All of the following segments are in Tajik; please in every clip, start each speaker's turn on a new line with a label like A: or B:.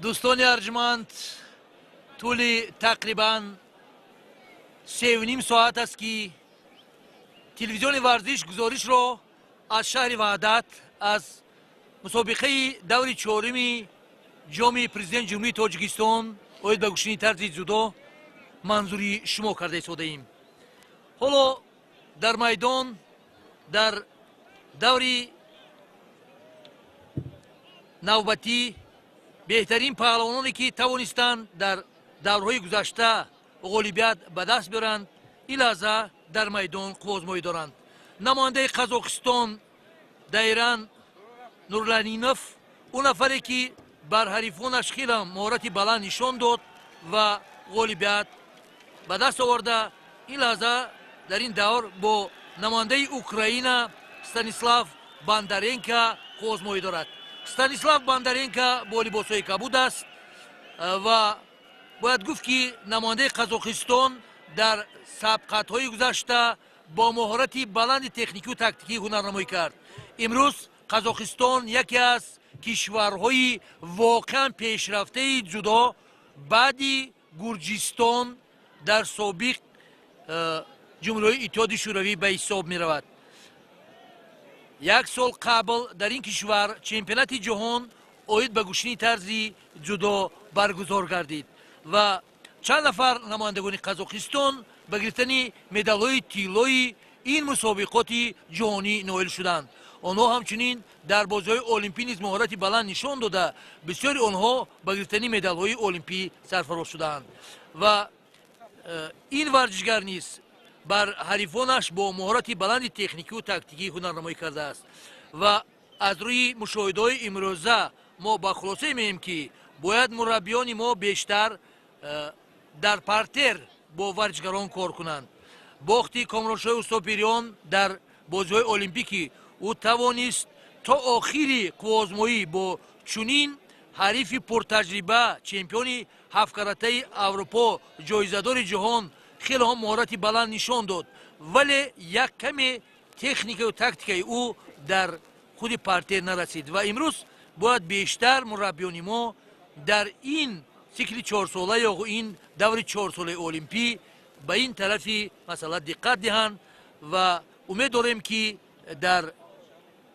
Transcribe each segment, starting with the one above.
A: دوستان ارجمند، طول تقریبا 3.5 ساعت است که تلویزیون ورزش گزارش را از شهر وحدت از مسابقه دور چهارم جام پرزیدنت جمهوری تاجیکستان اوید به گوشنی طرز جودو منظوری شما کرده ایستاده ایم. حالا در میدان در دور نوبتی بهترین پهلوانانی که توانستند در دورهای گذشته غالبیت به دست بیارند این لحظه در میدان قوازمایی دارند. نماینده قزاقستان دایران نورلانینوف اون نفری که بر حریفانش خیلی مهارت بلند نشان داد و غالبیت به دست آورده این لحظه در این دور با نماینده اوکراین ستانیسلاو باندارенکو قوازمایی دارد. ستانیسلاو باندارенکو با لباسهای کبود است و باید گفت که نماینده قزاقستان در سبقت‌های گذشته با مهارت بلند تکنیکی و تاکتیکی هنرنمایی کرد. امروز قزاقستان یکی از کشورهای واقعا پیشرفته جودو بعد گرجستان در سابق جمهوری اتحادیه شوروی به حساب می رود. یک سال قبل در این کشور چمپیونات جهان اوید به گوشنی طرز جودو برگزار گردید و چند نفر نمایندگان قزاقستان به گرفتن مدال‌های طلایی این مسابقات جهانی نائل شدند. آنها همچنین در بازی‌های المپی نیز مهارت بلند نشان داده بسیاری آنها به گرفتن مدال‌های المپی سرفراز شدند و این ورزشگر نیز بر حریفانش با مهارت بلند تکنیکی و تاکتیکی هنرنمایی کرده است و از روی مشاهده‌های امروزه ما با خلاصه می‌گوییم که باید مربیان ما بیشتر در پارتر با ورزشگران کار کنند. باختی کامرانشاه اوستاپیریان در بازی‌های المپیکی او توانست تا آخری قوازمایی با چنین حریف پرتجربه چمپیون هفت کاراته اروپا جایزه‌دار جهان خیلی هم مهارت بلند نشان داد ولی یک کمی تکنیک و تاکتیک او در خود پارتر نرسید و امروز باید بیشتر مربیان ما در این سیکل 4 ساله یا این دور 4 ساله المپی به این طرفی مثلا دقت دهند و امید داریم که در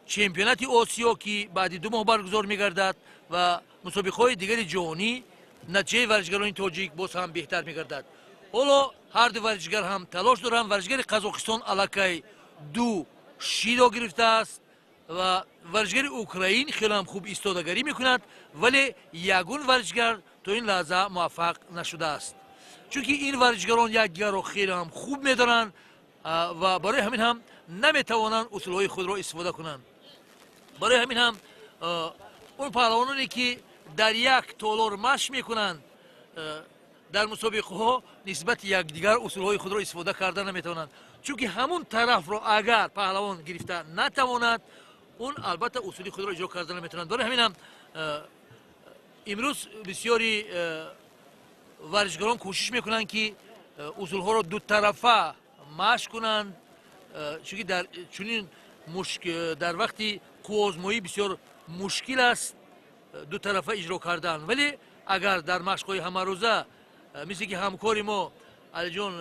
A: چمپیونات آسیا که بعد 2 ماه برگزار می‌گردد و مسابقه‌های دیگر جهانی نتیجه ورزشگران تاجیک باز هم بهتر می‌گردد. حالا هر دو ورزشگر هم تلاش دارند. ورزشگر قزاقستان الکی 2 شیدا گرفته است و ورزشگر اوکراین خیلی هم خوب ایستادگی می‌کند ولی یگون ورزشگر تا این لحظه موفق نشده است چون که این ورزشگران یکدیگر را خیلی هم خوب می‌دارند و برای همین هم نمی‌توانند اصولهای خود را استفاده کنند. برای همین هم اون پهلوانانی که در یک تالار مشق میکنند در مسابقه ها نسبت یکدیگر اصولهای خود را استفاده کردن نمیتوانند چون که همون طرف را اگر پهلوان گرفته نتواند اون البته اصول خود را اجرا کردن نمیتواند. برای همین هم امروز بسیاری ورزشگران کوشش میکنند که اصول ها را دو طرفه مشق کنند چون که در چنین در وقتی قوازمایی بسیار مشکل است دو طرفه اجرا کردن ولی اگر در مشق‌های همه روزه مثل که همکاری ما علی جان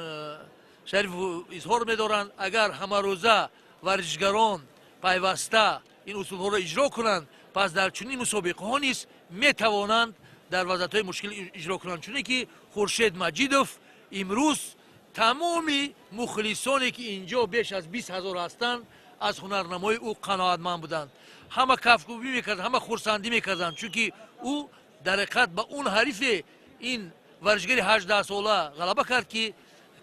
A: شریف اظهار می‌دارند اگر همه روزه ورزشگران پیوسته این اصول‌ها را اجرا کنند پس در چنین مسابقه‌ها نیز می‌توانند در وضعیت‌های مشکل اجرا کنند چون که خورشید مجیدوف امروز تمامی مخلصانی که اینجا بیش از 20,000 هستند از هنرنمای او قناعتمند بودند. همه کفگویی میکردند همه خرسندی میکردند چون که او در حقیقت به اون حریف این ورزشگر 18 ساله غلبه کرد که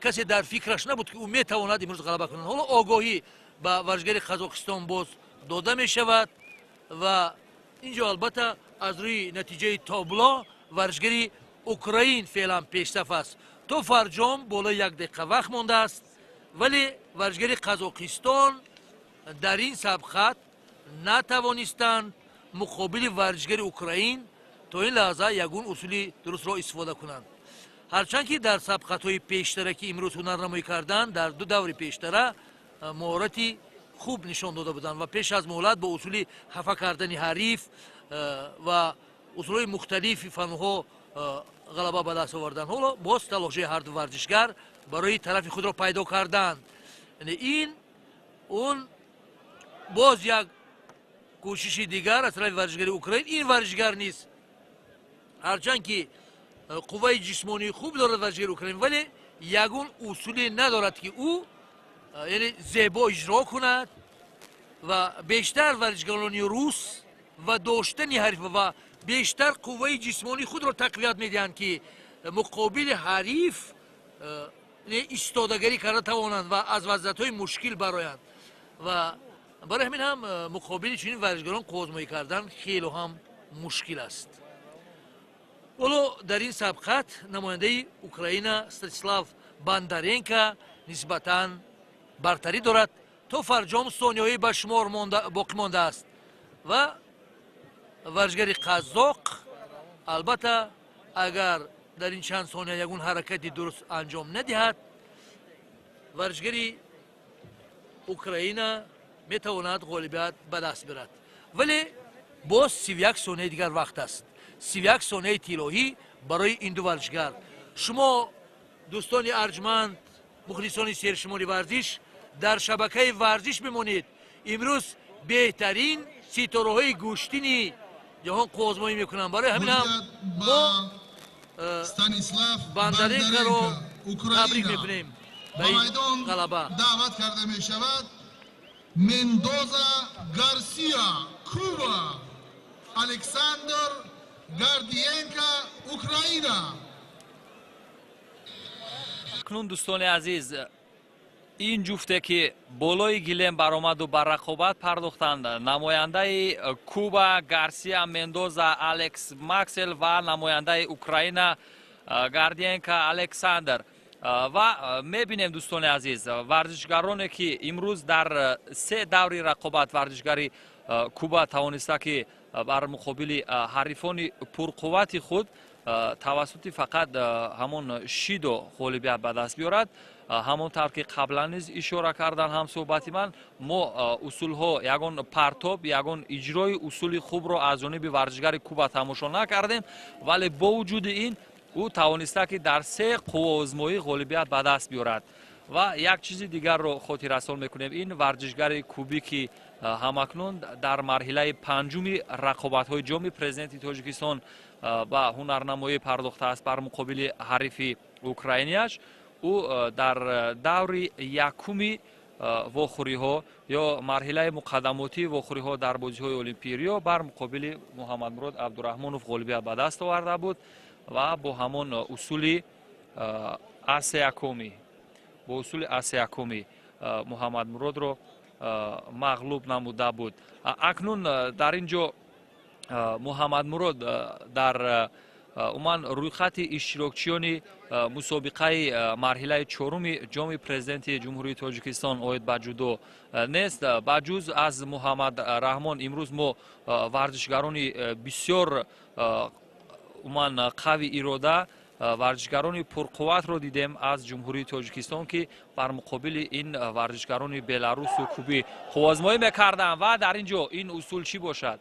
A: کسی در فکرش نبود که او میتواند امروز غلبه کند. حالا آگاهی به ورزشگر قزاقستان باز داده میشود و اینجا البته از روی نتیجه تابلو ورزشگر اوکراین فعلا پیشرفت است. تا فرجام بالا 1 دقیقه وقت مانده است ولی ورزشگر قزاقستان در این سبقت نتوانستند مقابل ورزشگر اوکراین تا این لحظه یگون اصول درست را استفاده کنند. هرچند که در سبقت‌های پیشتره که امروز هنرنمایی کردند در 2 دور پیشتره مهارتی خوب نشان داده بودند و پیش از مهلت با اصول خفه کردن حریف و усулҳои мухталифи фанҳо ғалаба ба даст овардан. ҳоло боз талошаи ҳарду варзишгар барои тарафи худро пайдо кардан. ин он боз як кӯшиши дигар аз тарафи варзишгари Украин. ин варзишгар низ ҳарчанд ки қувваи ҷисмонии хуб дорад варзишгари Украин, вале ягон усуле надорад ки ӯ яъне зебо иҷро кунад ва бештар варзишгарони рус ва доштани ҳариф ва бештар қувваи ҷисмонии худро тақвият медиҳанд ки муқобили ҳариф истодагарӣ карда тавонанд ва аз вазъиятҳои мушкил бароянд. ва барои ҳамин ҳам муқобили чунин варзишгарон қуввозмоӣ кардан хело ҳам мушкил аст. ҳоло дар ин сабқат намояндаи Украина Стратислав Бандаренко нисбатан бартарӣ дорад. То фарҷом сониҳои ба шумор боқӣ мондааст ва варзишгари қазоқ албатта агар дар ин чанд сония ягон ҳаракати дуруст анҷом надиҳад, варзишгари Украина метавонад ғолибият ба даст бирад. Вале боз 31 сонияи дигар вақт аст. 31 сонияи тиллоҳӣ барои ин ду варзишгар. шумо дӯстони арҷманд, мухлисони сершумори варзиш, дар шабакаи варзиш бимонед. имрӯз беҳтарин ситораҳои гӯштини ҷаҳон қуввозмоӣ мекунанд. барои ҳамин ҳам мо Бандаренкоро табрик мекунем ба ин ғалаба.
B: даъват карда мешавад. Мендоза Гарсия, Куба, Александр Гордиенко, Украина.
C: акнун дӯстони азиз, ин ҷуфте ки болои гилем баромаду ба рақобат пардохтанд, намояндаи Куба Гарсия Мендоза Алекс Максел ва намояндаи Украина Гордиенко Александр. ва мебинем дӯстони азиз, варзишгароне ки имрӯз дар се даври рақобат варзишгари Куба тавониста ки бар муқобили ҳарифони пурқуввати худ тавассути фақат ҳамон шидо ғолибият ба даст биёрад. ҳамон тавр ки қаблан низ ишора кардан ҳамсӯҳбати ман, мо усулҳо ягон партоб, ягон иҷрои усули хубро аз ҷониби варзишгари Куба тамошо накардем, вале бо вуҷуди ин ӯ тавониста ки дар се қувваозмоӣ ғолибият ба даст биёрад. ва як чизи дигарро хотиррасон мекунем, ин варзишгари кубӣ ки ҳамакнун дар марҳилаи панҷуми рақобатҳои ҷоми президенти Тоҷикистон ба ҳунарнамоӣ пардохтааст бар муқобили ҳарифи украинияш. ӯ дар даври якуми вохӯриҳо ё марҳилаи муқаддамотии вохӯриҳо дар бозиҳои олимпии Рио бар муқобили Муҳаммадмурод Абдурахмонов ғолибият ба даст оварда буд ва бо ҳамон усули асеякоми Муҳаммадмуродро мағлуб намуда буд. акнун дар ин ҷо Муҳаммадмурод дар уман рӯйхати иштирокчиёни мусобиқаи марҳилаи чоруми ҷоми президенти ҷумҳурии Тоҷикистон оид ба ҷудо нест. ба ҷуз аз Муҳаммад Раҳмон имрӯз мо варзишгарони бисёр уман қави ирода, варзишгарони пурқувватро дидем аз ҷумҳурии Тоҷикистон ки бар муқобили ин варзишгарони беларусу кубӣ қуввозмоӣ мекарданд. ва дар ин ҷо ин усул чӣ бошад?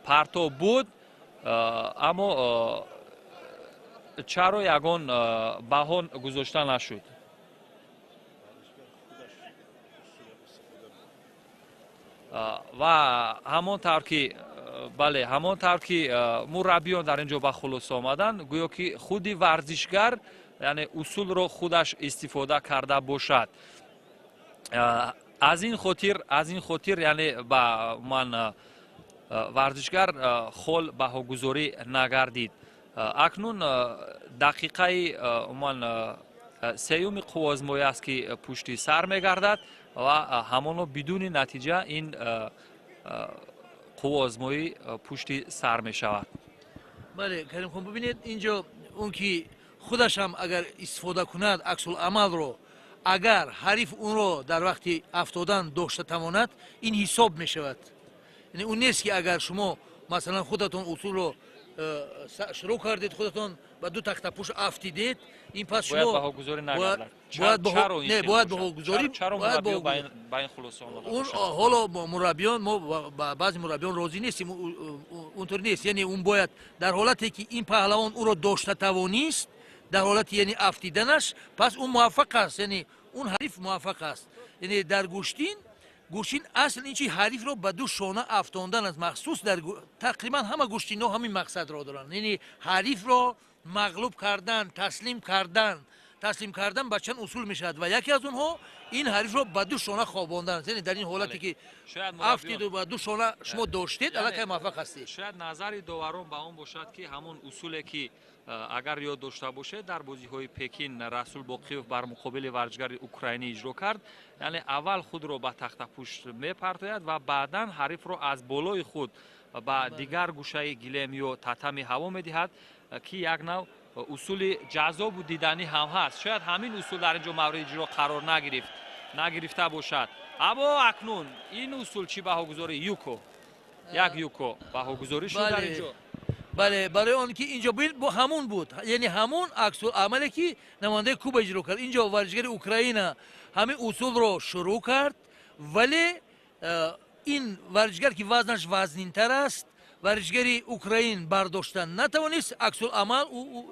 C: партоб буд, аммо чаро ягон баҳо гузошта нашуд? ва ҳамон тавр ки бале ҳамон тавр ки мураббиён дар ин ҷо ба хулоса омаданд, гӯё ки худи варзишгар яъне усулро худаш истифода карда бошад. аз ин хотир яъне ба ман варзишгар хол баҳогузорӣ нагардид. акнун дақиқаи ман сеюми қуввозмоӣ аст ки пушти сар мегардад ва ҳамоно бидуни натиҷа ин қуввозмоӣ пушти сар мешавад.
A: бале каримхон, бибинед инҷо он ки худашам агар истифода кунад аксуламалро, агар ҳариф онро дар вақти афтодан дошта тавонад, ин ҳисоб мешавад. он нест ки агар шумо масалан худатон усулро شروع کردید خودتون با دو تخته پوش افتیدید این پس
C: باید
A: شما
C: بهاگذاری نگردد.
A: نه باید بهاگذاری
C: چرا
A: باید
C: مربی
A: بهاگذاری.
C: با این خلاصه آمده
A: اون
C: باشد؟
A: حالا مربیان ما با بعضی مربیان راضی نیستیم اونطور نیست، یعنی اون باید در حالتی که این پهلوان او را داشته توانیست در حالت یعنی افتیدنش پس اون موفق است، یعنی اون حریف موفق است. یعنی در گوشتین اصل این چی حریف رو به دو شانه افتاندن است، مخصوص در تقریبا همه گوشتینا همین مقصد را دارن، یعنی حریف را مغلوب کردن، تسلیم کردن به چند اصول میشد و یکی از اونها این حریف را به دو شانه خواباندن است. یعنی در این حالتی که افتید و به دو شانه شما داشتید الان موفق هستید.
C: شاید نظری داوران به اون باشد که همون اصولی که اگر یاد داشته باشه در بازی‌های پکین رسول باقیوف بر مقابل ورزشگر اوکراینی اجرا کرد، یعنی اول خود رو به تخت پوشت میپرتاید و بعدا حریف رو از بالای خود به دیگر گوشه گلیم یا تتمی هوا میدهد که یک نوع اصول جذاب و دیدنی هم هست. شاید همین اصول در اینجا مورد اجرا قرار نگرفته باشد، اما اکنون این اصول چی بهاگذاری یک یوکو بهاگذاری شد در اینجا.
A: بله برای آن که اینجا با همون بود، یعنی همون عکس العملی که نماینده کوبا اجرا کرد. اینجا ورزشگر اوکراین همین اصول رو شروع کرد، ولی این ورزشگر که وزنش وزنین‌تر است ورزشگری اوکراین برداشتن نتوانست، عکس العمل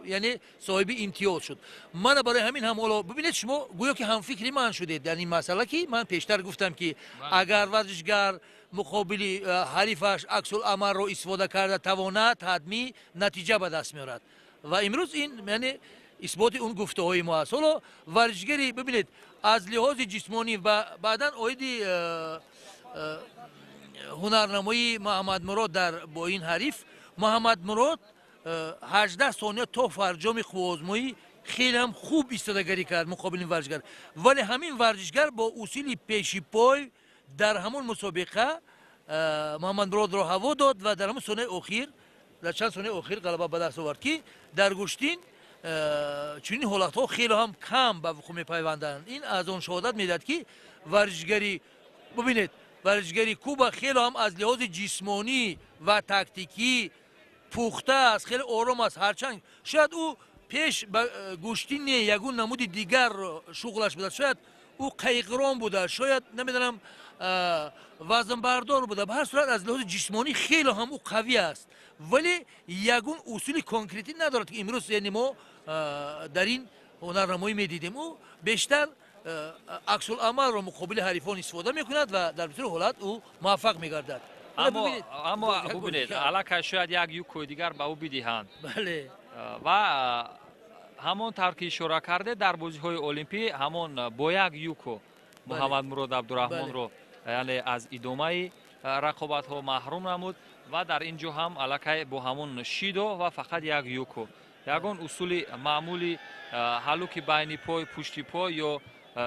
A: یعنی صاحب امتیاز شد. من برای همین هم حالا ببینید شما گویا که هم فکری من شدید در این مسئله که من پیشتر گفتم که اگر ورزشگر مقابل حریفش عکس العمل رو استفاده کرده تواند حتمی نتیجه به دست میارد و امروز این یعنی اثبات اون گفته های ما است. حالا ورزشگری ببینید از لحاظ جسمانی و بعدا اویدی هنرنمایی محمد مراد با این حریف، محمد مراد 18 ثانیه تا فرجام خوازمایی خیلی هم خوب ایستادگی کرد مقابل این ورزشگر، ولی همین ورزشگر با اصول پیشی پای در همون مسابقه محمد مراد را هوا داد و در همون در چند ثانیه اخیر غلبه به دست آورد که در گوشتین چنین حالت‌ها خیلی هم کم به وقوع می‌پیوندند. این از اون شهادت میدهد که ورزشگری ببینید ورزشگری کوبا خیلی هم از لحاظ جسمانی و تاکتیکی پخته است، خیلی آرام است، هرچند شاید او پیش گوشتین یگون نمود دیگر شغلش بوده، شاید او قیقران بوده، شاید نمیدونم وزن بردار بوده، به هر صورت از لحاظ جسمانی خیلی هم او قوی است، ولی یگون اصول کنکریتی ندارد که امروز یعنی ما در این هنرنمایی میدیدیم. او بیشتر عکس العمل را مقابل حریفان استفاده میکند و در بسیار حالت او موفق میگردد.
C: اما ببینید علاقه شاید یک یوکو دیگر به او بدهند.
A: بله
C: و همون طور که اشاره کرده در بازی‌های المپی همون با یک یوکو محمد مراد عبدالرحمن رو یعنی از ادامه رقابت‌ها محروم نمود و در اینجا هم علاقه با همون شیدو و فقط یک یوکو یگان اصول معمولی حلوکی بین پای پشتی پای یا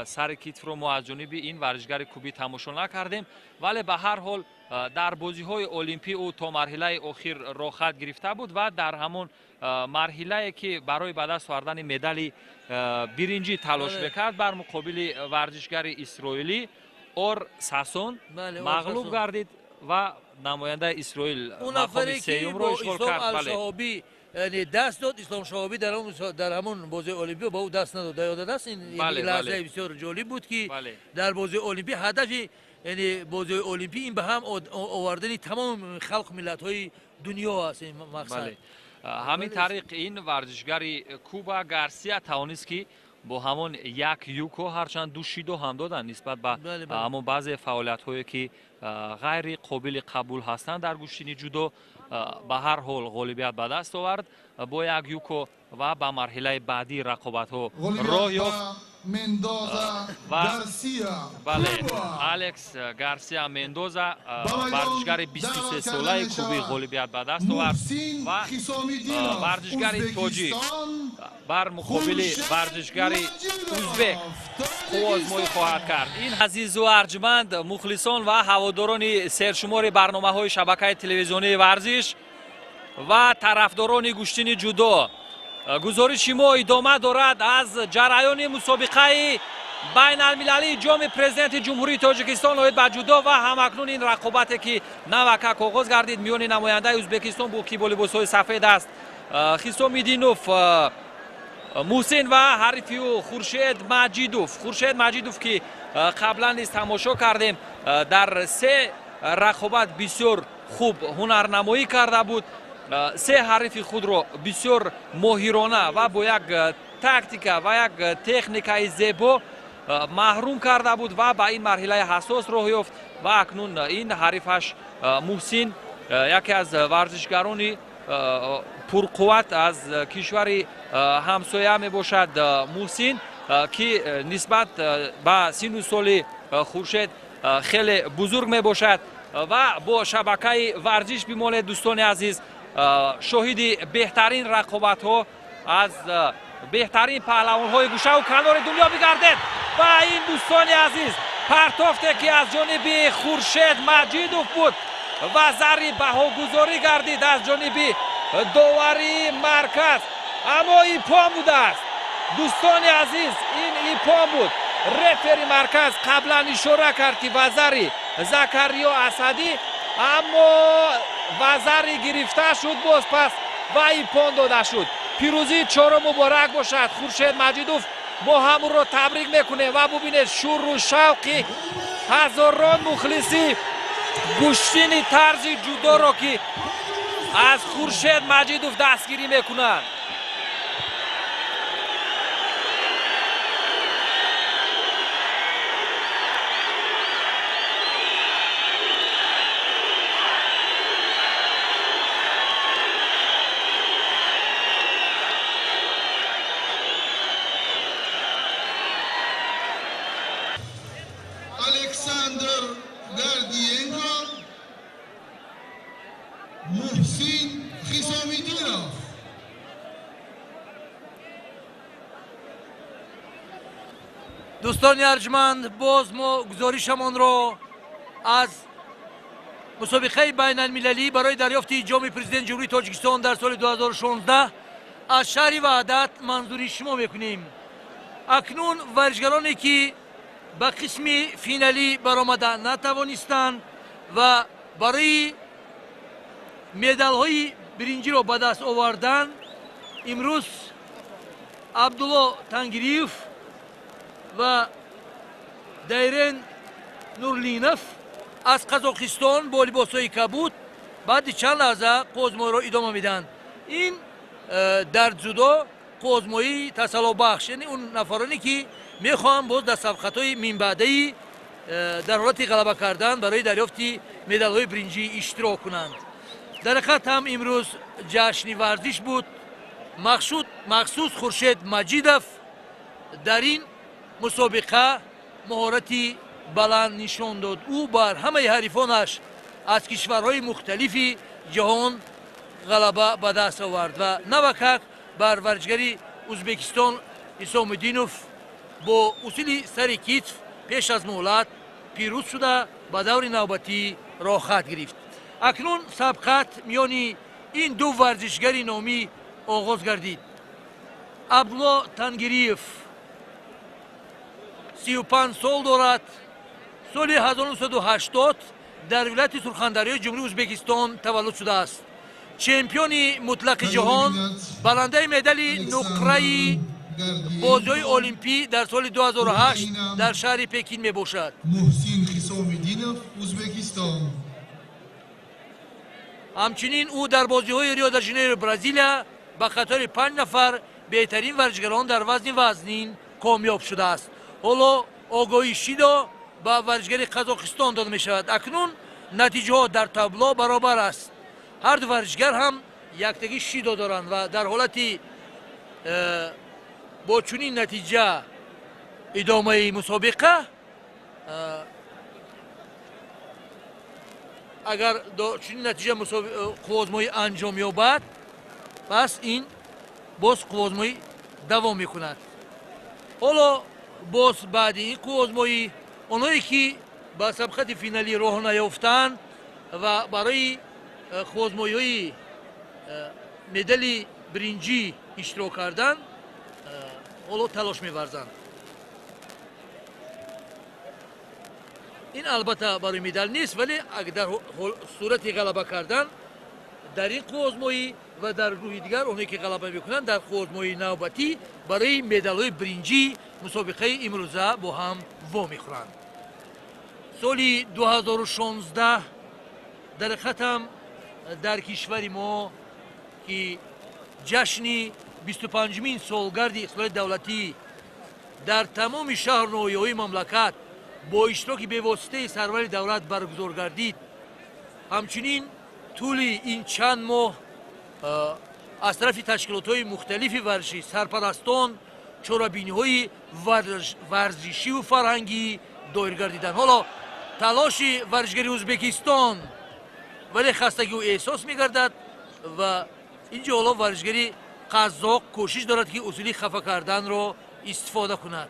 C: سر کتف رو ما از جانب این ورزشگر کوبی تماشا نکردیم، ولی به هر حال در بازی‌های المپی او تا مرحله اخیر راه خط گرفته بود و در همون مرحله که برای به دست آوردن مدال برنجی تلاش میکرد بر مقابل ورزشگر اسرائیلی اور ساسون مغلوب گردید و نماینده اسرائیل مقام سوم رو اشغال کرد.
A: یعنی دست داد اسلام شهابی در همون بازی المپی با او دست نداد، یاد است. این لحظه بسیار جالب بود که در بازی المپی هدف یعنی بازی المپی این به هم آوردن تمام خلق ملت های دنیا است. این مقصد
C: همین طریق این ورزشگر کوبا گارسیا توانست که با همون یک یوکو هرچند دو شیدو هم دادن نسبت به همون بعضی فعالیت هایی که غیر قابل قبول هستند در گوشتین جودو به هر حال غالبیت به دست آورد با یک یوکو و به مرحله بعدی رقابت ها راه یافت و بله الکس گارسیا مندوزا ورزشگر 23 ساله کوبی غالبیت به دست آورد و ورزشگر تاجیک بر مقابل ورزشگر ازبک خوازمایی خواهد کرد. این عزیز و ارجمند مخلصان و هواداران سرشمار برنامه‌های شبکه تلویزیونی ورزش و طرفداران گوشتین جودو، گزارش ما ادامه دارد از جریان مسابقه بین المللی جام پرزیدنت جمهوری تاجیکستان اوید با جودو و همکنون این رقابتی که نوکک آغاز گردید میان نماینده ازبکستان با کی با لباس‌های سفید است خیسو میدینوف محسن و حریفی و خورشید مجیدوف که قبلا نیز تماشا کردیم در سه رقابت بسیار خوب هنرنمایی کرده بود سه حریف خود را بسیار ماهرانه و با یک تاکتیکا و یک تکنیکای زیبا محروم کرده بود و به این مرحله حساس راه یافت و اکنون این حریفش محسن یکی از ورزشگران پرقوت از کشور همسایه می باشد محسن که نسبت به سن و سال خورشید خیلی بزرگ می باشد و با شبکه ورزش بماند دوستان عزیز شاهد بهترین رقابت ها از بهترین پهلوان های گوشه و کنار دنیا بگردد و این دوستان عزیز پرتافته که از جانب خورشید مجیدوف بود و ضرب بهاگذاری گردید از جانب داوری مرکز اما ایپان بوده است دوستان عزیز این ایپان بود رفری مرکز قبلا اشاره کرد که وزری زکریا اسدی اما وزری گرفته شد باز پس و ایپان داده شد پیروزی چهارم مبارک باشد خورشید مجیدوف ما همون رو تبریک میکنه و ببینید شور و شوقی هزاران مخلصی گوشتین طرز جدا را که از خورشید مجیدوف دستگیری میکنند
B: الکساندر گاردینکا محسن خیسامیدینوف
A: دوستان ارجمند باز ما گزارشمان را از مسابقه بین المللی برای دریافت جام پرزیدنت جمهوری تاجیکستان در سال 2016 از شهر وحدت منظوری شما میکنیم اکنون ورزشگرانی که به قسم فینالی برآمده نتوانستند و برای مدال های برنجی را به دست آوردن امروز عبدالله تنگریف و دایرن نورلینوف از قزاقستان با لباسهای کبود بعد چند لحظه قوزمایی را ادامه میدن این در جودو قوزمایی تسلا بخش یعنی اون نفرانی که میخوان باز در سبقت‌های من بعدی در حالت غلبه کردن برای دریافت مدال‌های برنجی اشتراک کنند در حقیقت هم امروز جشن ورزش بود مخصوص خورشید مجیدوف در این مسابقه مهارتی بلند نشان داد او بر همه حریفانش از کشورهای مختلف جهان غلبه به دست آورد و نوکک بر ورزشگری ازبکستان حسامالدینوف با اصول سر کتف پیش از مهلت پیروز شده به دور نوبتی راه خط گرفت اکنون سبقت میان این دو ورزشگر نامی آغاز گردید عبدالله تنگریف 35 سال دارد سال 1980 در ولایت سرخندری جمهوری ازبکستان تولد شده است چمپیون مطلق جهان برنده مدال نقره بازی‌های المپی در سال 2008 در شهر پکین می باشد
B: محسن خیسامیدینوف ازبکستان
A: همچنین او در بازی‌های ریو د ژانیرو برزیل به خاطر 5 نفر بهترین ورزشگران در وزن وزنین کامیاب شده است حالا آگاهی شیدا به ورزشگری قزاقستان داده می شود اکنون نتیجه ها در تابلو برابر است هر دو ورزشگر هم یکتگی شیدا دارند و در حالت با چنین نتیجه ادامه مسابقه اگر چنین نتیجه قوازمایی انجام یابد پس این باز قوازمایی دوام میکند حالا باز بعد این قوازمایی اونایی که به سبقت فینالی راه نیافتند و برای قوازمایی های مدال برنجی اشتراک کردن حالا تلاش می‌ورزند این البته برای مدال نیست، ولی اگر در صورت غلبه کردن در این قوزمایی و در گروه دیگر اونایی که غلبه میکنن در قوزمایی نوبتی برای مدال‌های برنجی مسابقه امروزه با هم وا میخورند. سال 2016 در ختم در کشور ما که جشن 25مین سالگرد اصلاح دولتی در تمام شهر نویای مملکت با اشتراک بی‌واسطه سرور دولت برگزار گردید. همچنین طول این چند ماه از طرف تشکیلات‌های مختلف ورزشی، سرپرستان، چاره‌بینی‌های ورزشی و فرهنگی دایر گردیدند. حالا تلاش ورزشگری ازبکستان ولی خستگی و احساس می‌گردد و اینجا حالا ورزشگری قزاق کوشش دارد که اصول خفه کردن را استفاده کند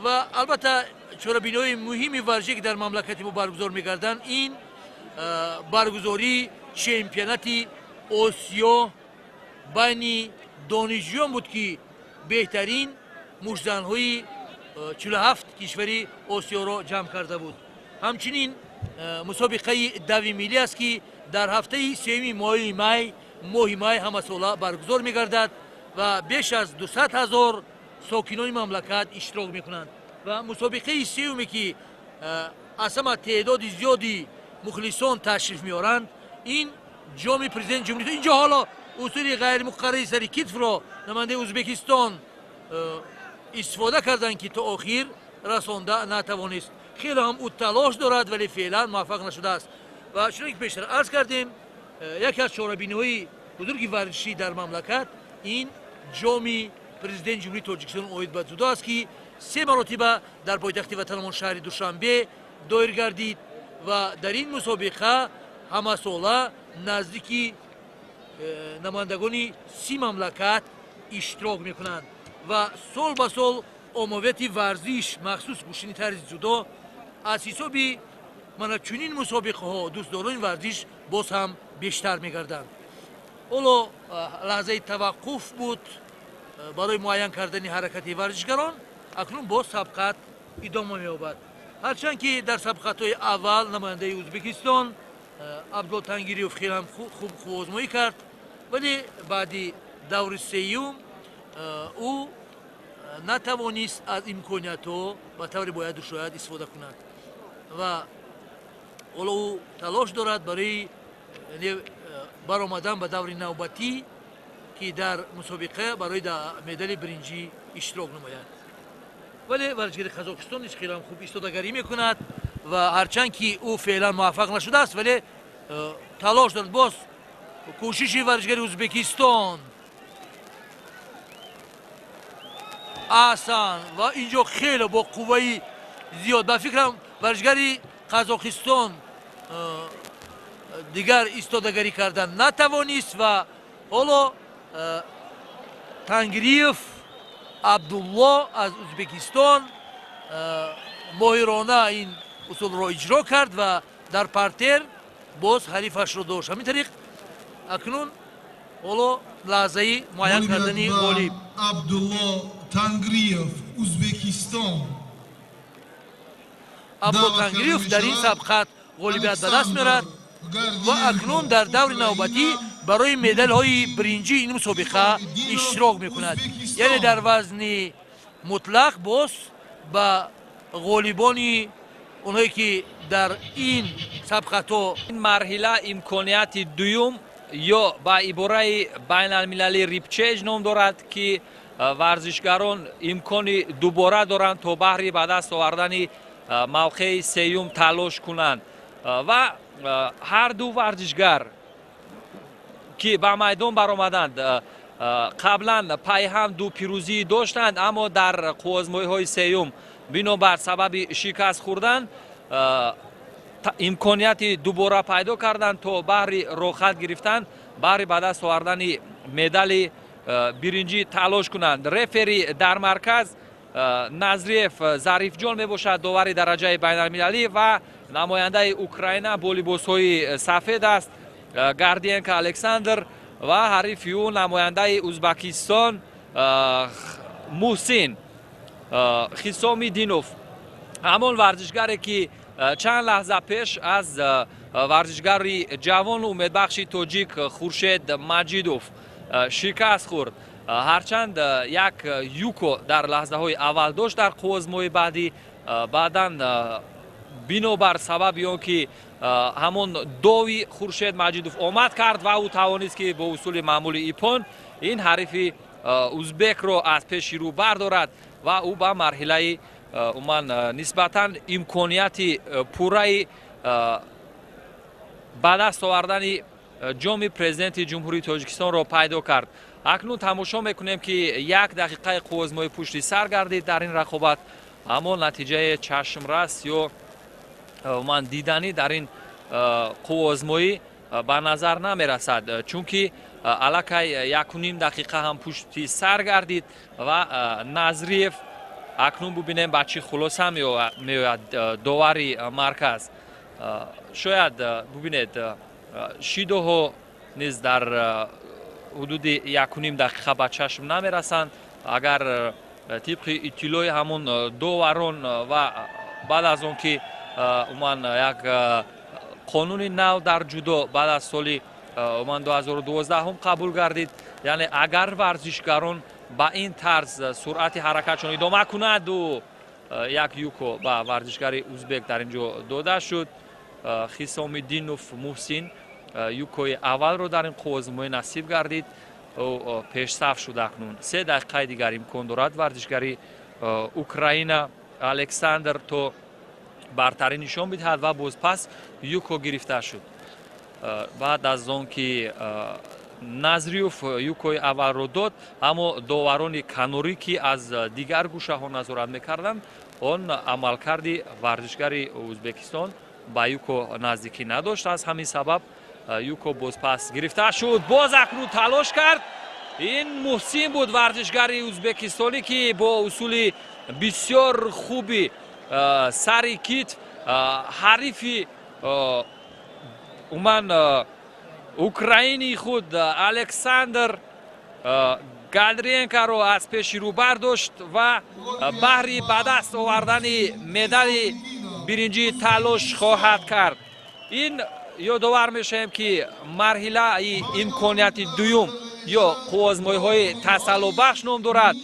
A: و البته چاره‌بینی‌های مهم ورزشی که در مملکت ما برگزار می‌گردند این برگزاری چمپیونات آسیا بین دانشجویان بود که بهترین مشت‌زن‌های 47 کشوری آسیا را جمع کرده بود. همچنین مسابقه دوی ملی است که در هفته سوم ماه می همه ساله برگزار می‌گردد و بیش از 200,000 ساکنان مملکت اشتراک می‌کنند و مسابقه سومی که اصلا تعداد زیادی مخلصان تشریف میارند این جام پرزیدنت جمهوری. اینجا حالا اصول غیر مقرر سری کتف را نماینده ازبکستان استفاده کردند که تا آخر رسانده نتوانست. خیلی هم او تلاش دارد ولی فعلا موفق نشده است و چون که پیشتر عرض کردیم یکی از چاره‌بینی‌های بزرگ ورزشی در مملکت این جام پرزیدنت جمهوری تاجیکستان اوید بدزودا است که 3 مرتبه در پایتخت وطنمان شهر دوشنبه دایر گردید و در این مسابقه همه ساله نزدیک نمایندگان 30 مملکت اشتراک میکنند و سال به سال عمومیت ورزش مخصوص گوشنی طرز جدا از حسابی من چنین مسابقه ها دوستداران ورزش باز هم بیشتر میگردند. حالا لحظه توقف بود برای معین کردن حرکت ورزشگران، اکنون باز سبقت ادامه می‌یابد. هرچند که در سبقت‌های اول نماینده ازبکستان عبدالله تنگیریوف خیلی هم خوب آزمایی کرد ولی بعدی دور سوم او نتوانست از امکانیت‌ها به طور باید و شاید استفاده کند و حالا او تلاش دارد برای برآمدن به دور نوبتی که در مسابقه برای مدال برنجی اشتراک نماید. ولی ورزشگر قزاقستان خیلی هم خوب ایستادگری میکند و هرچند که او فعلا موفق نشده است ولی تلاش دارد. باز کوشش ورزشگر ازبکستان احسن و اینجا خیلی با قوه زیاد به فکرم ورزشگری قزاقستان دیگر ایستادگری کردن نتوانست و حالا تنگریف عبدالله از ازبکستان ماهرانه این اصول را اجرا کرد و در پارتر باز حریفش را داشت. همین طریق اکنون حالا لحظه معین کردن غالب
B: عبدالله تنگریف ازبکستان.
A: عبدالله تنگریف در این سبقت غالبیت به دست می‌آورد و اکنون در دور نوبتی برای مدال های برنجی این مسابقه اشتراک میکند. یعنی در وزن مطلق باز به غالبان اونایی که در این سبقت ها
C: این مرحله امکانیت دوم یا با عباره بین المللی ریپچیج نام دارد که ورزشگران امکان دوباره دارند تا بهر به دست آوردن موقع سوم تلاش کنند و هر دو ورزشگر که به میدان برآمدند قبلا پای هم دو پیروزی داشتند اما در قوزمایی‌های سوم بنابر سبب شکست خوردن امکانیت دوباره پیدا کردند تا بهر راحت گرفتن بهر به دست آوردن مدال برنجی تلاش کنند. رفری در مرکز نظریف ظریف جان میباشد، داور درجه بین المللی و نماینده اوکراین با لباس‌های سفید است گاردینک الکساندر و حریف او نماینده ازبکستان محسن خیسامی دینوف. ҳамон варзишгаре ки чанд лаҳза пеш аз варзишгари ҷавону умедбахши тоҷик хуршед маҷидов шикаст хӯрд. ҳарчанд як юко дар лаҳзаҳои аввал дошт дар қувозмои баъдӣ, баъдан бинобар сабаби он ки ҳамон дови хуршед маҷидов омад кард ва ӯ тавонист ки бо усули маъмули ипон ин ҳарифи узбекро аз пеши рӯ бардорад ва ӯ ба марҳилаи уман нисбатан имконияти пурраи ба даст овардани ҷоми президенти ҷумҳурии тоҷикистонро пайдо кард. акнун тамошо мекунем ки 1 дақиқаи қувозмои пушти сар гардид дар ин рақобат, аммо натиҷаи чашмрас ё уман диданӣ дар ин қувозмоӣ ба назар намерасад, чунки аллакай 1.5 дақиқа ҳам пушти сар гардид ва Назриев акнун бубинем ба чӣ хулоса меояд довари марказ. шояд бубинед шидоҳо низ дар ҳудуди 1.5 дақиқа ба чашм намерасанд. агар тибқи иттилои ҳамон доварон ва баъд аз он ки уман як қонуни нав дар ҷудо баъд аз соли уман 2012 қабул гардид, яъне агар варзишгарон ба ин тарз суръати ҳаракатшон идома кунаду як юко ба варзишгари узбек дар ин ҷо дода шуд. хисомиддинов муҳсин юкои аввалро дар ин қувозмоӣ насиб гардид, ӯ пешсаф шуд. акнун 3 дақиқаи дигар имкон дорад варзишгари Украина Александр то бартарӣ нишон бидиҳад ва бозпас юко гирифта шуд. баъд аз он ки Назриев юкои аввалро дод, аммо доварони канорӣ ки аз дигар гӯшаҳо назорат мекарданд, он амалкарди варзишгари Ӯзбекистон ба юко наздикӣ надошт. аз ҳамин сабаб юко бозпас гирифта шуд. боз акнун талош кард. ин муҳсин буд варзишгари ӯзбекистонӣ ки бо усули бисёр хуби сари китф ҳарифи уман украини худ Александр Гадриенкаро аз пеши рӯ бардошт ва баҳри ба даст овардани медали биринҷӣ талош хоҳад кард. ин ёдовар мешавем ки марҳилаи имконияти дуюм ё қувозмоиҳои тасаллубахш ном дорад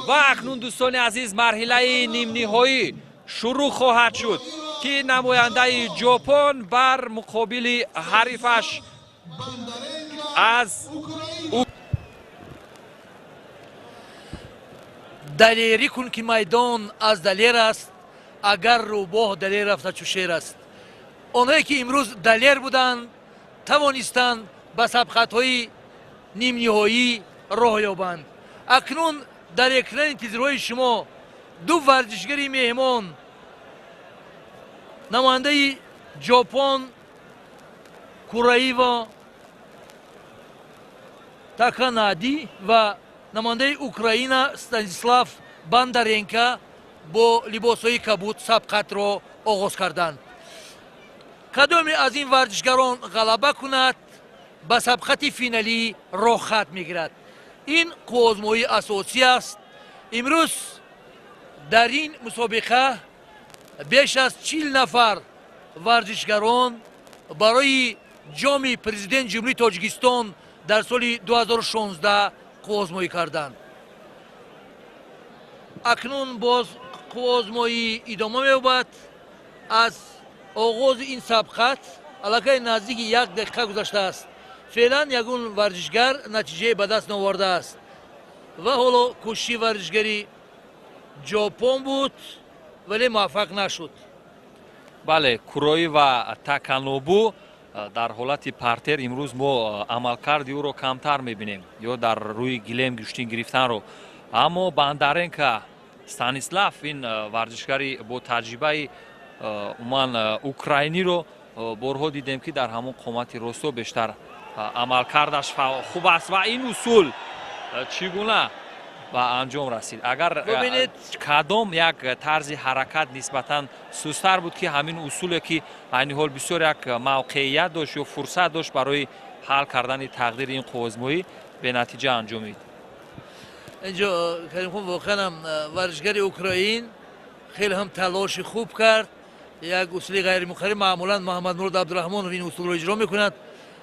C: ва акнун дӯстони азиз марҳилаи нимниҳоӣ шурӯъ хоҳад шуд ки намояндаи ҷопон бар муқобили ҳарифаш аз
A: далерӣ кун ки майдон аз далер аст, агар рӯбоҳ далер рафта чу шер аст. онҳое ки имрӯз далер буданд тавонистанд ба сабқатҳои нимниҳоӣ роҳ ёбанд. акнун дар экрани тизрҳои шумо ду варзишгари меҳмон, намояндаи ҷопон Кураива Таканади ва намояндаи Украина Станислав Бандаренко бо либосҳои кабуд сабқатро оғоз карданд. кадоме аз ин варзишгарон ғалаба кунад, ба сабқати финалӣ роҳ хат мегирад. ин қувозмоии асосӣ аст. имрӯз дар ин мусобиқа беш аз 40 нафар варзишгарон барои ҷоми президент ҷумҳурии Тоҷикистон дар соли 2016 қувозмоӣ карданд. акнун боз қувозмоӣ идома меёбад. аз оғози ин сабқат аллакай наздики 1 дақиқа гузаштааст. феълан ягон варзишгар натиҷае ба даст наовардааст ва ҳоло кӯшиши варзишгари ҷопон буд, вале муваффақ нашуд.
C: бале, Курои ва Таканобу дар ҳолати партер имрӯз мо амалкарди ӯро камтар мебинем, ё дар рӯи гилем гӯштин гирифтанро. аммо Бандаренко Станислав, ин варзишгари бо таҷрибаи уман украиниро борҳо дидем ки дар ҳамон қомати росто бештар амалкардаш хуб аст ва ин усул чӣ гуна ба анҷом расид. агар кадом як тарзи ҳаракат нисбатан сустар буд ки ҳамин усуле ки айни ҳол бисёр як мавқеият дошт ё фурсат дошт барои ҳал кардани тақдири ин қувозмоӣ, бенатиҷа анҷомид.
A: инҷо каримхон воқеан варзишгари Украин خیلی هم تلاش خوب کرد. یک اصول غیر مقرر معمولا محمد مراد عبدالرحمنov این اصول رو اجرا میکند.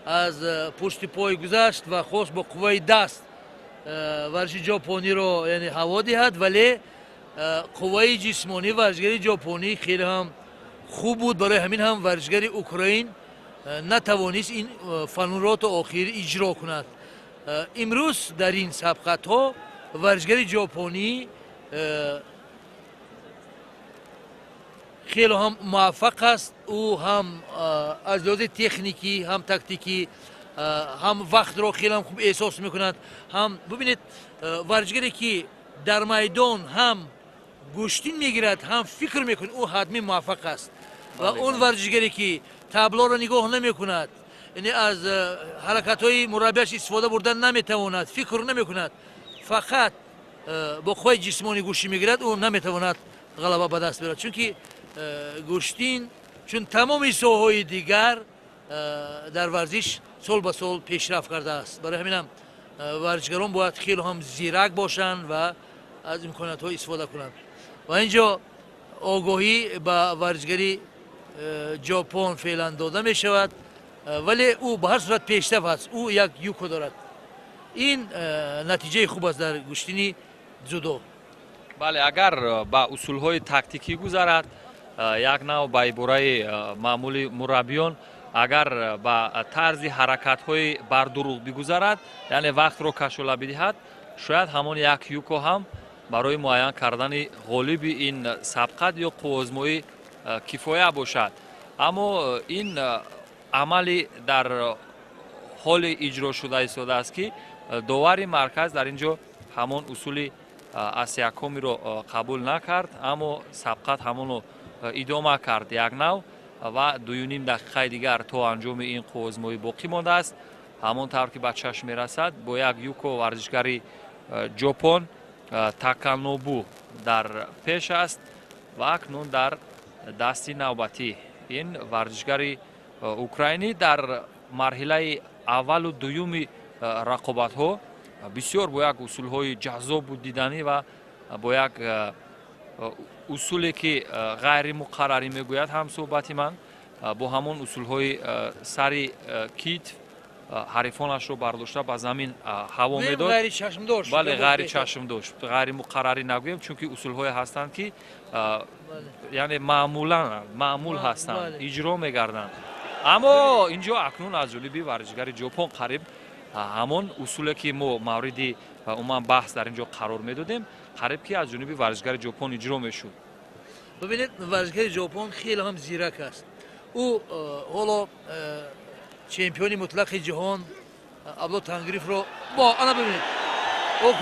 A: از پشت پای گذشت و خواست با قوه دست ورزش ژاپنی رو یعنی هوا دهد، ولی قوه جسمانی ورزشگری ژاپنی خیلی هم خوب بود. برای همین هم ورزشگری اوکراین نتوانست این فنون را تا آخر اجرا کند. امروز در این سبقت ها ورزشگری ژاپنی خیلی هم موفق است. او هم از لحاظ تکنیکی هم تاکتیکی هم وقت را خیلی هم خوب احساس میکند. هم ببینید ورزشگری که در میدان هم گوشتین میگیرد هم فکر میکند او حتمی موفق است. و اون ورزشگری که تابلو را نگاه نمیکند، یعنی از حرکت های مربیش استفاده بردن نمیتواند، فکر نمیکند، فقط با قوه جسمانی گوشی میگیرد، او نمیتواند غلبه به دست بیارد. چون که گوشتین چون تمام ساحه‌های دیگر در ورزش سال به سال پیشرفت کرده است. برای همین هم ورزشگران باید خیلی هم زیرک باشند و از امکانات ها استفاده کنند. و اینجا آگاهی به ورزشگری ژاپن فعلا داده می شود، ولی او به هر صورت پیشرفت است. او یک یوکو دارد. این نتیجه خوب است در گوشتینی جودو.
C: بله، اگر با اصول های تاکتیکی گذارد، یک نوع با عباره معمولی مربیان اگر با طرز حرکت های بر دروغ بگذارد، یعنی وقت رو کشوله بدهد، شاید همون یک یوکو هم برای معین کردن غالب این سبقت یا قوزموی کفایه باشد. اما این عملی در حال اجرا شده ایستاده است که داوری مرکز در اینجا همون اصول اسیاکومی رو قبول نکرد، اما سبقت همون رو ادامه کرد یک نوع و 2.5 دقیقه دیگر تا انجام این قوزموی باقی مانده است. همونطور که به چشم میرسد با یک یوکو ورزشگری ژاپن تاکانوبو در پیش است و اکنون در دستی نوبتی این ورزشگری اوکراینی در مرحله اول و دوم رقابت ها بسیار با یک اصول های جذاب بود دیدنی و با یک اصولی که غیر مقرری میگوید هم صحبتی من با همون اصول های سری کیت حریفانش رو برداشته به زمین هوا میداد.
A: غیر چشم داشت.
C: بله، غیر چشم داشت. غیر مقرری نگویم چون که اصول های هستند که یعنی معمول هستند، اجرا میگردند. اما اینجا اکنون از جانب ورزشگری ژاپن قریب همون اصولی که ما موردی عموما بحث در اینجا قرار میدادیم قریب که از جانب ورزشگری ژاپن اجرا میشد.
A: ببینید ورزشگری ژاپن خیلی هم زیرک است. او حالا چمپیون مطلق جهان ابلا تنگریف رو با انا ببینید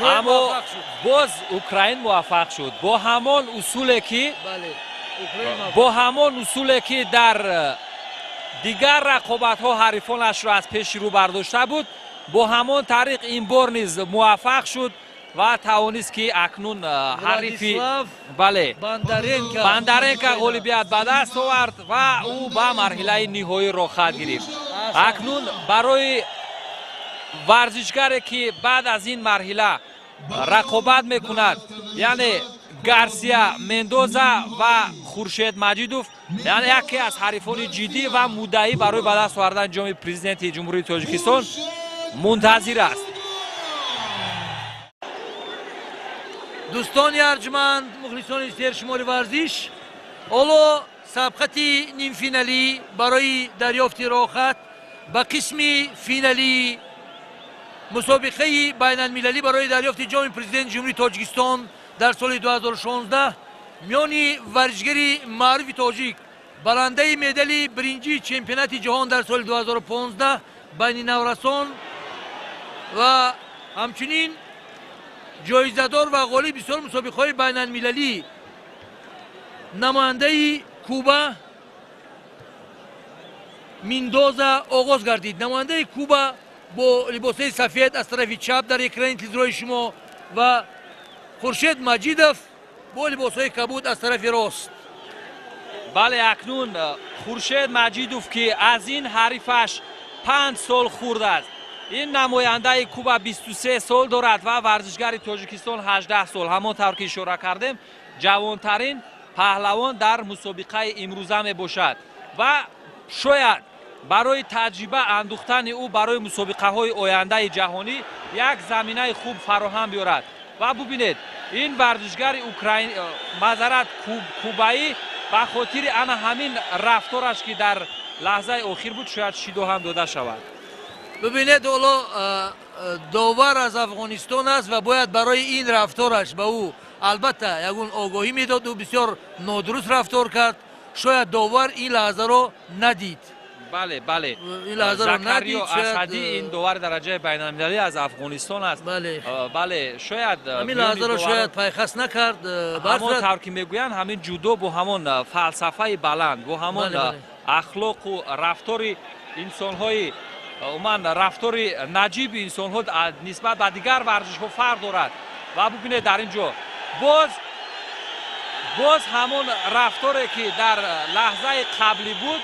C: اما باز اوکراین موفق شد با همون اصولی که در دیگر رقابت ها حریفانش را از پیش رو برداشته بود، با همون طریق این بار نیز موفق شد و توانست که اکنون حریفی باندارنکا غالبیت به دست آورد و او به مرحله نهایی را خط گرفت. اکنون برای ورزشگری که بعد از این مرحله رقابت میکند، یعنی گارسیا مندوزا و خورشید مجیدوف، یعنی یکی از حریفان جدی و مدعی برای به دست آوردن جام پرزیدنت جمهوری تاجیکستان منتظر است.
A: دوستان ارجمند، مخلصان سرشمار ورزش، حالا سبقت نیم فینالی برای دریافت راحت به قسم فینالی مسابقه بین المللی برای دریافت جام پرزیدنت جمهوری تاجیکستان در سال 2016 میان ورزشگری معروف تاجیک برنده مدال برنجی چمپیونات جهان در سال 2015 بین نورسان و همچنین جایزه‌دار و غالب بسیار مسابقه‌های بین المللی نماینده کوبا مندوزا آغاز گردید. نماینده کوبا با لباس سفید از طرف چپ در اکران تلویزیونی شما و خورشید مجیدوف با لباس‌های کبود از طرف راست.
C: بله، اکنون خورشید مجیدوف که از این حریفش 5 سال خورده است. این نماینده کوبا 23 سال دارد و ورزشگر تاجیکستان 18 سال. همانطور که اشاره کردیم جوانترین паҳлавон дар мусобиқаи имрӯза мебошад ва шояд барои таҷриба андӯхтани ӯ барои мусобиқаҳои ояндаи ҷаҳонӣ як заминаи хуб фароҳам биёрад. ва бубинед ин варзишгари мазарат кубаӣ ба хотири ана ҳамин рафтораш ки дар лаҳзаи охир буд шояд шидо ҳам дода шавад.
A: бубинед ҳоло довар аз афғонистон аст ва бояд барои ин рафтораш ба ӯ албатта ягон огоҳӣ медод. ӯ бисёр нодуруст рафтор кард. шояд довар ин лаҳзаро надид.
C: бале бале закариё асадӣ ин довари дараҷаи байналмилалӣ аз афғонистон аст. бале шояд
A: ҳамин лаҳзаро шояд пайхас накард.
C: ҳамон тавр ки мегӯянд ҳамин ҷудо бо ҳамон фалсафаи баланд бо ҳамон ахлоқу рафтори инсонҳои уман рафтори наҷиби инсонҳо нисбат ба дигар варзишҳо фарқ дорад. ва бубинед дар ин ҷо боз ҳамон рафторе ки дар лаҳзаи қаблӣ буд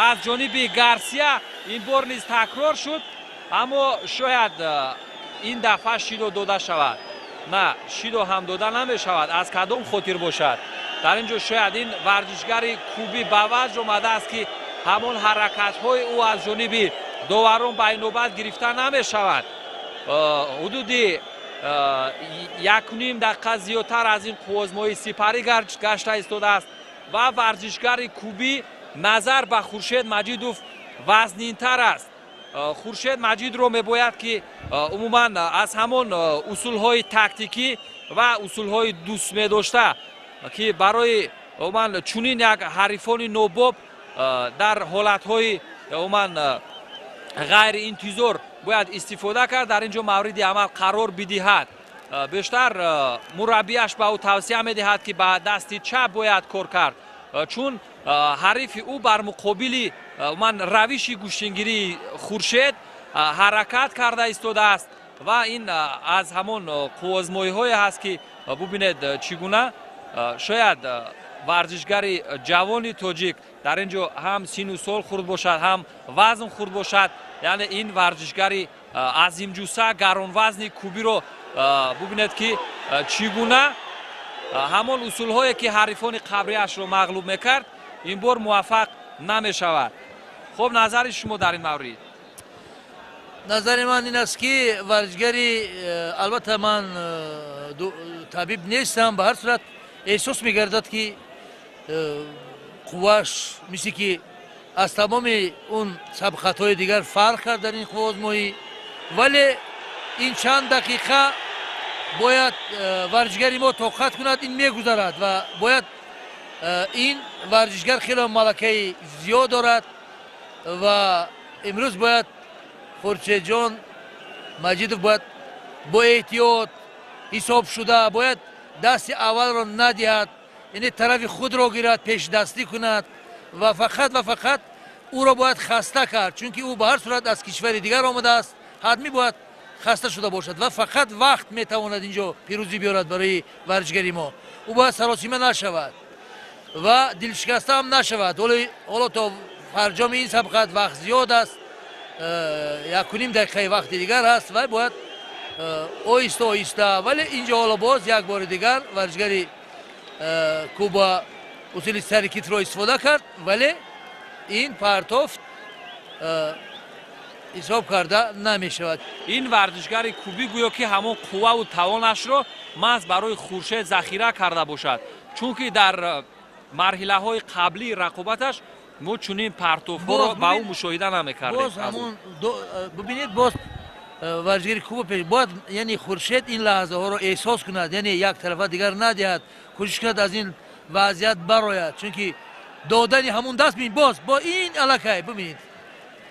C: аз ҷониби гарсия ин бор низ такрор шуд, аммо шояд ин дафъа шидо дода шавад. на шидо ҳам дода намешавад. аз кадом хотир бошад? дар ин ҷо шояд ин варзишгари кубӣ ба ваҷ омадааст ки ҳамон ҳаракатҳои ӯ аз ҷониби доварон байнобат гирифта намешавад. ҳудуди 1.5 дақиқа зиёдтар аз ин қувозмоҳи сипарӣ гашта истодааст ва варзишгари кубӣ назар ба Хуршед Маҷидов вазнинтар аст. Хуршед Маҷидро мебояд ки умуман аз ҳамон усулҳои тактикӣ ва усулҳои дӯстмедошта ки барои умуман чунин як ҳарифони нобоб дар ҳолатҳои умуман ғайриинтизор бояд истифода кард, дар ин ҷо мавриди амал қарор бидиҳад. бештар мураббияш ба ӯ тавсия медиҳад ки ба дасти чап бояд кор кард, чун ҳарифи ӯ бар муқобили равиши гӯштингирии Хуршед ҳаракат карда истодааст ва ин аз ҳамон қувозмоҳиҳое ҳаст ки бубинед чӣ гуна шояд варзишгари ҷавони тоҷик дар ин ҷо ҳам сину сол хурд бошад, ҳам вазн хурд бошад, яъне ин варзишгари азимҷуса гаронвазни кубиро бубинед ки чӣ гуна ҳамон усулҳое ки ҳарифони қаблиашро мағлуб мекард ин бор муваффақ намешавад. хуб, назари шумо дар ин маврид?
A: назари ман ин аст ки варзишгари албатта ман табиб нестам, ба ҳар сурат эҳсос мегардад ки қуввааш мисли ки аз тамоми он сабқатҳои дигар фарқ кард дар ин қувозмоҳӣ, вале ин чанд дақиқа бояд варзишгари мо тоқат кунад, ин мегузарад ва бояд ин варзишгар хело малакаи зиёд дорад ва имрӯз бояд Хуршедҷон Маҷидов бояд бо эҳтиёт ҳисоб шуда бояд дасти аввалро надиҳад, яъне тарафи худро гирад, пешдастӣ кунад ва фақат ӯро бояд хаста кард, чунки ӯ ба ҳар сурат аз кишвари дигар омадааст, ҳатмӣ бояд хаста шуда бошад ва фақат вақт метавонад ин ҷо пирӯзӣ биёрад барои варзишгари мо. ӯ бояд саросима нашавад ва дилшикаста ҳам нашавад. ҳоло то фарҷоми ин сабқат вақт зиёд аст, 1.5 дақиқаи вақти дигар ҳаст ва бояд оҳиста оҳиста, вале ин ҷо ҳоло боз як бори дигар варзишгари Куба усули сарикитро истифода кард, вале ин партофт ҳисоб карда намешавад.
C: ин варзишгари кубӣ гӯё ки ҳамон қувваву тавонашро маҳз барои Хуршед захира карда бошад, чунки дар марҳилаҳои қаблии рақобаташ мо чунин партофҳоро ба ӯ мушоҳида намекардем.
A: бубинед боз варзишгари Куба бояд яъне Хуршед ин лаҳзаҳоро эҳсос кунад, яъне як тарафа дигар надиҳад, кӯшиш кунад аз ин вазъият барояд, чунки додани ҳамон даст бинед боз бо ин аллакай бубинед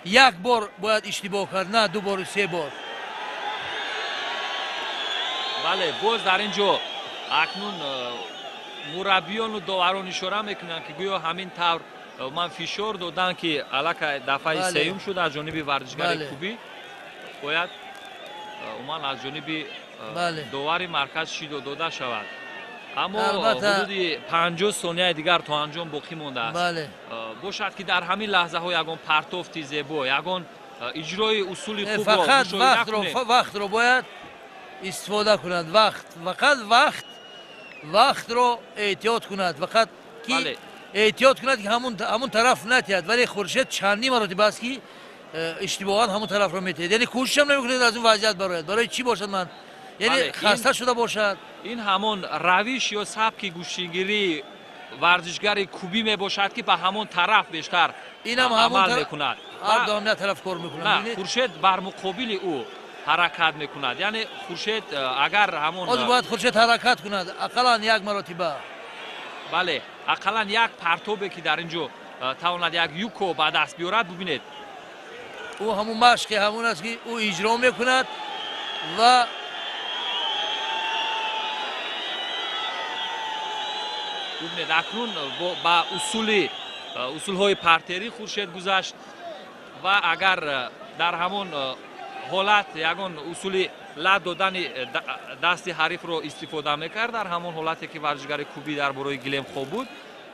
A: як бор бояд иштибоҳ кард, на ду бору се бор.
C: бале, боз дар ин ҷо акнун мураббиёну доварон ишора мекунанд ки гӯё ҳамин тавр ман фишор доданд ки аллакай дафъаи сеюм шуд аз ҷониби варзишгари кубӣ бояд умуман аз ҷониби довари марказ шидо дода шавад, аммо ҳудуди 50 сонияи дигар то анҷом боқӣ мондааст. бошад ки дар ҳамин лаҳзаҳо ягон партофти зебо, ягон иҷрои усули хубро мушоҳида кунем.
A: вақтро бояд истифода кунад, вақтро эҳтиёт кунад, фақат که
C: بله.
A: احتیاط کند که همون طرف نتید، ولی خورشید چندی مراتب است که اشتباها همون طرف رو میتید، یعنی کوشش هم نمیکنید از اون وضعیت برای چی باشد من، یعنی
C: بله،
A: خسته شده باشد.
C: این همون روش یا سبک گوشتگیری ورزشگر کوبی می باشد که به همون طرف بیشتر
A: این هم همون
C: عمل
A: طرف
C: میکند.
A: هر دو هم طرف کار میکنند.
C: نه، خورشید بر مقابل او حرکت میکند، یعنی خورشید اگر همون
A: از باید خورشید حرکت کند اقلا یک مرتبه.
C: بله، اقلا یک پرتوبی که در اینجا تواند یک یوکو به دست بیارد. ببینید
A: او همون مشق همون است که او اجرا میکند و
C: ببینید اکنون با اصول های پرتری خورشید گذشت و اگر در همون حالت یگان اصول لد دادن دست حریف رو استفاده میکرد، در همون حالتی که ورزشگر کوبی در برای گلیم خوب بود،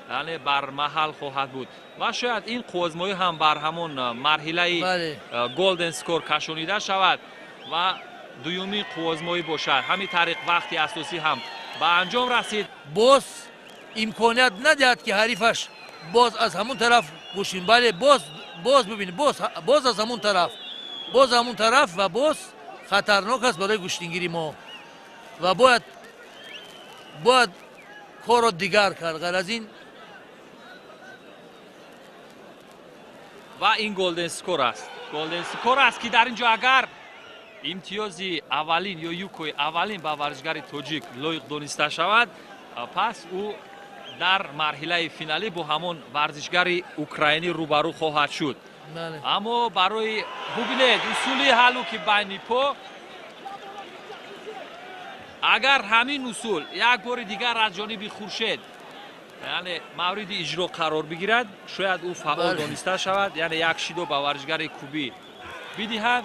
C: یعنی بر محل خواهد بود و شاید این قوزمایی هم بر همون مرحله گلدن سکور کشانیده شود و دومی قوزمایی باشد. همین طریق وقتی اساسی هم به انجام رسید.
A: باز امکانیت ندهد که حریفش باز از همون طرف گوشین، بله باز ببینید باز از همون طرف و باز خطرناک است برای گوشتنگیری ما و باید کار رو دیگر کرد. غیر از این
C: و این گلدن سکور است که در اینجا اگر امتیازی اولین یا یوکوی اولین به ورزشگر تاجیک لایق دانسته شود، پس او در مرحله فینالی با همون ورزشگر اوکراینی روبرو خواهد شد. اما برای ببینید اصولی حلو که بین پا، اگر همین اصول یک بار دیگر از جانب خورشید یعنی مورد اجرا قرار بگیرد، شاید او فعال دانسته شود، یعنی یک شیدو به ورزشگر کوبی بدهد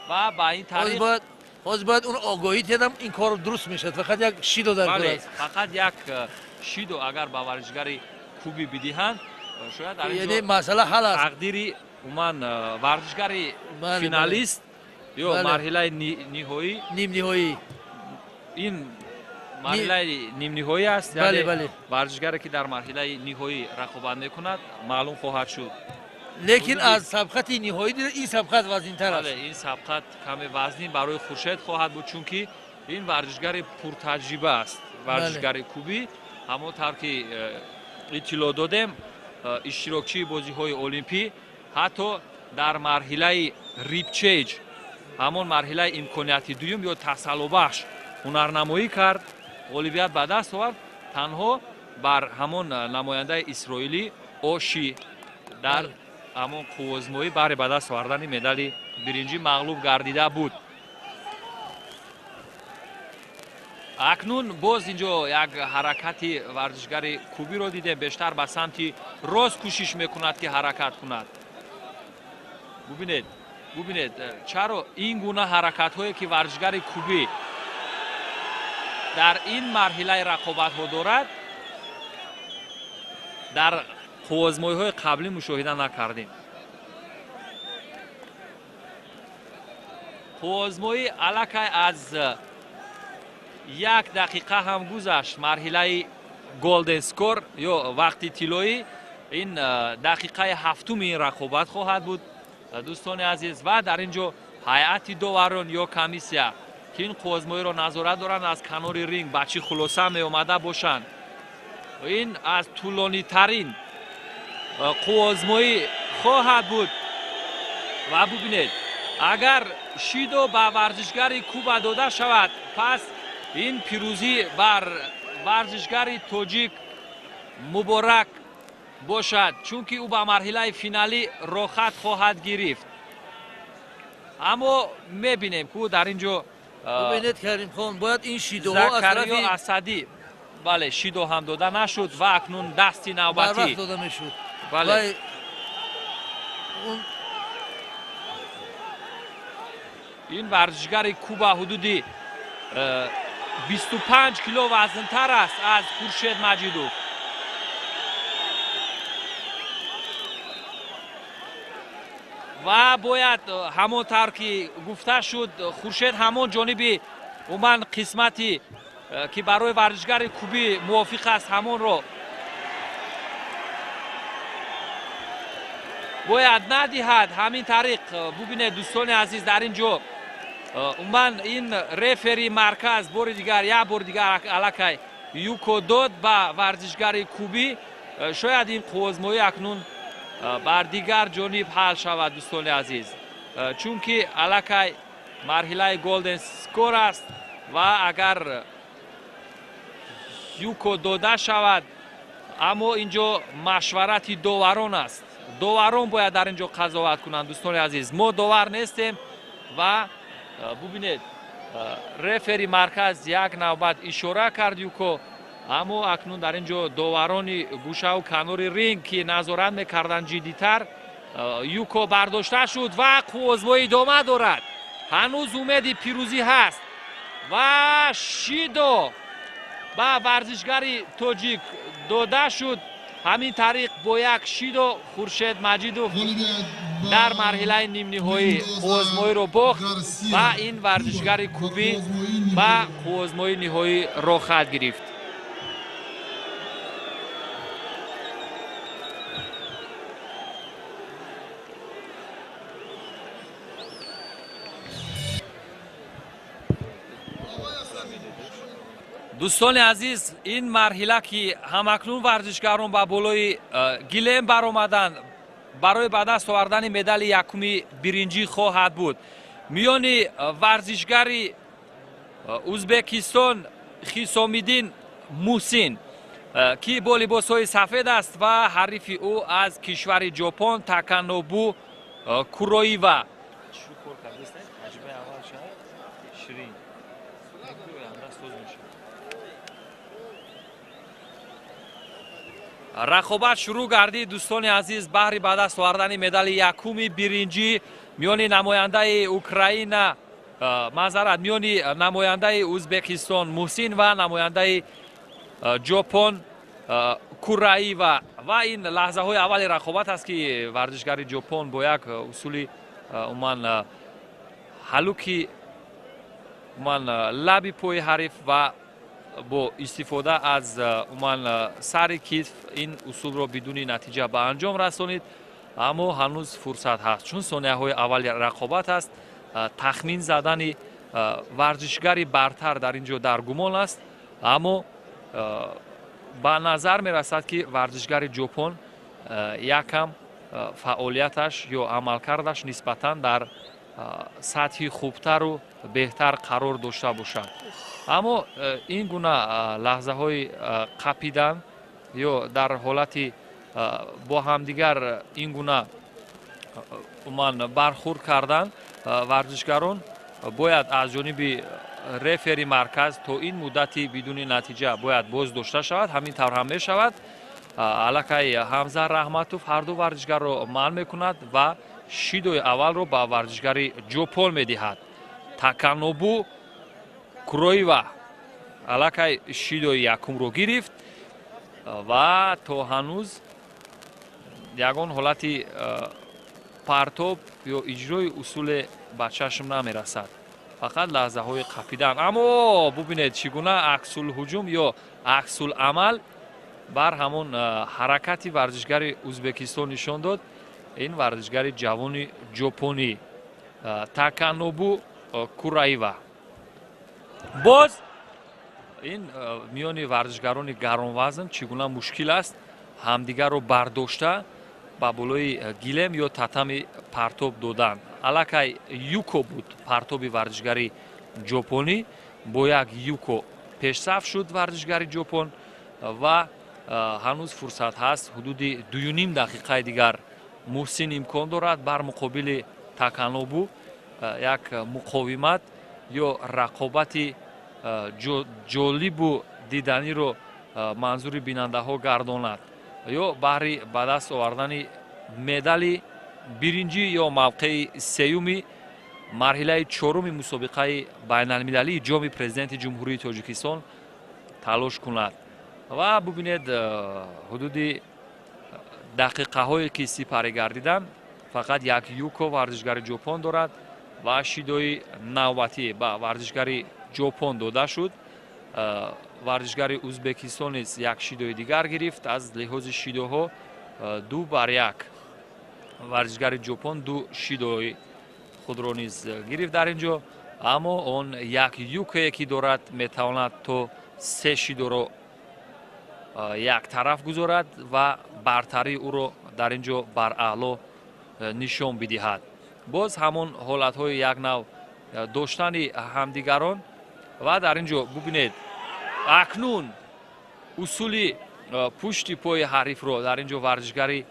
C: و با این طریق
A: باید اون آگاهی دیدم این کار درست میشد. فقط یک شیدو در کار است.
C: فقط یک شیدو اگر به ورزشگر کوبی بدهند، شاید در
A: یعنی مسئله حل است.
C: تقدیری من ورزشگر فینالیست یا مرحله نهایی
A: نیم نهایی،
C: این مرحله نیم نهایی است، یعنی ورزشگری که در مرحله نهایی رقابت میکند معلوم خواهد شد.
A: لیکن از سبقت نهایی این سبقت وزن‌تر است.
C: این سبقت کمی وزنی برای خورشید خواهد بود، چون که این ورزشگر پرتجربه است. ورزشگر کوبی همونطور که اطلاع دادیم اشتراکچی بازی‌های المپی، حتی در مرحله ریپچیج همون مرحله امکانیتی دوم یا تسلط بخش هنرنمایی کرد، غالبیت به دست آورد تنها بر همون نماینده اسرائیلی اوشی در همون قوزمایی برای به دست آوردن مدال برنجی مغلوب گردیده بود. اکنون باز اینجا یک حرکتی ورزشگر کوبی رو دیدیم، بیشتر به سمت راست کوشش میکند که حرکت کند. ببینید چرا این گونه حرکت هایی که ورزشگر کوبی در این مرحله رقابت ها دارد در قوزمایی های قبلی مشاهده نکردیم. قوزمایی الکی از 1 دقیقه هم گذشت، مرحله گلدن سکور یا وقتی طلایی، این دقیقه هفتم این رقابت خواهد بود دوستان عزیز. و در اینجا هیئت داوران یا کمیسیا که این قوزمایی را نظارت دارند از کنار رینگ بچی خلاصه می آمده باشند. این از طولانی ترین قوزمایی خواهد بود و ببینید اگر شیدو به ورزشگر کوبا داده شود، پس این پیروزی بر ورزشگر تاجیک مبارک باشد، چون که او به مرحله فینالی راحت خواهد گرفت. اما میبینیم که در اینجا
A: ببینید کریم خان باید این شیدو ها از طرف
C: اسدی بله شیدو هم داده نشد و اکنون دستی نوبتی
A: بر وقت داده میشد.
C: بله این ورزشگر کوبا حدودی 25 کیلو وزن تر است از خورشید مجیدوف. و باید همونطور که گفته شد خورشید همون جانبی عموما قسمتی که برای ورزشگر کوبی موافق است همون رو باید ندهد. همین طریق ببینید دوستان عزیز در اینجا من این رفری مرکز بار دیگر یک بار دیگر علاکه یوکو داد به ورزشگر کوبی. شاید این قوزمایی اکنون بر دیگر جانب حل شود دوستان عزیز، چون که علاکه مرحله گلدن سکور است و اگر یوکو داده شود، اما اینجا مشورت داوران است. داوران باید در اینجا قضاوت کنند دوستان عزیز. ما داور نیستیم و ببینید رفری مرکز یک نوبت اشاره کرد یوکو، اما اکنون در اینجا داوران گوشه و کنار رینگ که نظارت میکردن جدیتر یوکو برداشته شد و قوزمایی ادامه دارد. هنوز امید پیروزی هست و شیدو به ورزشگر تاجیک داده شد. همین طریق با یک شیدو خورشید مجیدوف در مرحله نیم نهایی قوزمایی رو باخت و این ورزشگر کوبی به قوزمایی نهایی را خط گرفت. دوستان عزیز، این مرحله که همکنون ورزشگران با بالای گلیم برآمدند برای به دست آوردن مدال یکمی برنجی خواهد بود. میان ورزشگر ازبکستان خیسامیدین موسین که با لباس‌های سفید است و حریف او از کشور ژاپن تاکانوبو کورویوا. رقابت شروع گردید دوستان عزیز بهر به دست آوردن مدال یکمی برنجی میان نماینده اوکراین میان نماینده ازبکستان محسن و نماینده ژاپن کورویوا و این لحظه های اول رقابت است که ورزشگر ژاپن با یک اصولی من حلوکی من لبی پای حریف و با استفاده از سر کتف این اصول را بدون نتیجه به انجام رسانید، اما هنوز فرصت هست چون ثانیه های اول رقابت است. تخمین زدن ورزشگری برتر در اینجا در گمان است، اما به نظر می رسد که ورزشگر ژاپن یکم فعالیتش یا عملکردش نسبتا در سطح خوبتر و بهتر قرار داشته باشد. اما این گونه لحظه های قپیدن یا در حالت با همدیگر این گونه برخورد کردن ورزشگران باید از جانب رفری مرکز تا این مدتی بدون نتیجه باید باز داشته شود. همین طور هم می شود. علاکه حمزه رحمتوف هر دو ورزشگر را منع می کند و شیدوی اول را به ورزشگر ژاپن می دهد. تاکانوبو کورویوا علاکه شیدوی یکم رو گرفت و تا هنوز یگان حالت پرتاب یا اجرای اصول به چشم نمی رسد، فقط لحظه های قپیدن. اما ببینید چگونه عکس الهجوم یا عکس العمل بر همون حرکتی ورزشگر ازبکستان نشان داد. این ورزشگر جوان ژاپنی تاکانوبو کورویوا. باز این میان ورزشگران گران وزن چگونه مشکل است همدیگر رو برداشته با بالای گلیم یا تتمی پرتاب دادن. علاکه یوکو بود پرتاب ورزشگری ژاپنی، با یک یوکو پیشرفت شد ورزشگری ژاپن و هنوز فرصت هست. حدود 2.5 دقیقه دیگر محسن امکان دارد بر مقابل تاکانوبو یک مقاومت یا رقابت جالب و دیدنی رو منظور بیننده ها گرداند یا بهر به دست آوردن مدال برنجی یا موقع سیومی مرحله چهارم مسابقه بین المللی جام پرزیدنت جمهوری تاجیکستان تلاش کند. و ببینید حدود دقیقه هایی که سپری گردیدن فقط یک یوکو ورزشگر ژاپن دارد و شیدوی نوبتی به ورزشگر ژاپن داده شد. ورزشگر ازبکستان یک شیدوی دیگر گرفت. از لحاظ شیدوها 2-1 ورزشگر ژاپن دو شیدوی خود را نیز گرفت در اینجا، اما اون یک یوکی که دارد میتواند تو سه شیدو را یک طرف گذارد و برتری او را در اینجا بر اعلا نشان بدهد. باز همون حالت های یک نوع داشتن همدیگران و در اینجا ببینید اکنون اصولی پشت پای حریف را در اینجا ورزشگری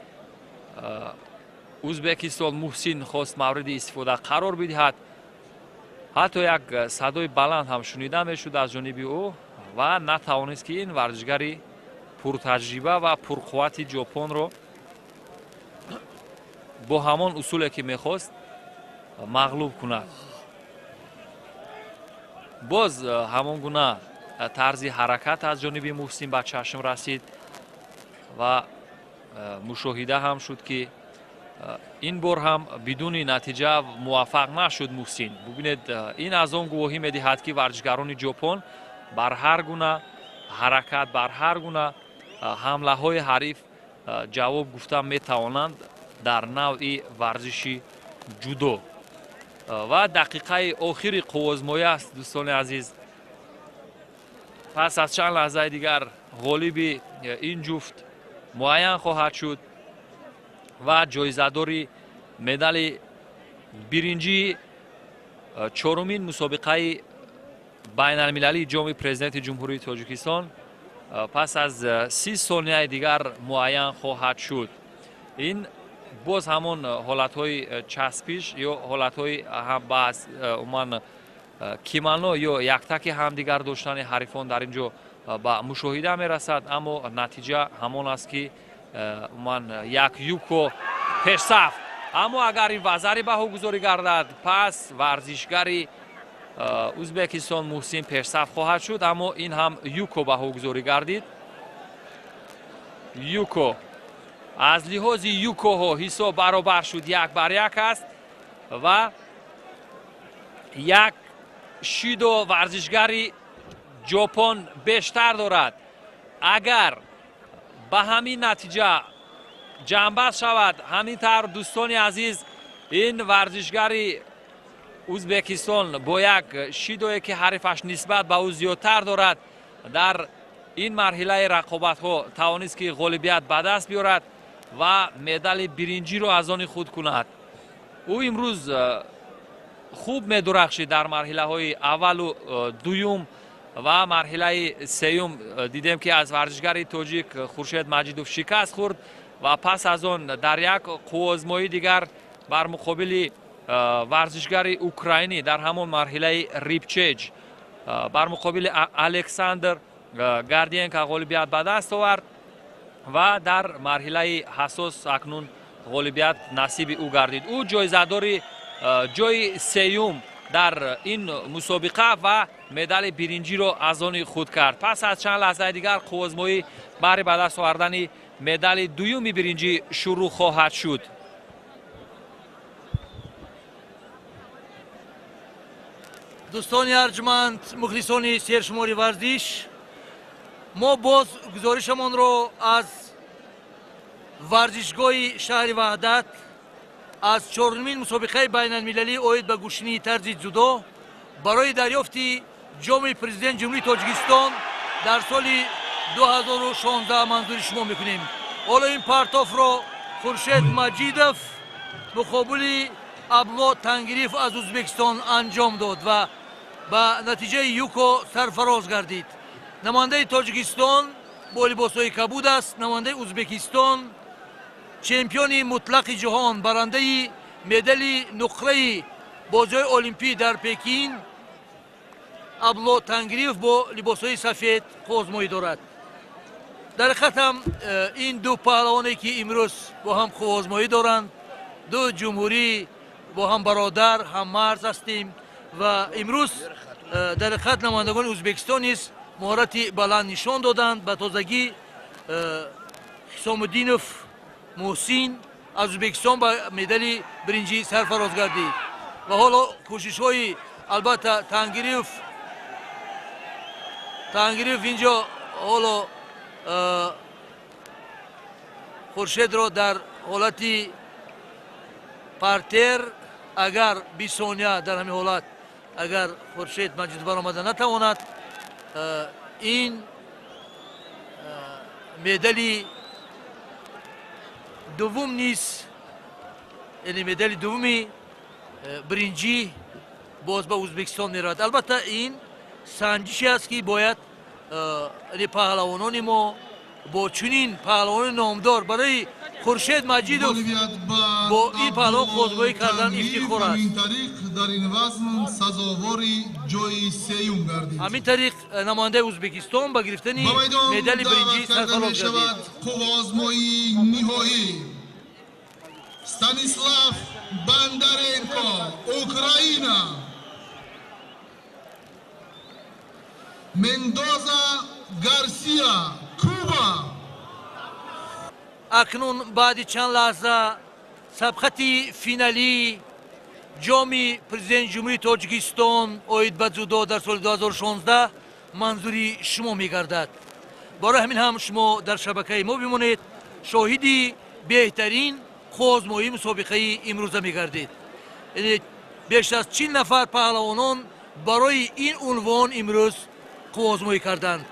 C: ازبکستان محسن خواست مورد استفاده قرار بدهد. حتی یک صدای بلند هم شنیده میشد از جانب او و نتوانست که این ورزشگری پرتجربه و پرقوت ژاپن را با همان اصولی که میخواست مغلوب کند. باز همان گونه طرز حرکت از جانب محسن به چشم رسید و مشاهده هم شد که این بار هم بدون نتیجه موفق نشد محسن. ببینید این از آن گواهی میدهد که ورزشگران ژاپن بر هر گونه حرکت، بر هر گونه حمله های حریف جواب گفتن میتوانند در نوع ورزشی جودو. و دقیقه آخری قوازمایی است دوستان عزیز. پس از چند لحظه دیگر غالب این جفت معین خواهد شد و جایزه‌داری مدال برنجی چهارمین مسابقه بین المللی جام پرزیدنت جمهوری تاجیکستان پس از 30 ثانیه دیگر معین خواهد شد. این باز همون حالت‌های چسبیش یا حالت‌های هم باز عموما کیمانو یا یک تک همدیگر داشتن حریفان در اینجا با مشاهده میرسد، اما نتیجه همان است که عموما یک یوکو پیشرفت. اما اگر این وزری به گذاری گردد پس ورزشگری ازبکستان محسن پیشرفت خواهد شد، اما این هم یوکو به گذاری گردید. یوکو از لحاظ یوکو ها حساب برابر شد، 1-1 است و یک شیدو ورزشگری ژاپن بیشتر دارد. اگر به همین نتیجه جنبش شود همین طور دوستان عزیز، این ورزشگری ازبکستان با یک شیدویی که حریفش نسبت به او زیادتر دارد در این مرحله رقابت ها توانست که غالبیت به دست بیارد و مدال برنجی را از آن خود کند. او امروز خوب می‌درخشید در مرحله های اول و دوم و مرحله سوم دیدیم که از ورزشگر تاجیک خورشید مجیدوف شکست خورد و پس از آن در یک قوازمایی دیگر بر مقابل ورزشگر اوکراینی در همون مرحله ریپچیج بر مقابل الکساندر گاردینکا غالبیت به دست آورد و در مرحله حساس اکنون غالبیت نصیب او گردید. او جایزه‌داری جای سوم در این مسابقه و مدال برنجی را از آن خود کرد. پس از چند لحظه دیگر قوازمایی برای به دست آوردن مدال دوم برنجی شروع خواهد شد.
A: دوستان ارجمند، مخلصان سرشماری ورزش، ما باز گزارشمان را از ورزشگاه شهر وحدت از چهارمین مسابقه بین المللی اوید به گوشنی طرز جودو برای دریافت جام پرزیدنت جمهوری تاجیکستان در سال 2016 منظور شما میکنیم. حالا این پرتاف را خورشید مجیدوف مقابل ابلا تنگریف از ازبکستان انجام داد و به نتیجه یوکو سرفراز گردید. نماینده تاجیکستان با لباس‌های کبود است. نماینده ازبکستان چمپیون مطلق جهان، برنده مدال نقره بازی‌های المپی در پکین ابلا تنگریف با لباس‌های سفید قوزمایی دارد. در حقیقت هم این دو پهلوانی که امروز با هم قوزمایی دارند، دو جمهوری با هم برادر هم مرز هستیم و امروز در حقیقت نمایندگان ازبکستان است مهارت بلند نشان دادند. به تازگی حسام الدینوف محسن از ازبکستان به مدال برنجی سرفراز گردید و حالا کوشش های البته تنگریف اینجا حالا خورشید را در حالت партер агар 20 сония дар ҳамин ҳолат агар хуршед маҷид баромада натавонад, ин медали дуввум низ, яъне медали дуввуми биринҷӣ боз ба Ӯзбекистон меравад. Албатта ин санҷише аст ки бояд паҳлавонони мо бо чунин паҳлавони номдор барои хуршед маҷидов бо ин паҳлавон хозгоҳӣ кардан ифтихор аст.
B: дар ин вазн сазовори ҷои сеюм гардид.
A: ҳамин тариқ намояндаи Ӯзбекистон ба гирифтани медали биринҷӣ сарфароз гардид.
B: қувозмои ниҳоӣ Stanislav Bandarenko, Украина. Mendoza Garcia, Куба.
A: акнун баъди чанд лаҳза сабқати финалии ҷоми президенти ҷумҳурии Тоҷикистон оид ба дзюдо дар соли 2016 манзури шумо мегардад. барои ҳамин ҳам шумо дар шабакаи мо бимонед, шоҳиди беҳтарин қувозмоии мусобиқаи имрӯза мегардед. яъне беш аз 40 нафар паҳлавонон барои ин унвон имрӯз қувозмоӣ карданд.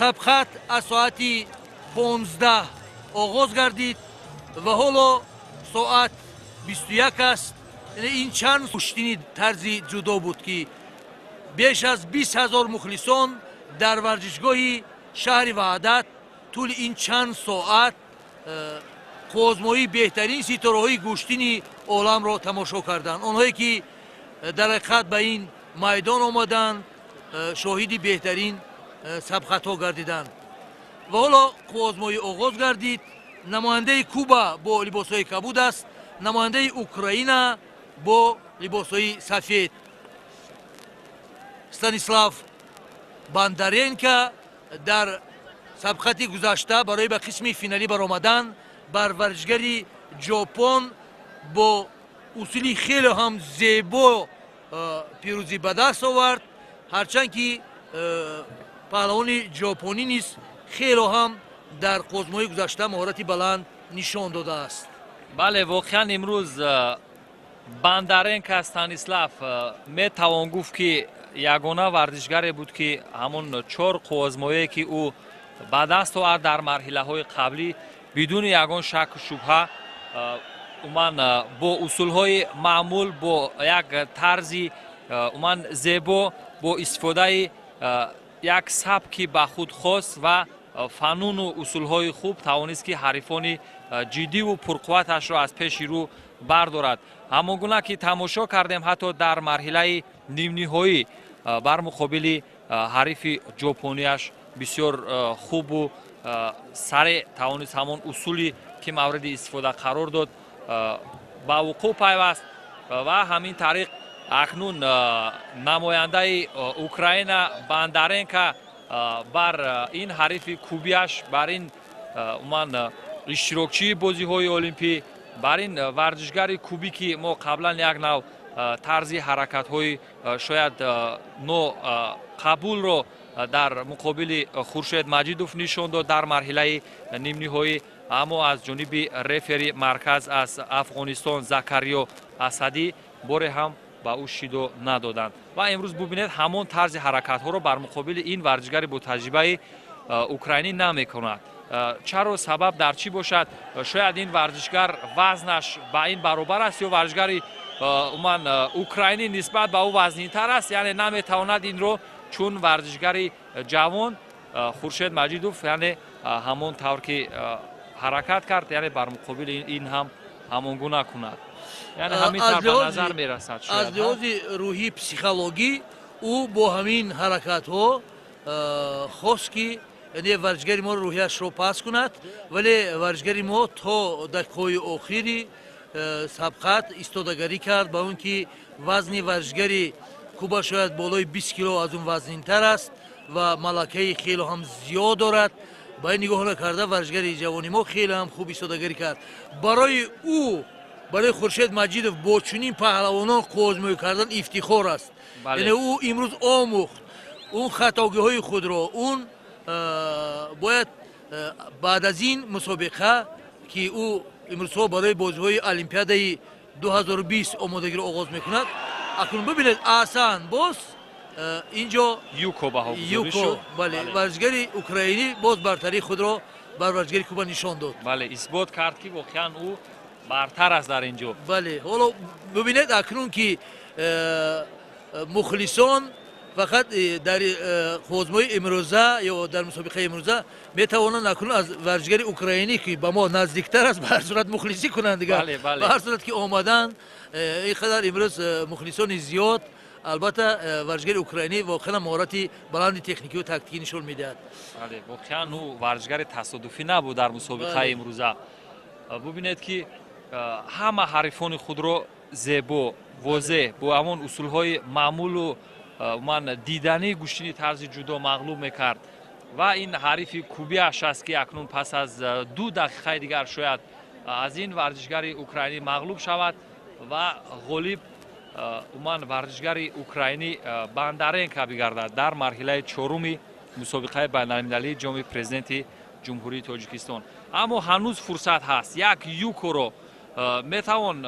A: сабқат аз соати 15 оғоз гардид ва ҳоло соат 21 аст. ин чанд пуштини тарзи ҷудо буд ки беш аз 20 000 мухлисон дар варзишгоҳи шаҳри Ваҳдат тӯли ин чанд соат қувозмоии беҳтарин ситораҳои гӯштини оламро тамошо карданд. онҳое ки дар ҳақиқат ба ин майдон омаданд, шоҳиди беҳтарин сабқатҳо гардиданд. ва ҳоло қувозмоӣ оғоз гардид. намояндаи Куба бо либосҳои кабуд аст, намояндаи Украина бо либосҳои сафед. Станислав Бандаренко дар сабқати гузашта барои ба қисми финалӣ баромадан бар варзишгари ҷопон бо усули хеле ҳам зебо пирӯзӣ ба даст овард, ҳарчанд ки паҳлавони ҷопонӣ низ хеле ҳам дар қувозмоии гузашта маҳорати баланд нишон додааст.
C: бале, воқеан имрӯз Бандаренко Станислав метавон гуфт ки ягона варзишгаре буд ки ҳамон 4 қувозмоие ки ӯ ба даст овард дар марҳилаҳои қаблӣ бидуни ягон шаку шубҳа уман бо усулҳои маъмул, бо як тарзи уман зебо, бо истифодаи як сабки ба худ хос ва фануну усулҳои хуб тавонист ки ҳарифони ҷиддиву пурқувваташро аз пеши рӯ бардорад. ҳамон гуна ки тамошо кардем ҳатто дар марҳилаи нимниҳоӣ бар муқобили ҳарифи ҷопонияш бисёр хубу саре тавонист ҳамон усули ки мавриди истифода қарор дод ба вуқӯъ пайваст ва ҳамин тариқ акнун намояндаи Украина Бандаренко бар ин ҳарифи кубияш, бар ин уман иштирокчии бозиҳои олимпӣ, бар ин варзишгари кубӣ ки мо қаблан як нав тарзи ҳаракатҳои шояд ноқабулро дар муқобили Хуршед Маҷидов нишон дод дар марҳилаи нимниҳоӣ, аммо аз ҷониби рефери марказ аз Афғонистон Закариё Асадӣ боре ҳам ба ӯ шидо надоданд. ва имрӯз бубинед ҳамон тарзи ҳаракатҳоро бар муқобили ин варзишгари бо таҷрибаи украинӣ намекунад. чаро сабаб дар чӣ бошад? шояд ин варзишгар вазнаш ба ин баробар аст ё варзишгари уман украинӣ нисбат ба ӯ вазнинтар аст, яъне наметавонад инро чун варзишгари ҷавон Хуршед Маҷидов яъне ҳамон тавр ки ҳаракат кард, яъне бар муқобили ин ҳам ҳамон гуна кунад. яъне ҳамин тавр ба назар мерасад.
A: аз лиҳози рӯҳӣ психологӣ ӯ бо ҳамин ҳаракатҳо хост ки яъне варзишгари мо рӯҳияшро паст кунад, вале варзишгари мо то дақиқаҳои охири сабқат истодагарӣ кард ба он ки вазни варзишгари Куба шояд болои 20 кило аз он вазнинтар аст ва малакаи хеле ҳам зиёд дорад. ба ин нигоҳ накарда варзишгари ҷавони мо хеле ҳам хуб истодагарӣ кард. барои ӯ, барои Хуршед Маҷидов бо чунин паҳлавонон қувозмоӣ кардан ифтихор аст. яъне ӯ имрӯз омӯхт он хатогиҳои худро, он бояд баъд аз ин мусобиқа ки ӯ имрӯзҳо барои бозиҳои олимпиадаи 2020 آمادگی رو آغاز میکند. اکنون ببینید آسان باز اینجا
C: یوکو به حضوری
A: یوکو
C: شد.
A: بله ورزشگری اوکراینی باز برتری خود را بر ورزشگری کوبا نشان داد.
C: بله اثبات کرد که واقعا او برتر است در اینجا.
A: بله حالا ببینید اکنون که مخلصان فقط در خوزمای امروزه یا در مسابقه امروزه میتوانند اکنون از ورزشگری اوکراینی که به ما نزدیکتر است به هر صورت مخلصی کنند دیگه.
C: بله، بله.
A: به هر صورت که آمدن این قدر امروز مخلصان زیاد البته ورزشگری اوکراینی واقعا مهارت بلند تکنیکی و تاکتیکی نشون میدهد.
C: بله واقعا او ورزشگر تصادفی نبود در مسابقه
A: بله.
C: امروزه. ببینید که همه حریفان خود را زیبا واضح با همون اصولهای معمول و من دیدنی گوشتنی طرز جدا مغلوب میکرد و این حریف کوبیش است که اکنون پس از 2 دقیقه دیگر شاید از این ورزشگر اوکراینی مغلوب شود و غالب من ورزشگر اوکراینی باندارنکا بگردد در مرحله چهارم مسابقه بین‌المللی جام پرزیدنت جمهوری تاجیکستان. اما هنوز فرصت هست. یک یوکو رو میتوان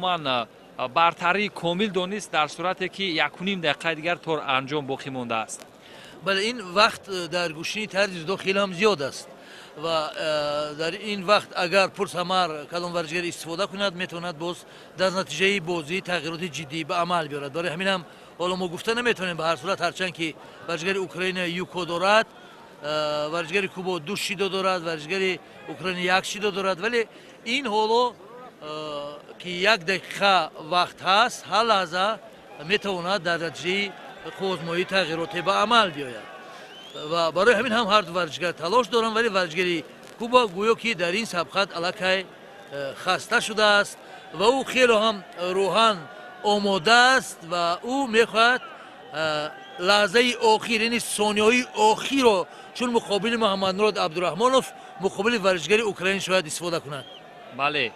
C: من برتری کامل دانست در صورتی که 1.5 دقیقه دیگر تا انجام باقی مانده است.
A: بله این وقت در گوشتنی طرز جدا خیلی هم زیاد است و در این وقت اگر پرسمر کدام ورزشگر استفاده کند میتواند باز در نتیجه بازی تغییرات جدی به عمل بیارد. برای همین هم حالا ما گفته نمیتونیم به هر صورت هرچند که ورزشگر اوکراین یوکو دارد، ورزشگر کوبا 2 شیدو دارد، ورزشگر اوکراین 1 شیدو دارد، ولی این حالا که 1 دقیقه وقت هست هر لحظه میتواند در نتیجه خوزمایی تغییرات به عمل بیاید و برای همین هم هر دو ورزشگر تلاش دارن، ولی ورزشگری کوبا گویا که در این سبقت الکی خسته شده است و او خیلی هم روحان آماده است و او میخواهد لحظه آخر یعنی ثانیه‌های آخر رو چون مقابل محمد مراد عبدالرحمانوف مقابل ورزشگری اوکراین شاید استفاده کند.
C: بله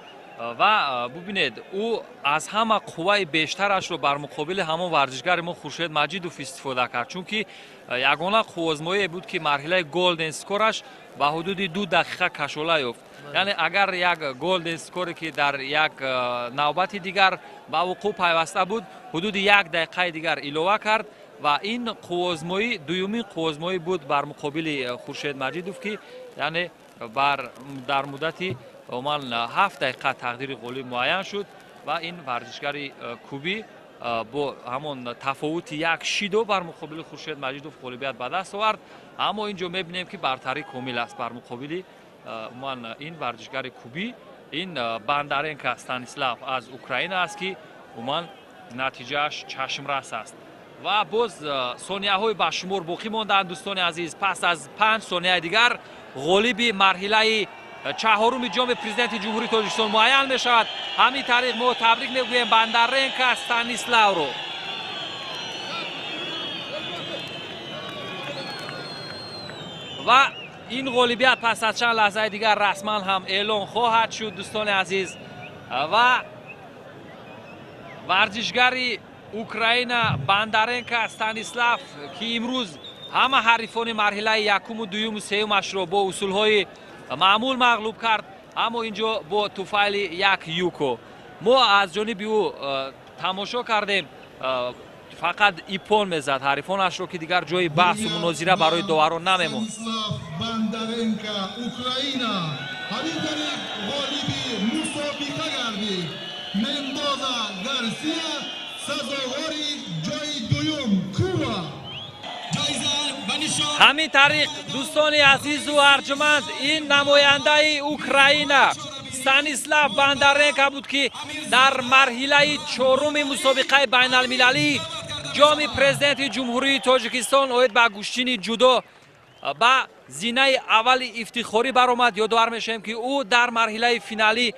C: و ببینید او از همه قوه بیشترش رو بر مقابل همون ورزشگر ما خورشید مجیدوف استفاده کرد، چون که یگانه قوزمایی بود که مرحله گلدن اسکورش به حدود 2 دقیقه کشاله یافت. یعنی اگر یک گلدن اسکوری که در یک نوبت دیگر به وقوع پیوسته بود حدود 1 دقیقه دیگر اضافه کرد و این قوزمایی دومین قوزمایی بود بر مقابل خورشید مجیدوف که یعنی در مدتی من 7 دقیقه تقدیر غالب معین شد و این ورزشگر کوبی با همون تفاوت 1 شیدو بر مقابل خورشید مجیدوف غالبیت به دست آورد. اما اینجا میبینیم که برتری کامل است بر مقابل من این ورزشگر کوبی. این باندارنکا استانیسلاف از اوکراین است که من نتیجهش چشم رس است و باز ثانیه های به شمار باقی ماندند. دوستان عزیز پس از 5 ثانیه دیگر غالب مرحله 4 جام پرزیدنت جمهوری تاجیکستان معین می شود. همین طریق ما تبریک میگوییم باندارنکا استانیسلاو رو. و این غالبیت پس از چند لحظه دیگر رسما هم اعلان خواهد شد. دوستان عزیز و ورزشگر اوکراین باندارنکا استانیسلاف که امروز همه حریفان مرحله 1 و 2 و 3 را با اصولهای معمول مغلوب کرد، اما اینجا با توفیل 1 یوکو ما از جانب او تماشا کردیم فقط ایپون میزد حریفانش رو که دیگر جای بحث و مناظره برای داوران نمیموند.
B: باندارنکا اوکراین همین طریق غالبی مسابقه گردید. مندوزا گارسیا سازواری جای دوم کوبا.
C: همین طریق دوستان عزیز و ارجمند این نماینده اوکراین استانیسلاف باندارنکا بود که در مرحله 4 مسابقه بین المللی جام پرزیدنت جمهوری تاجیکستان اوید به گوشتنی جدا با زینه اول افتخاری برآمد. یادآور میشیم که او در مرحله فینالی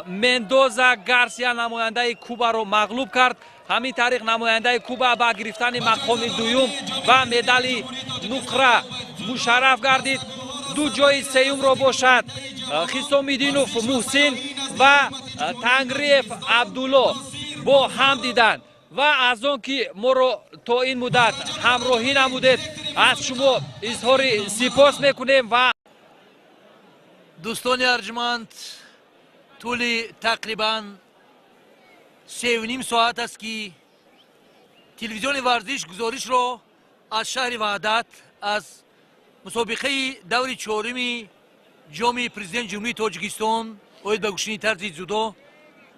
C: مندوزا گارسیا نماینده کوبا رو مغلوب کرد. همین طریق نماینده کوبا با گرفتن مقام دوم و مدال نقره مشرف گردید. 2 جای سوم را باشد خیسومیدینوف محسن و تنگریف عبدالله با هم دیدند و از آن که ما رو تا این مدت همراهی نمودید از شما اظهار سپاس میکنیم. و
A: دوستان ارجمند طول تقریبا 3.5 ساعت است که تلویزیون ورزش گزارش را از شهر وحدت از مسابقه دور چهارم جام پرزیدنت جمهوری تاجیکستان اوید به گوشنی طرز جودو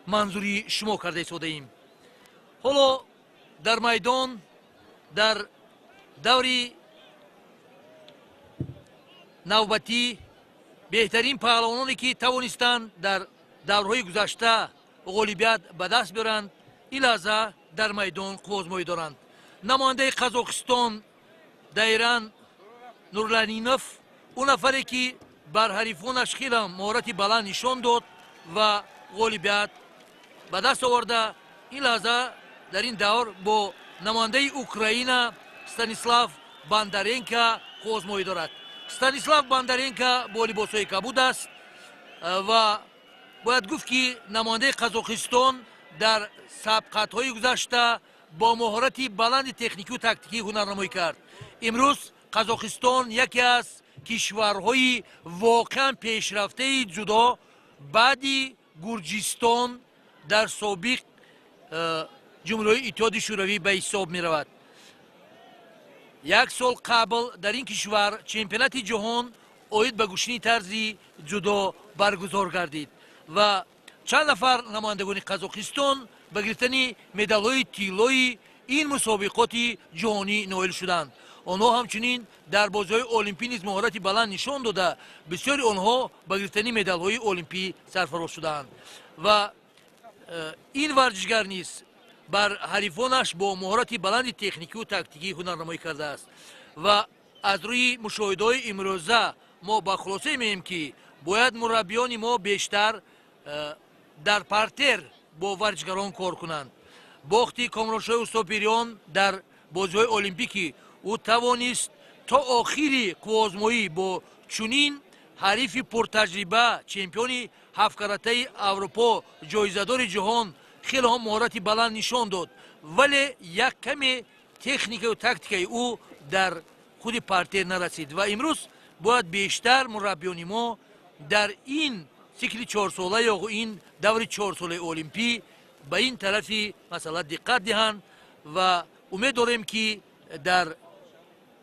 A: منظوری شما کرده ایستاده ایم. حالا در میدان در دوری نوبتی بهترین پهلوانانی که توانستند در دورهای گذشته غالبیت به دست بیارند این لحظه در میدان قوازمایی دارند. نماینده قزاقستان دایران نورلانینوف اون نفری که بر حریفانش خیلی مهارت بلند نشان داد و غالبیت به دست آورده این لحظه در این دور با نماینده اوکراین ستانیسلاو باندارنکا قوازمایی دارد. ستانیسلاو باندارنکا با لباسهای کبود است و باید گفت که نماینده قزاقستان در سبقت‌های گذشته با مهارت بلند تکنیکی و تاکتیکی هنرنمایی کرد. امروز قزاقستان یکی از کشورهای واقعا پیشرفته جودو بعد گرجستان در سابق جمهوری اتحادیه شوروی به حساب می رود. یک سال قبل در این کشور چمپیونات جهان اوید به گوشنی طرز جودو برگزار گردید و چند نفر نمایندگان قزاقستان به گرفتن مدال‌های طلایی این مسابقات جهانی نائل شدند. آنها همچنین در بازی‌های المپی نیز مهارت بلند نشان داده بسیاری آنها به گرفتن مدال‌های المپی سرفراز شدند و این ورزشگر نیز بر حریفانش با مهارت بلند تکنیکی و تاکتیکی هنرنمایی کرده است و از روی مشاهده‌های امروزه ما با خلاصه می‌گوییم که باید مربیان ما بیشتر در پارتر با ورزشگران کار کنند. باختی کامرانشاه استاپیریان در بازی‌های المپیکی او توانست تا آخری قوازمایی با چنین حریف پرتجربه چمپیون هفت کاراته اروپا جایزه‌دار جهان خیلی هم مهارت بلند نشان داد ولی یک کمی تکنیک و تاکتیک او در خود پارتر نرسید و امروز باید بیشتر مربیان ما در این سیکل 4 ساله یا این دور 4 ساله المپی به این طرفی مثلا دقت دهند و امید داریم که در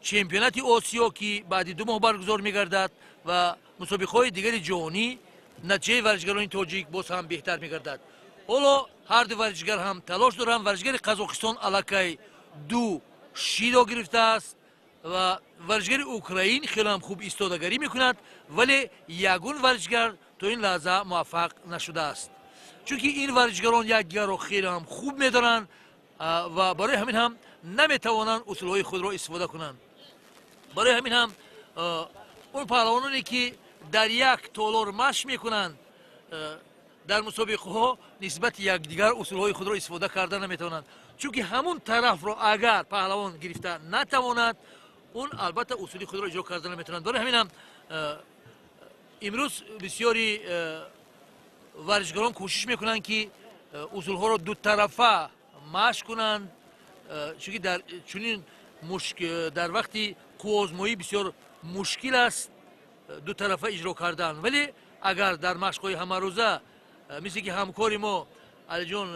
A: چمپیونات آسیا که بعد 2 ماه برگزار می‌گردد و مسابقه‌های دیگر جهانی نتیجه ورزشگران تاجیک باز هم بهتر می‌گردد. حالا هر دو ورزشگر هم تلاش دارند. ورزشگر قزاقستان الکی 2 شیدا گرفته است و ورزشگر اوکراین خیلی هم خوب ایستادگی می‌کند ولی یگون ورزشگر تا این لحظه موفق نشده است چون که این ورزشگران یکدیگر را خیلی هم خوب می‌دارند و برای همین هم نمی‌توانند اصولهای خود را استفاده کنند. برای همین هم اون پهلوانانی که در یک تالار مشق میکنند در مسابقه ها نسبت یکدیگر اصولهای خود را استفاده کرده نمیتوانند چون که همون طرف را اگر پهلوان گرفته نتواند اون البته اصول خود را اجرا کرده نمیتواند. برای همین هم امروز بسیاری ورزشگران کوشش میکنند که اصول ها را دو طرفه مشق کنند چون که در چنین در وقتی قوازمایی بسیار مشکل است دو طرفه اجرا کردن ولی اگر در مشق‌های همه روزه مثل که همکاری ما علی جان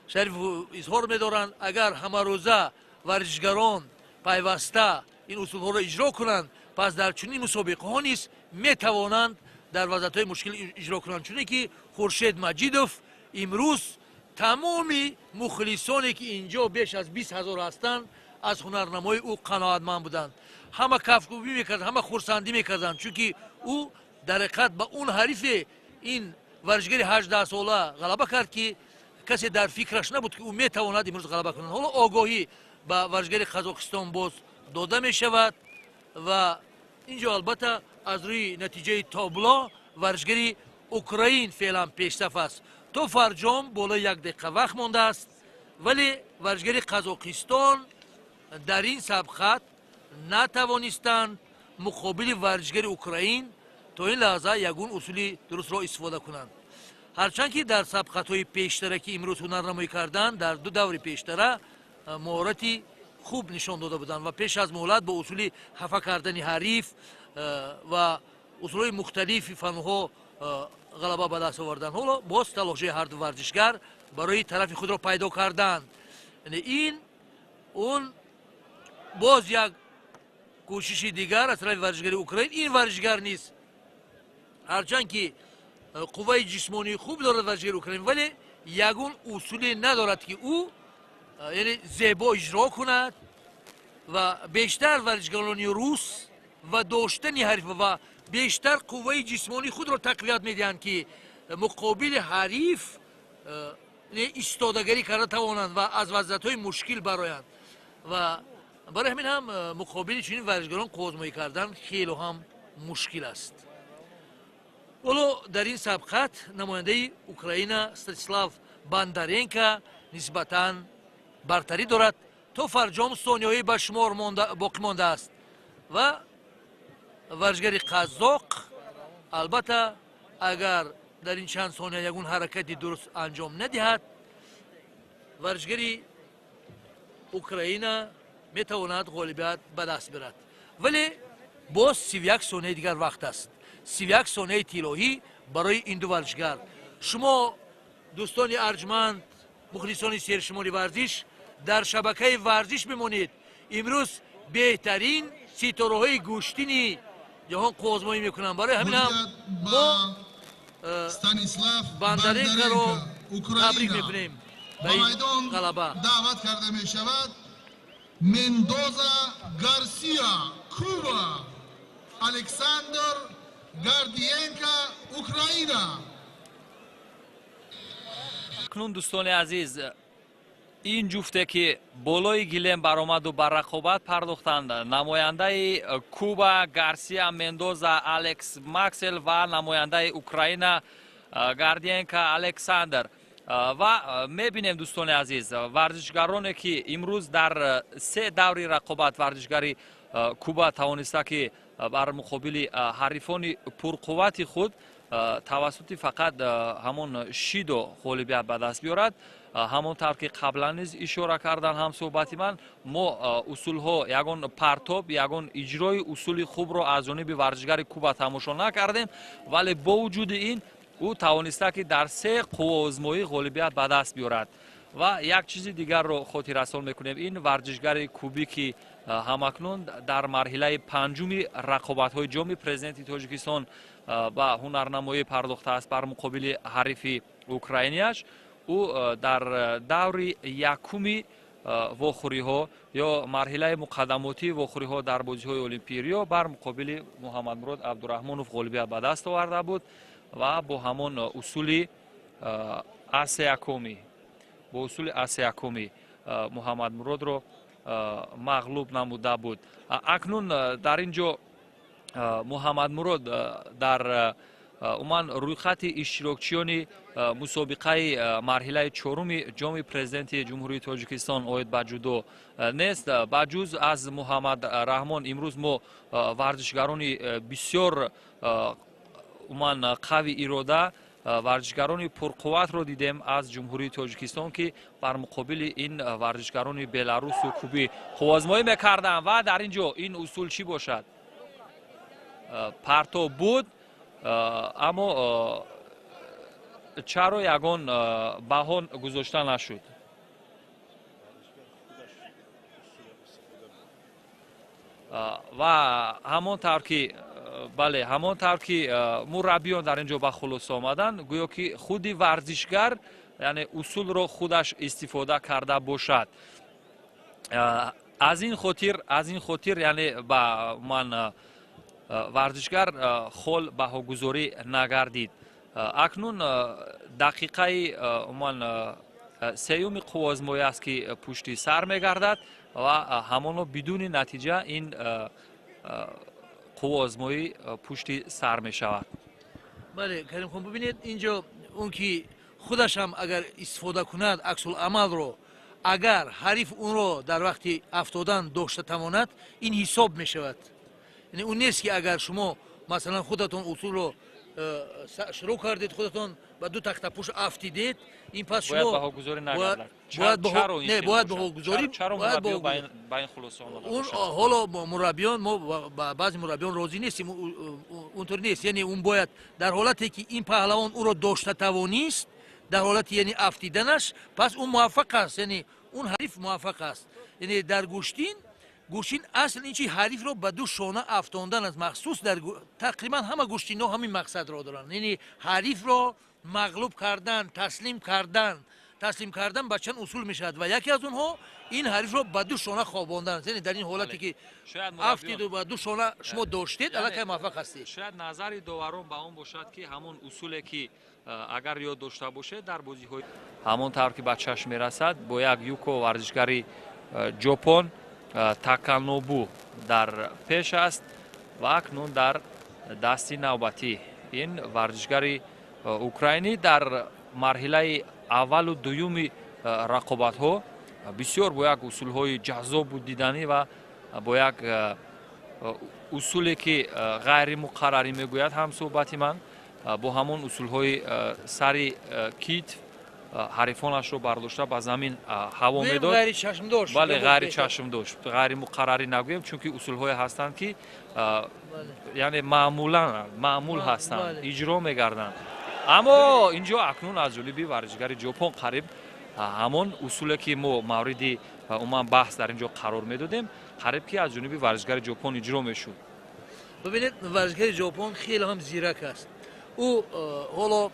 A: شریف اظهار می‌دارند اگر همه روزه ورزشگران پیوسته این اصول‌ها را اجرا کنند پس در چنین مسابقه‌ها نیز می‌توانند در وضعیت‌های مشکل اجرا کنند چون که خورشید مجیدوف امروز تمامی مخلصانی که اینجا بیش از 20,000 هستند از هنرنمای او قناعتمند بودند. همه کفگویی میکردند همه خرسندی میکردند چون که او در حقیقت به اون حریف این ورزشگر 18 ساله غلبه کرد که کسی در فکرش نبود که او میتواند امروز غلبه کند. حالا آگاهی به ورزشگر قزاقستان باز داده میشود و اینجا البته از روی نتیجه تابلو ورزشگر اوکراین فعلا پیشرفت است. تا فرجام بالای 1 دقیقه وقت مانده است ولی ورزشگر قزاقستان در این سبقت نتوانستند مقابل ورزشگر اوکراین تا این لحظه یگون اصولی درست را استفاده کنند. هرچند که در سبقت‌های پیشتره که امروز هنرنمایی کردند در 2 دور پیشتره مهارتی خوب نشان داده بودند و پیش از مهلت با اصول خفه کردن حریف و اصولهای مختلف فنها غلبه به دست آوردند. حالا باز تلاش هر دو ورزشگر برای طرف خود را پیدا کردن. یعنی این اون باز یک کوشش دیگر از طرف ورزشگری اوکراین. این ورزشگر نیست، هرچند که قوه جسمانی خوب دارد ورزشگر اوکراین، ولی یگون اصولی ندارد که او یعنی زیبا اجرا کند و بیشتر ورزشگران روس و داشتن حریف و بیشتر قوه جسمانی خود را تقویت میدهند که مقابل حریف ایستادگی کرده توانند و از وضعیت‌های مشکل برآیند و برای همین هم مقابل چنین ورزشگران قوزمایی کردن خیلی هم مشکل است. ولو در این سبقت نماینده اوکراین استانیسلاو باندارенکو نسبتاً برتری دارد. تا فرجام ثانیه‌ای به شمار باقی مانده است و ورزشگر قزاق البته اگر در این چند ثانیه یگون حرکتی درست انجام ندهد، ورزشگری اوکراین میتواند غالبیت به دست برد. ولی باز 31 ثانیه دیگر وقت است، 31 ثانیه طلایی برای این دو ورزشگر. شما دوستان ارجمند، مخلصان سیرشماری ورزش، در شبکه ورزش بمانید. امروز بهترین ستاره‌های گوشتنی جهان قوزمایی میکنن. برای همین هم ما باندارنکو رو تبریک میکنیم به این غلبه.
B: دعوت کرده می شود مندوزا گارسیا کوبا، الکساندر گاردینکا اوکراین.
C: کنون دوستان عزیز، این جفته که بالای گیلم برآمد و بر رقابت پرداختند، نماینده کوبا گارسیا مندوزا الکس ماکسل و نماینده اوکراین گاردینکا الکساندر. و میبینیم دوستان عزیز ورزشگرانی که امروز در سه دوری رقابت ورزشگری کوبا توانسته که بر مقابل حریفان پرقوت خود توسط فقط همون شیدو غالبیت به دست بیارد. همونطور که قبلا نیز اشاره کردن هم صحبتی من، ما اصول ها یگان پرتاب یگان اجرای اصول خوب رو از جانب ورزشگر کوبا تماشا نکردیم، ولی با وجود این او توانسته که در سه قوه آزمایی غالبیت به دست بیارد. و یک چیز دیگر رو خاطر رسان میکنیم، این ورزشگر کوبی که همکنون در مرحله پنجمی رقابت های جام پرزیدنت تاجیکستان با هنرنمایی پرداخته است بر مقابل حریف اوکراینیش. او در دور یکمی واخوری ها یا مرحله مقدماتی واخوری ها در بازی های المپیک ریو بر مقابل محمد مراد عبدالرحمنوف غالبیت به دست آورده بود و با همان اصول اسیاکومی محمد مراد رو مغلوب نموده بود. اکنون در اینجا محمد مراد در عموما رویخط اشتراکچیان مسابقه مرحله چهارم جام پرزیدنت جمهوری تاجیکستان آید به جودو نیست. بجز از محمد رحمان امروز ما ورزشگران بسیار عموما قوی اراده، ورزشگران پرقوت رو دیدیم از جمهوری تاجیکستان که بر مقابل این ورزشگران بلاروس و کوبی خوازمایی میکردن. و در اینجا این اصول چی باشد؟ پرتاب بود، اما چرا یگان بهان گذاشته نشد؟ و همانطور که بله همانطور که مربیان در اینجا به خلاص آمدن، گویا که خودی ورزشگر یعنی اصول رو خودش استفاده کرده باشد. از این خاطر یعنی با من ورزشگر خال بهاگذاری نگردید. اکنون دقیقه من سیوم قوازمایی است که پشتی سر میگردد و همانو بدون نتیجه این قوازمایی پشتی سر می شود.
A: بله کریم خان، ببینید اینجا اون که خودش هم اگر استفاده کند عکس العمل رو، اگر حریف اون رو در وقت افتادن داشته تواند، این حساب می شود. یعنی اون نیست که اگر شما مثلا خودتون اصول رو شروع کردید، خودتون با دو تخت پوش افتیدید، این پس شما
C: باید بهاگذاری نگردد.
A: باید بهاگذاری
C: باید خلاص آمده
A: اون حالا مربیان ما با بعضی مربیان راضی نیستیم، اونطور نیست. یعنی اون باید در حالتی که این پهلوان او را داشته توانیست در حالت یعنی افتیدنش، پس اون موفق است، یعنی اون حریف موفق است. یعنی در گوشتین اصل این چی حریف رو به دو شانه افتاندن است. مخصوص در تقریبا همه گوشتین ها همین مقصد را دارن، یعنی حریف رو مغلوب کردن، تسلیم کردن به چند اصول میشد و یکی از اونها این حریف رو به دو شانه خواباندن است. یعنی در این حالتی که افتید و به دو شانه شما داشتید الان موفق هستید.
C: شاید نظر داوران به اون باشد که همون اصولی که اگر یاد داشته باشه در بازی‌های همون طور که به چشم میرسد با یک یوکو ورزشکاری ژاپن تاکانوبو در پیش است و اکنون در دستی نوبتی این ورزشکاری اوکراینی در مرحله اول و دوم رقابت‌ها بسیار با یک اصول‌های جذاب و دیدنی و با یک اصولی که غیر مقرری میگوید هم صحبتی من با همون اصول‌های سری کیت حریفانش رو برداشته به زمین هوا میداد.
A: غیر چشم داشت.
C: بله غیر چشم داشت. غیر مقرری نگویم چون که اصول‌های هستند که یعنی معمول هستند، اجرا می‌گردند. اما اینجا اکنون از جانب ورزشکار ژاپن قریب همون اصولی که ما موردی عموما بحث در اینجا قرار میدادیم قریب که از جانب ورزشکار ژاپن اجرا میشد.
A: ببینید ورزشکار ژاپن خیلی هم زیرک است. او حالا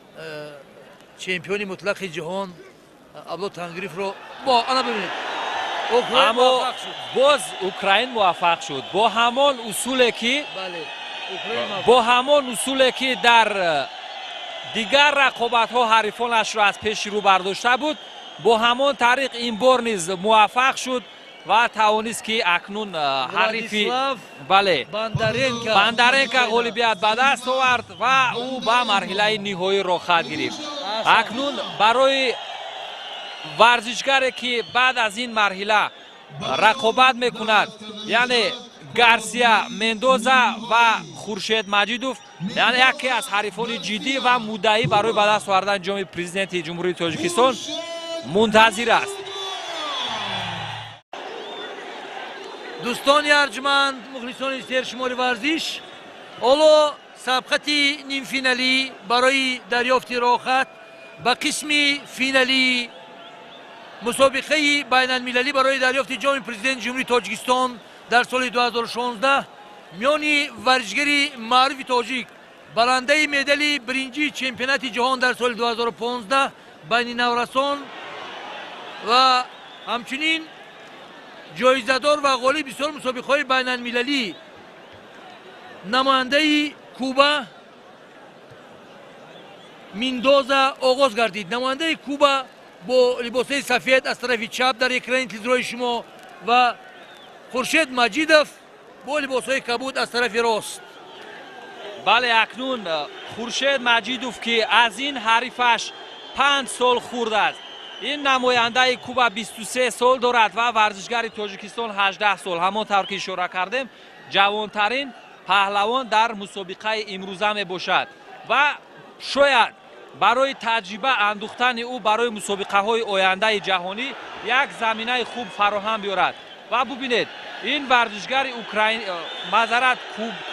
A: چمپیونی مطلق جهان ابلو تنگریف رو انا ببینید
C: اما باز اوکراین موفق شد با همون اصولی که در دیگر رقابت‌ها حریفانش را از پیش رو برداشته بود، با همون طریق این بار نیز موفق شد و توانست که اکنون حریفی باندارنکا غالبیت به دست آورد و او به مرحله نهایی را خط گرفت. اکنون برای ورزشکاری که بعد از این مرحله رقابت میکند یعنی گارسیا مندوزا و خورشید مجیدوف یعنی یکی از حریفان جدی و مدعی برای به دست آوردن جام پرزیدنت جمهوری تاجیکستان منتظر است.
A: دوستان ارجمند، مخلصان سرشماری ورزش، حالا سابقه نیم فینالی برای دریافت راحت به قسم فینالی مسابقه بین المللی برای دریافت جام پرزیدنت جمهوری تاجیکستان در سال 2016 میان ورزشگری معروف تاجیک برنده مدال برنجی چمپیونات جهان در سال 2015 بین نورسان و همچنین جایزه‌دار و غالب بسیار مسابقه‌های بین المللی نماینده کوبا مندوزا آغاز گردید. نماینده کوبا با لباس سفید از طرف چپ در اکران تلویزیون شما و خورشید مجیدوف با لباس‌های کبود از طرف راست.
C: بله اکنون خورشید مجیدوف که از این حریفش 5 سال خورده است. این نماینده کوبا 23 سال دارد و ورزشکار تاجیکستان 18 سال. همانطور که اشاره کردیم جوانترین پهلوان در مسابقه امروزه می باشد و شاید برای تجربه اندوختن او برای مسابقه های آینده جهانی یک زمینه خوب فراهم بیارد. و ببینید این ورزشکار اوکراین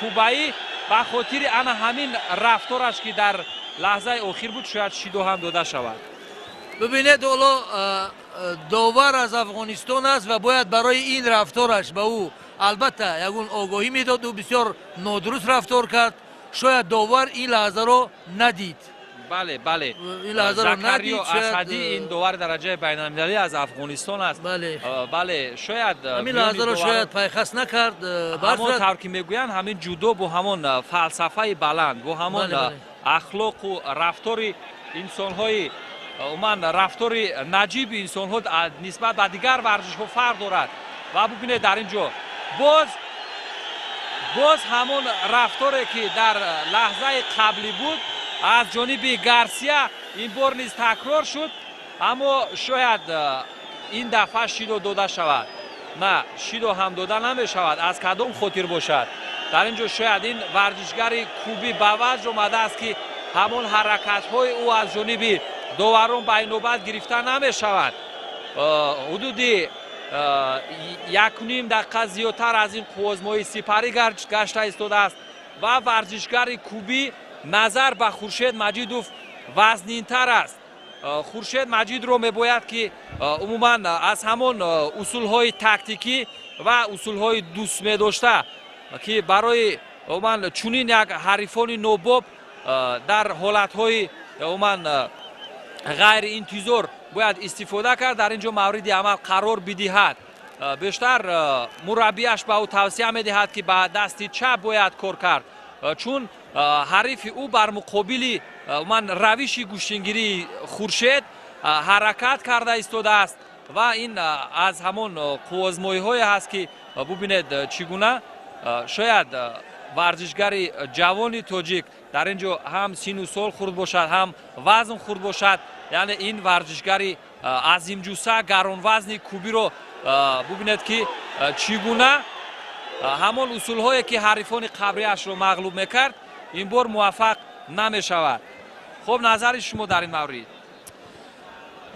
C: کوبایی به خاطر انا همین رفتارش که در لحظه آخر بود شاید شیدو هم داده شود.
A: ببینید حالا داور از افغانستان است و باید برای این رفتارش به او البته یگون آگاهی میداد و بسیار نادرست رفتار کرد. شاید داور این لحظه رو ندید.
C: بله
A: این لحظه رو ندید.
C: اسدی این داور درجه بین المللی از افغانستان است. بله شاید
A: همین لحظه رو شاید پیخست نکرد.
C: همون طور که میگویند همین جودو با همون فلسفه بلند با همون اخلاق و رفتار انسان‌های رفتار نجیب انسان‌ها نسبت به دیگر ورزش‌ها فرق دارد و ببینید در اینجا باز همون رفتاری که در لحظه قبلی بود از جانب گارسیا این بار نیز تکرار شد، اما شاید این دفعه شیدو داده شود. نه شیدو هم داده نمی شود. از کدام خاطر باشد در اینجا شاید این ورزشکار کوبی به وجه آمده است که همون حرکت‌های او از جانب داوران به نوبت گرفته نمی شود. حدودی 1.5 دقیقه زیادتر از این قوزمای سپری گشته ایستاده است و ورزشکار کوبی نظر به خورشید مجیدوف وزنین‌تر است خورشید مجید رو میباید که عموما از همون اصولهای تاکتیکی و اصولهای دوست می‌داشته که برای عموما چنین یک حریفان نوباب در حالتهای عموما غیر انتظار باید استفاده کرد، در اینجا مورد عمل قرار بدهد. بیشتر مربیش به او توصیه میدهد که به دست چپ باید کار کرد، چون حریف او بر مقابل من روش گوشتگیری خورشید حرکت کرده ایستاده است و این از همون قوازمایی‌های هست که ببینید چگونه شاید ورزشگر جوان تاجیک در اینجا هم سن و سال خورد باشد هم وزن خورد باشد، یعنی این ورزشگر عظیم جوسه گران وزن کوبی رو ببینید که چگونه همون اصول هایی که حریفان قبلیش رو مغلوب میکرد این بار موفق نمیشود. خب نظر شما در این مورد؟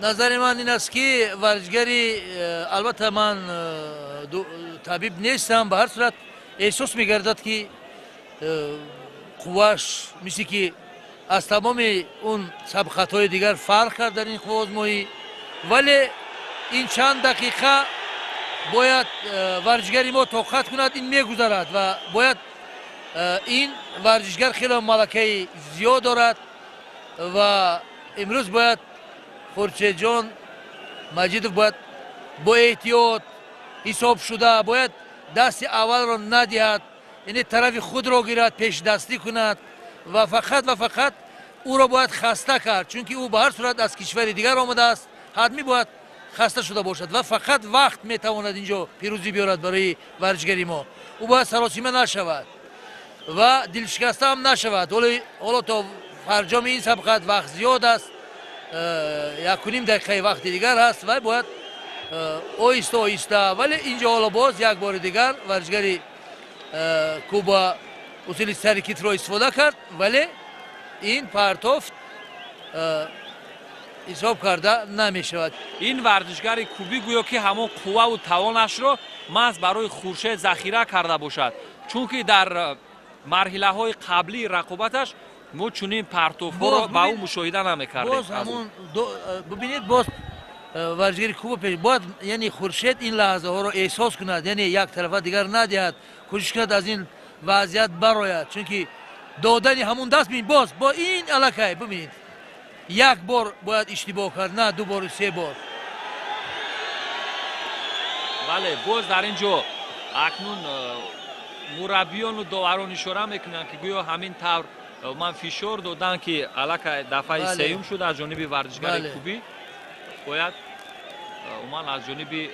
A: نظر من این است که ورزشگری، البته من طبیب نیستم، به هر صورت احساس میگردد که قواش مثل که از تمام اون سبقت‌های دیگر فرق کرد در این قوازمایی، ولی این چند دقیقه باید ورزشگری ما طاقت کند، این میگذرد و باید این ورزشگر خیلی ملکه زیاد دارد و امروز باید خورشید جان مجیدوف باید با احتیاط حساب شده باید دست اول را ندهد، یعنی طرف خود را گیرد، پیش دستی کند و فقط او را باید خسته کرد، چون که او به هر صورت از کشور دیگر آمده است، حتمی باید خسته شده باشد و فقط وقت میتواند اینجا پیروزی بیارد برای ورزشگری ما. او باید سراسیمه نشود و دلشکسته هم نشود. حالا تا فرجام این سبقت وقت زیاد است، 1.5 دقیقه وقت دیگر است و باید آهسته ولی اینجا حالا باز یک بار دیگر ورزشگری کوبا اصول سرکیت را استفاده کرد، ولی این پرتافت حساب کرده نمی شود.
C: این ورزشگر کوبی گویا که همون قوه و توانش را محض برای خورشید ذخیره کرده باشد، چون که در مرحله های قبلی رقابتش ما چنین پرتوف ها را با او مشاهده نمی‌کردیم.
A: باز همون ببینید باز ورزشگر کوبا باید یعنی خورشید این لحظه ها را احساس کند، یعنی یک طرف دیگر ندهد، کوشش کند از این وضعیت برآید، چون که دادن همون دست ببین باز با این علاقه ببینید یک بار باید اشتباه کرد، نه 2 بار و 3 بار.
C: بله باز در اینجا اکنون مربیان و داوران اشاره میکنند که گویا همین طور من فشار دادن که علاقه دفعه سوم شد از جانب ورزشگر کوبی، باید من از جانب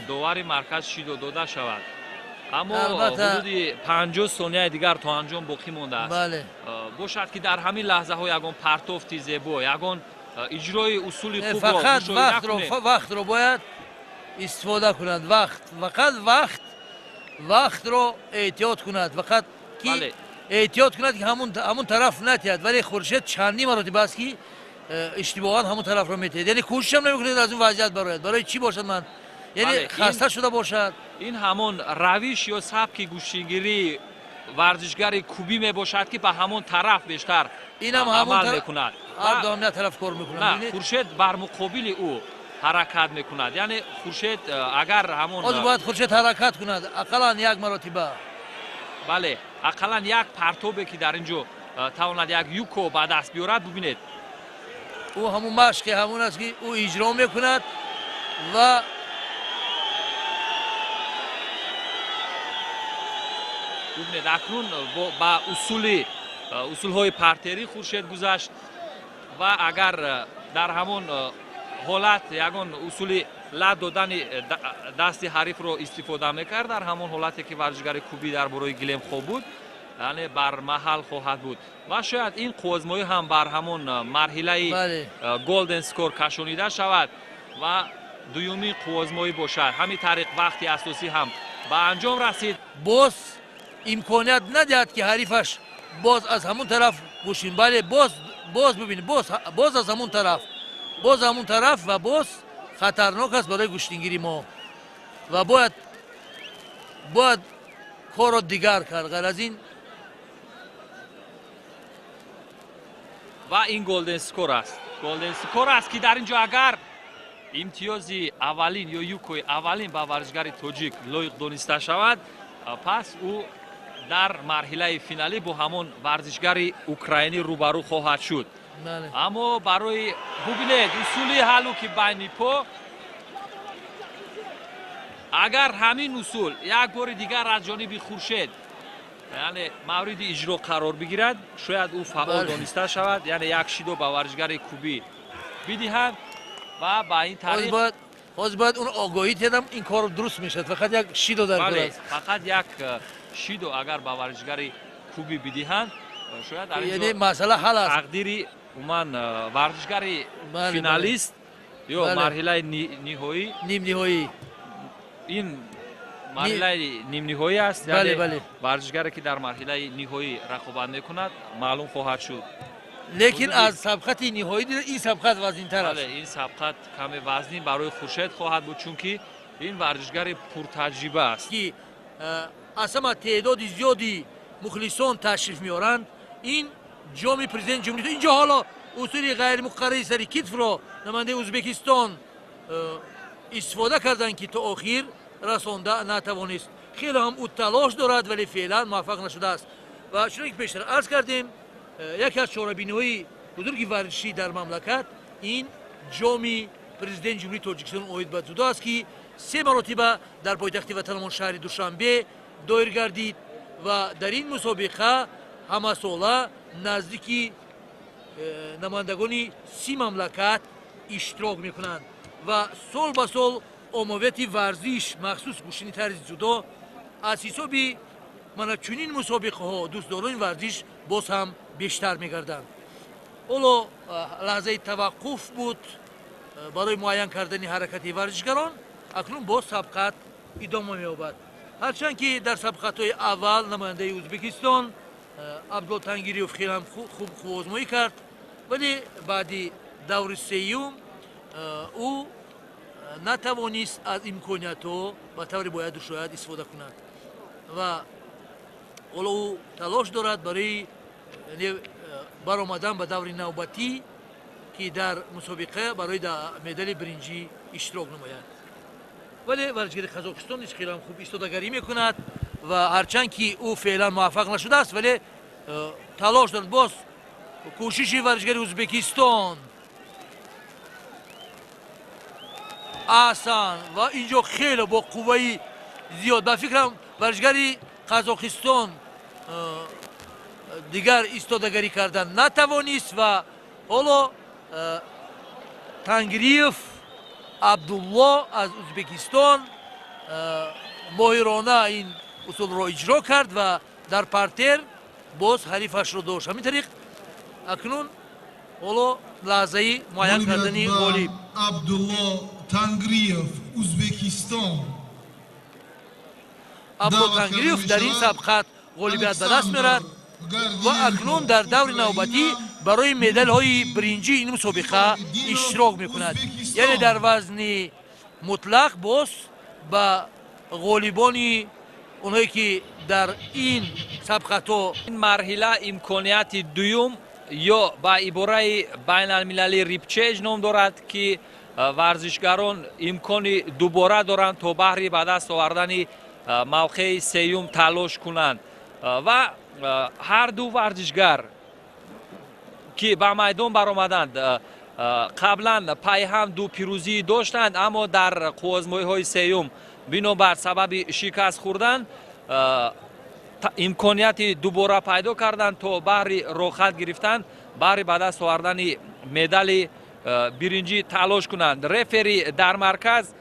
C: داور مرکز شید داده شود، اما حدود 50 ثانیه دیگر تا انجام باقی مانده است. باشد که در همین لحظه ها یگان پرتافتی زیبا، یگان اجرای اصول خوب را مشاهده کنید.
A: وقت رو باید استفاده کند، فقط وقت رو احتیاط کند، فقط که احتیاط کند که همون طرف نتید، ولی خورشید چندی مراتب است که اشتباهات همون طرف رو میتید، یعنی کوشش هم نمیکنید از اون وضعیت برآید. برای چی باشد من یعنی خسته شده باشد.
C: این همون روش یا سبک گوشتگیری ورزشگر کوبی می باشد که به همون طرف بیشتر عمل میکند،
A: هر دامنه طرف کار میکند.
C: نه خورشید بر مقابل او حرکت میکند، یعنی خورشید اگر همون
A: باید خورشید حرکت کند اقلا یک مرتبه،
C: بله اقلا یک پرتوبی که در اینجا تواند یک یوکو به دست بیارد. ببینید
A: او همون مشق همون است که او اجرا میکند و
C: ببینید اکنون با اصول های پرتری خورشید گذشت و اگر در همون حالت یگان اصول لد دادن دست حریف رو استفاده میکرد، در همون حالتی که ورزشگر کوبی در برای گلیم خوب بود، یعنی بر محل خواهد بود و شاید این قوزمایی هم بر همون مرحله گلدن سکور کشانیده شود و دومی قوزمایی باشد. همین طریق وقتی اساسی هم به انجام رسید.
A: باز امکانیت ندهد که حریفش باز از همون طرف بوشین، بله باز ببینید باز از همون طرف و باز خطرناک است برای گوشتگیری ما و باید کار دیگر کرد. غیر از این
C: و این گلدن سکور است. گلدن سکور است که در اینجا اگر امتیازی اولین یا یوکوی اولین با ورزشکار تاجیک لایق دانسته شود، پس او در مرحله فینالی با همون ورزشکار اوکراینی روبرو خواهد شد. اما برای ببینید اصولی حلو که بین پا، اگر همین اصول یک بار دیگر از جانب خورشید یعنی مورد اجرا قرار بگیرد، شاید او فعال دانسته شود، یعنی یک شیدو با ورزشکار کوبی بدهند و با این طریق
A: باید اون آگاهی تیدم این کار درست میشد. فقط یک شیدو در کار است.
C: فقط یک شیدو اگر با ورزشکار کوبی بدهند، شاید در
A: یعنی مسئله حل است.
C: تقدیری اومن ورزشکار فینالیست یا مرحله نهایی
A: نیم نهایی،
C: این مرحله نیم نهایی است. یعنی ورزشکاری که در مرحله نهایی رقابت میکند معلوم خواهد شد.
A: لیکن از سبقت نهایی این سبقت وزن‌تر است.
C: این سبقت کم وزنی برای خورشید خواهد بود، چون که این ورزشکار پرتجربه است
A: که اصلا تعداد زیادی مخلصان تشریف میارند. این جام پرزیدنت جمهوری اینجا حالا اصول غیر مقرری سری کتف را نماینده ازبکستان استفاده کردند که تا آخر رسانده نتوانست. خیلی هم او تلاش دارد ولی فعلا موفق نشده است. و چون که پیشتر عرض کردیم یکی از چهاربین‌های بزرگ ورزشی در مملکت این جام پرزیدنت جمهوری تاجیکستان اوید بدزودا است که 3 مرتبه در پایتخت وطنمان شهر دوشنبه دایر گردید و در این مسابقه همه ساله نزدیک نمایندگان 30 مملکت اشتراک میکنند و سال به سال عمومیت ورزش مخصوص گوشنی طرز جدا از حساب من چنین مسابقه ها دوستداران ورزش باز هم بیشتر میگردند. حالا لحظه توقف بود برای معین کردن حرکت ورزشگران، اکنون باز سبقت ادامه می‌یابد. هرچند که در سبقت های اول نماینده ازبکستان عبدالله تنگیریوف خیلی هم خوب آزمایی کرد، ولی بعد دور سیوم او نتوانست از امکانیت ها به طور باید و شاید استفاده کند و حالا او تلاش دارد برای برآمدن به دور نوبتی که در مسابقه برای مدال برنجی اشتراک نماید. ولی ورزشکار قزاقستان نیز خیلی هم خوب ایستادگری میکند و هرچند که او فعلا موفق نشده است ولی تلاش دارد. باز کوشش ورزشکار ازبکستان احسن و اینجا خیلی با قوه زیاد به فکرم ورزشکار قزاقستان دیگر ایستادگری کردن نتوانست و حالا تنگریف عبدالله از ازبکستان ماهرانه این اصول را اجرا کرد و در پارتر باز حریفش را داشت. همین طریق اکنون حالا لحظه معین کردنی غالب
B: عبدالله تنگریف ازبکستان.
A: عبدالله تنگریف در این سبقت غالبیت به دست می‌آورد و اکنون در دور نوبتی برای مدال های برنجی این مسابقه اشتراک میکند. یعنی در وزن مطلق باز به غالبان اونایی که در این سبقت ها
C: این مرحله امکانیت دوم یا با عباره بین المللی ریپچیج نام دارد که ورزشکاران امکان دوباره دارند تا بهر به دست آوردن موقع سیوم تلاش کنند و هر دو ورزشکار که به میدان برآمدند قبلا پای هم دو پیروزی داشتند، اما در آزمایش‌های سیوم بنابر سبب شکست خوردن امکانیت دوباره پیدا کردند تا بهر راحت گرفتن بهر به دست آوردن مدال برنجی تلاش کنند. رفری در مرکز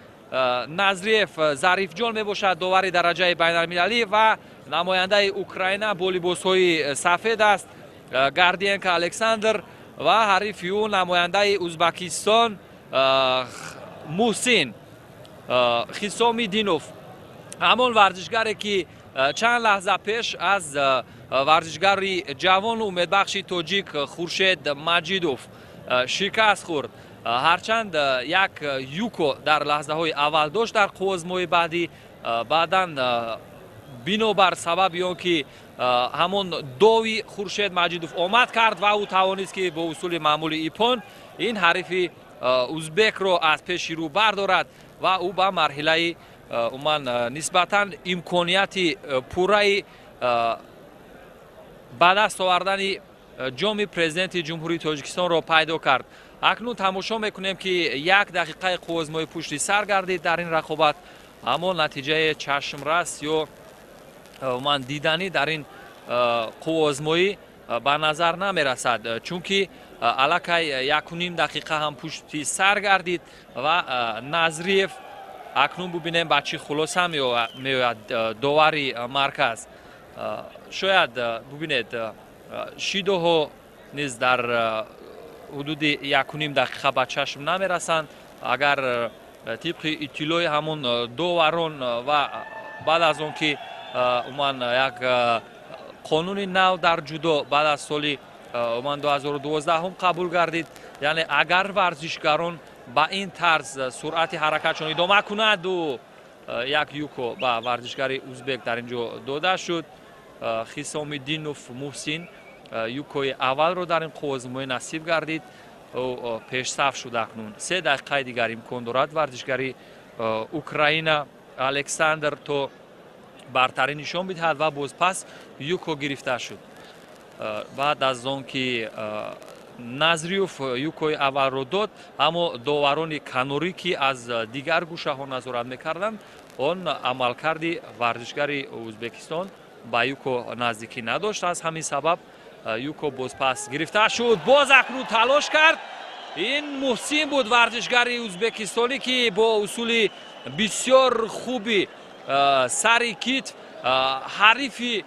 C: نظریف ظریف جان می باشد، داور درجه بین المللی و نماینده اوکراین با لباس‌های سفید است گاردینکا الکساندر و حریف او نماینده ازبکستان محسن خیسامی دینوف. همان ورزشکاری که چند لحظه پیش از ورزشکار جوان امیدبخش تاجیک خورشید مجیدوف شکست خورد، هرچند یک یوکو در لحظه های اول داشت در آزمایش بعدی بعداً бинобар сабаби он ки ҳамон дови хуршед маҷидов омад кард ва ӯ тавонист ки бо усули маъмули ипон ин ҳарифи узбекро аз пеши рӯ бардорад ва ӯ ба марҳилаи уман нисбатан имконияти пурраи ба даст овардани ҷоми президенти ҷумҳурии тоҷикистонро пайдо кард. акнун тамошо мекунем ки 1 дақиқаи қуввозмоӣ пушти сар гардид дар ин рақобат, аммо натиҷаи чашмрас ё уман диданӣ дар ин қуввозмоӣ ба назар намерасад, чунки аллакай 1.5 дақиқа ҳам пушти сар гардид ва Назриев акнун бубинем ба чӣ хулоса меояд довари марказ. шояд бубинед шидоҳо низ дар ҳудуди 1.5 дақиқа ба чашм намерасанд. агар тибқи иттилои ҳамон доварон ва баъд аз он ки уман як қонуни нав дар ҷудо баъд аз соли уман 2012 қабул гардид, яъне агар варзишгарон ба ин тарз суръати ҳаракатшон идома кунаду як юко ба варзишгари узбек дар ин ҷо дода шуд. хисомиддинов муҳсин юкои аввалро дар ин қуввозмоӣ насиб гардид. ӯ пешсаф шуд. акнун 3 дақиқаи дигар имкон дорад варзишгари Украина Александр то бартарӣ нишон бидиҳад ва бозпас юко гирифта шуд. баъд аз он ки Назриев юкои аввалро дод, аммо доварони канорӣ ки аз дигар гӯшаҳо назорат мекарданд, он амалкарди варзишгари Ӯзбекистон ба юко наздикӣ надошт. аз ҳамин сабаб юко бозпас гирифта шуд. боз акнун талош кард. ин муҳсин буд варзишгари ӯзбекистонӣ ки бо усули бисёр хуби сари китф ҳарифи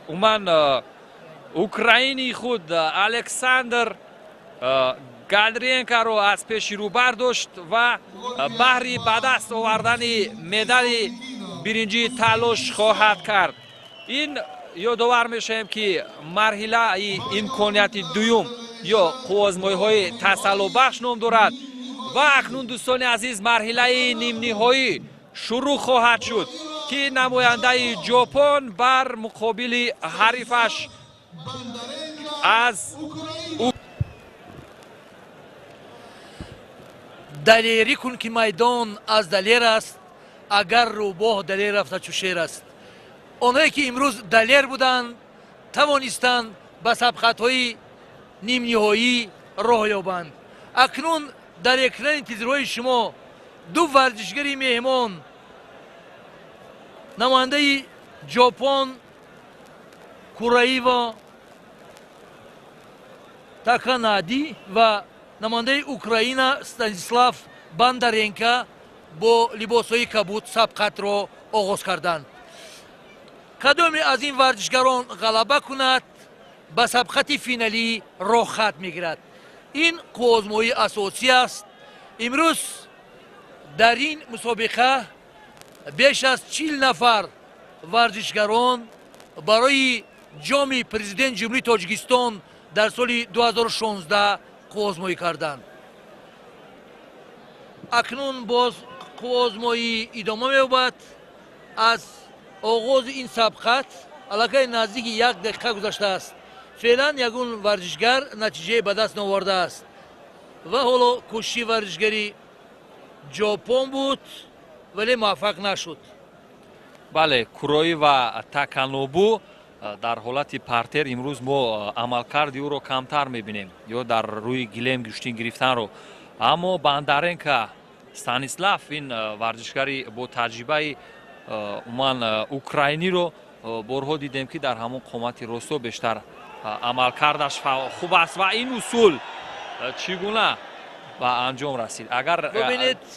C: уман украинии худ Александр Гадриенкаро аз пеши рӯ бардошт ва баҳри ба даст овардани медали биринҷӣ талош хоҳад кард. ин ёдовар мешавем ки марҳилаи имконияти дуюм ё қуввозмоиҳои тасаллубахш ном дорад ва акнун дӯстони азиз марҳилаи нимниҳоӣ шурӯъ хоҳад шуд ки намояндаи ҷопон бар муқобили ҳарифаш аз
A: далерӣ кун ки майдон аз далер аст, агар рӯбоҳ далер рафта чу шер аст. онҳое ки имрӯз далер буданд тавонистанд ба сабқатҳои нимниҳоӣ роҳ ёбанд. акнун дар экрани тизрҳои шумо ду варзишгари меҳмон намояндаи ҷопон Кураива Таканади ва намояндаи Украина Станислав Бандаренко бо либосҳои кабуд сабқатро оғоз карданд. кадоме аз ин варзишгарон ғалаба кунад, ба сабқати финалӣ роҳ хат мегирад. ин қуввозмоии асосӣ аст. имрӯз дар ин мусобиқа беш аз 40 нафар варзишгарон барои ҷоми президент ҷумҳурии Тоҷикистон дар соли 2016 қуввозмоӣ карданд. акнун боз қуввозмоӣ идома меёбад. аз оғози ин сабқат аллакай наздики 1 дақиқа гузаштааст. феълан ягон варзишгар натиҷае ба даст наовардааст ва ҳоло кӯшиши варзишгари ҷопон буд, вале муваффақ нашуд.
C: бале, Курои ва Таканобу дар ҳолати партер имрӯз мо амалкарди ӯро камтар мебинем, ё дар рӯи гилем гӯштин гирифтанро. аммо Бандаренко Станислав, ин варзишгари бо таҷрибаи уман украиниро борҳо дидем ки дар ҳамон қомати росто бештар амалкардаш хуб аст ва ин усул чӣ гуна ба анҷом расид. агар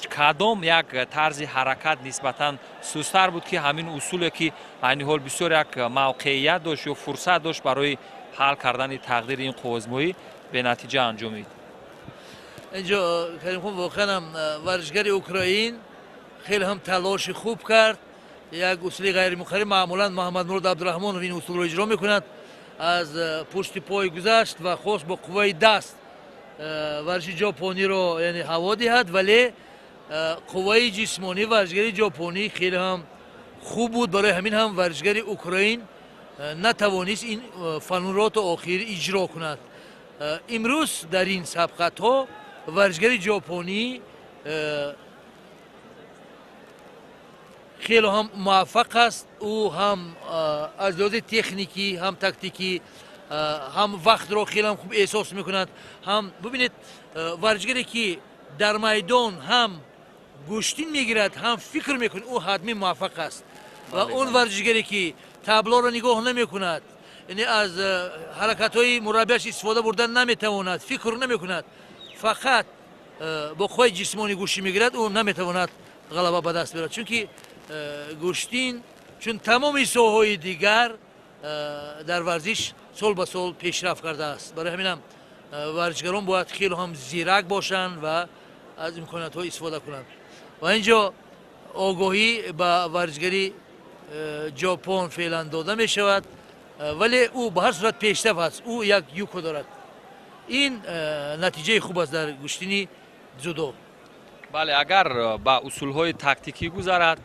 C: кадом як тарзи ҳаракат нисбатан сустар буд ки ҳамин усуле ки айни ҳол бисёр як мавқеият дошт ё фурсат дошт барои ҳал кардани тақдири ин қуввозмоӣ, бенатиҷа анҷомид.
A: инҷо каримхон воқеан варзишгари Украин хеле ҳам талоши хуб кард. як усули ғайримуқарриб маъмулан Муҳаммад Мурод Абдурахмонов ин усулро иҷро мекунад. аз пушти пой гузашт ва хост бо қувваи даст варзиши ҷопониро ҳаво диҳад, вале қувваи ҷисмонӣ варзишгари ҷопонӣ хеле ҳам خوب بود. برای همین هم ورزشگر اوکراین نتوانست این فنورات آخر اجرا کند. امروز در این سبقت ها ورزشگر ژاپنی خیلی هم موفق است. او هم از لحاظ تکنیکی هم تاکتیکی هم وقت را خیلی هم خوب احساس میکند. هم ببینید ورزشگری که در میدان هم گوشتین میگیرد هم فکر میکند او حتمی موفق است. و اون ورزشگری که تابلو را نگاه نمیکند، یعنی از حرکت های مربیش استفاده بردن نمیتواند، فکر نمیکند، فقط با قوای جسمانی گوشی میگیرد، او نمیتواند غلبه به دست بیارد. چون که گوشتین چون تمام ساحه‌های دیگر در ورزش سال به سال پیشرفت کرده است. برای همین هم ورزشگران باید خیلی هم زیرک باشند و از امکانات ها استفاده کنند. و اینجا آگاهی به ورزشگری ژاپن فعلا داده می شود، ولی او به هر صورت پیشرفت است. او یک یوکو دارد. این نتیجه خوب است در گوشتینی جودو.
C: بله، اگر با اصولهای تاکتیکی گذرد،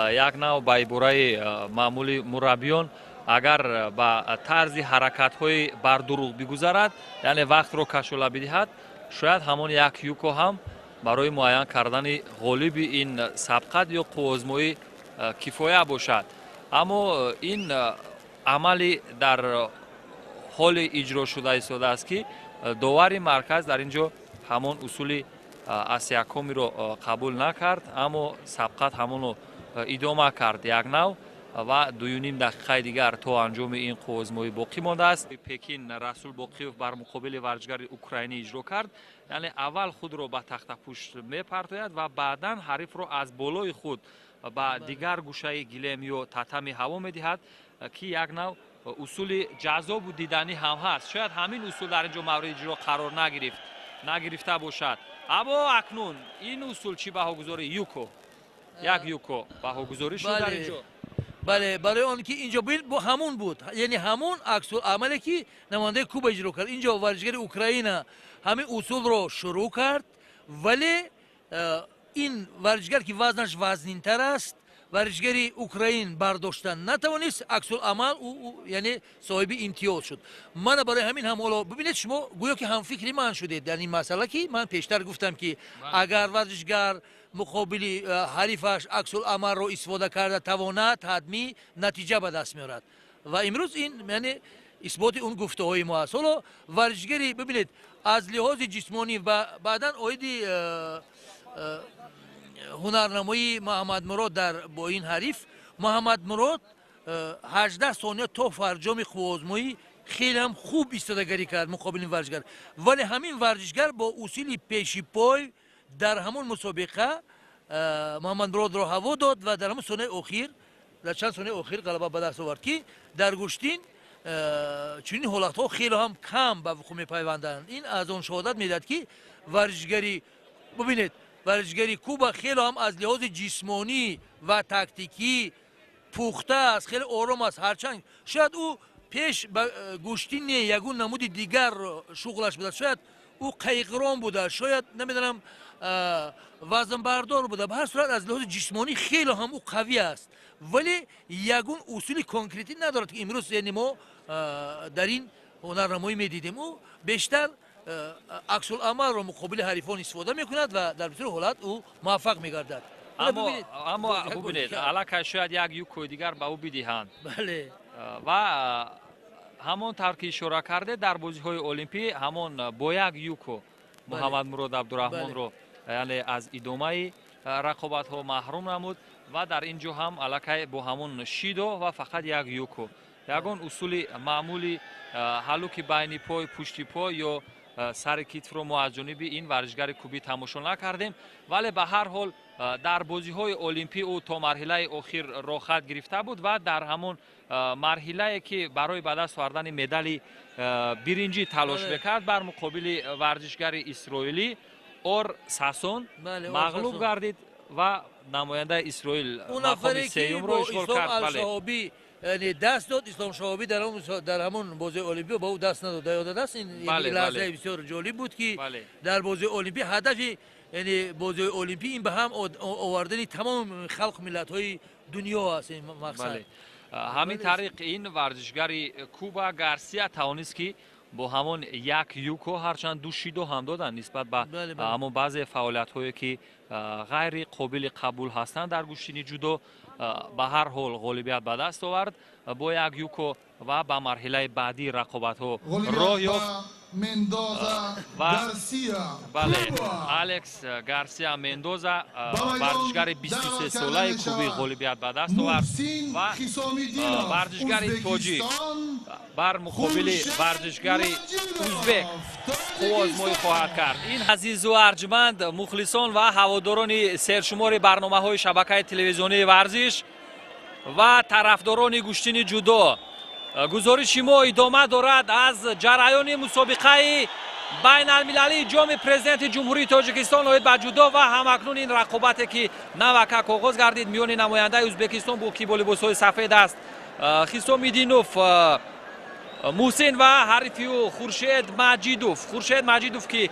C: یک نوع با عباره معمولی مربیان اگر با طرز حرکت های بر دروغ بگذرد، یعنی وقت رو کشوله بدهد، شاید همون یک یوکو هم برای معین کردن غالب این سبقت یا قوزموی کفایه باشد. اما این عملی در حال اجرا شده ایستاده است که داور مرکز در اینجا همون اصول اسیاکومی رو قبول نکرد، اما سبقت همون رو ادامه کرد یک نوع و 2.5 دقیقه دیگر تا انجام این قوزموی باقی مانده است. پکین رسول باقیوف بر مقابل ورزشگر اوکراینی اجرا کرد، یعنی اول خود رو به تخت پوشت میپرتاید و بعدا حریف رو از بالای خود به دیگر گوشه گلیم یا تتمی هوا میدهد که یک نوع اصول جذاب و دیدنی هم هست. شاید همین اصول در اینجا مورد اجرا قرار نگرفته باشد. اما اکنون این اصول چی بهاگذاری یوکو، یک یوکو بهاگذاری شد در اینجا.
A: بله، برای آن که اینجا با همون بود، یعنی همون عکس العملی که نماینده کوبا اجرا کرد. اینجا ورزشگر اوکراین همین اصول رو شروع کرد، ولی این ورزشگر که وزنش وزنین‌تر است، ورزشگری اوکراین برداشتن نتوانست، عکس العمل او یعنی صاحب امتیاز شد. من برای همین هم حالا ببینید شما گویا که هم فکری من شدید در این مسئله که من پیشتر گفتم که اگر ورزشگر مقابل حریفش عکس العمل رو استفاده کرده تواند حتمی نتیجه به دست میارد و امروز این یعنی اثبات اون گفته های ما است. حالا ورزشگری ببینید از لحاظ جسمانی و بعدا اویدی هنرنمایی محمد مراد با این حریف، محمد مراد 18 ثانیه تا فرجام خوازمایی خیلی هم خوب ایستادگی کرد مقابل این ورزشگر، ولی همین ورزشگر با اصول پیشی پای در همون مسابقه محمد مراد را هوا داد و در همون ثانیه اخیر، در چند ثانیه اخیر غلبه به دست آورد که در گوشتین چنین حالت ها خیلی هم کم به وقوع میپیوندند. این از اون شهادت میدهد که ورزشگری ببینید ورزشگری کوبا خیلی هم از لحاظ جسمانی و تاکتیکی پخته است، خیلی آرام است. هرچند شاید او پیش گوشتین یگون نمود دیگر شغلش بوده، شاید او قیقران بوده، شاید نمیدونم وزن بردار بوده. به هر صورت از لحاظ جسمانی خیلی هم او قوی است، ولی یگون اصول کنکریتی ندارد که امروز یعنی ما در این هنرنمایی میدیدیم. او بیشتر عکس العمل را مقابل حریفان استفاده میکند و در بسیار حالت او موفق میگردد.
C: اما ببینید علاقه شاید یک یوکو دیگر به او بدهند.
A: بله.
C: و همون طور که اشاره کرده در بازی های المپی همون با یک یوکو محمد مراد عبدالرحمن رو یعنی از ادامه رقابت ها محروم نمود و در اینجا هم علاقه با همون شیدو و فقط یک یوکو، یگون اصول معمولی حلوک بین پای پشت پای یا سر کتف رو ما از جانب این ورزشگر کوبی تماشا نکردیم، ولی به هر حال در بازی های المپی او تا مرحله اخیر راحت گرفته بود و در همون مرحله که برای به دست آوردن مدال برنجی تلاش میکرد بر مقابل ورزشگر اسرائیلی اور ساسون مغلوب گردید و نماینده اسرائیل مقام سوم رو اشغال کرد.
A: یعنی دست داد اسلام شهابی در همون بازی المپی با او دست نداد، یاد دست. این لحظه بسیار جالب بود که در بازی المپی هدف یعنی بازی المپی این به هم آوردن تمام خلق ملت های دنیا است این مقصد.
C: بله. همین طریق این ورزشگری کوبا گارسیا توانست که با همون یک یوکو هرچند دو شیدو هم دادن نسبت به همون بعضی فعالیت هایی که غیر قابل قبول هستند در گشتنی جودو به هر حال غالبیت به دست آورد با یک یوکو و به مرحله بعدی رقابت ها راه یافت. بله، الکس گارسیا مندوزا ورزشگر 23 ساله کوبی غالبیت به دست آورد و ورزشگر تاجیک بر مقابل ورزشگر ازبک آزمایی خواهد کرد. این عزیز و ارجمند مخلصان و هواداران سرشمار برنامه‌های شبکه تلویزیونی ورزش و طرفداران گشتن جودو، گزارش ما ادامه دارد از جریان مسابقه بین المللی جام پرزیدنت جمهوری تاجیکستان اوید به جودو و همکنون این رقابتی که نوکک آغاز گردید میان نماینده ازبکستان با کیبا لباس‌های سفید است خیسومیدینوف محسن و حریفی او خورشید مجیدوف که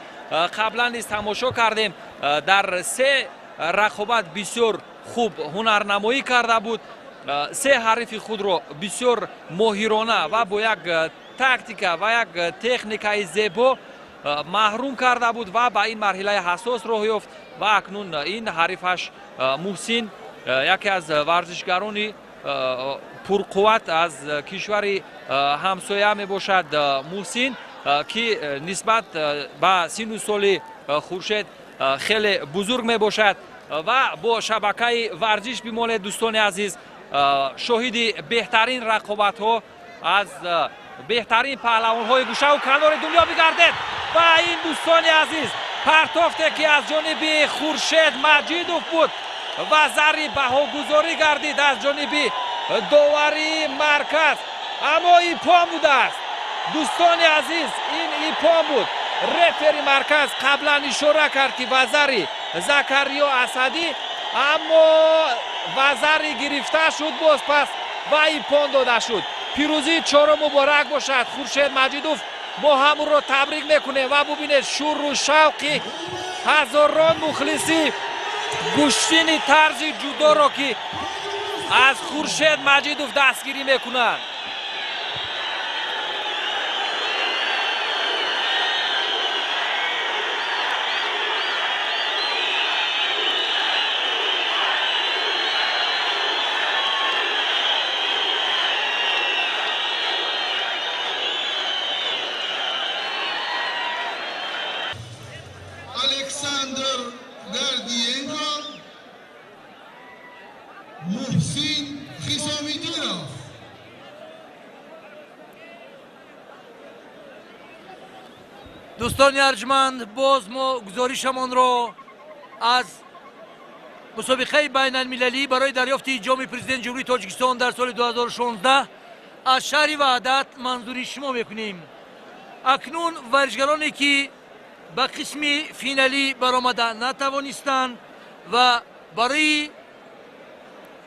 C: قبلا نیز تماشا کردیم در سه رقابت بسیار خوب هنرنمایی کرده بود. سه حریف خود را بسیار ماهرانه و با یک تاکتیک و یک تکنیک زیبا محروم کرده بود و به این مرحله حساس راه یافت و اکنون این حریفش محسن یکی از ورزشگران پرقوت از کشور همسایه می باشد. محسن که نسبت به سن و سال خورشید خیلی بزرگ می باشد و با شبکه ورزش بماند. دوستان عزیز، شاهد بهترین رقابت ها از بهترین پهلوان های گوشه و کنار دنیا بگردید و این دوستان عزیز پرتافته که از جانب خورشید مجیدوف بود و زری بهاگذاری گردید از جانب داوری مرکز، اما ایپان بوده است. دوستان عزیز، این ایپان بود. رفری مرکز قبلا اشاره کرد که وزری زکریا اسدی، اما وزری گرفته شد باز پس و ایپان داده شد. پیروزی چهارم مبارک باشد. خورشید مجیدوف ما همون رو تبریک میکنه و ببینید شور و شوقی هزاران مخلصی گشتین طرز جودو را که از خورشید مجیدوف دستگیری میکنند.
B: الکساندر گاردینگا، محسن خیسومیدینوف.
A: دوستان ارجمند، باز ما گزارشمان را از مسابقه بین المللی برای دریافت جام پرزیدنت جمهوری تاجیکستان در سال 2016 از شهر وحدت منظوری شما میکنیم. اکنون ورزشگرانی که به قسم فینالی برآمده نتوانستند و برای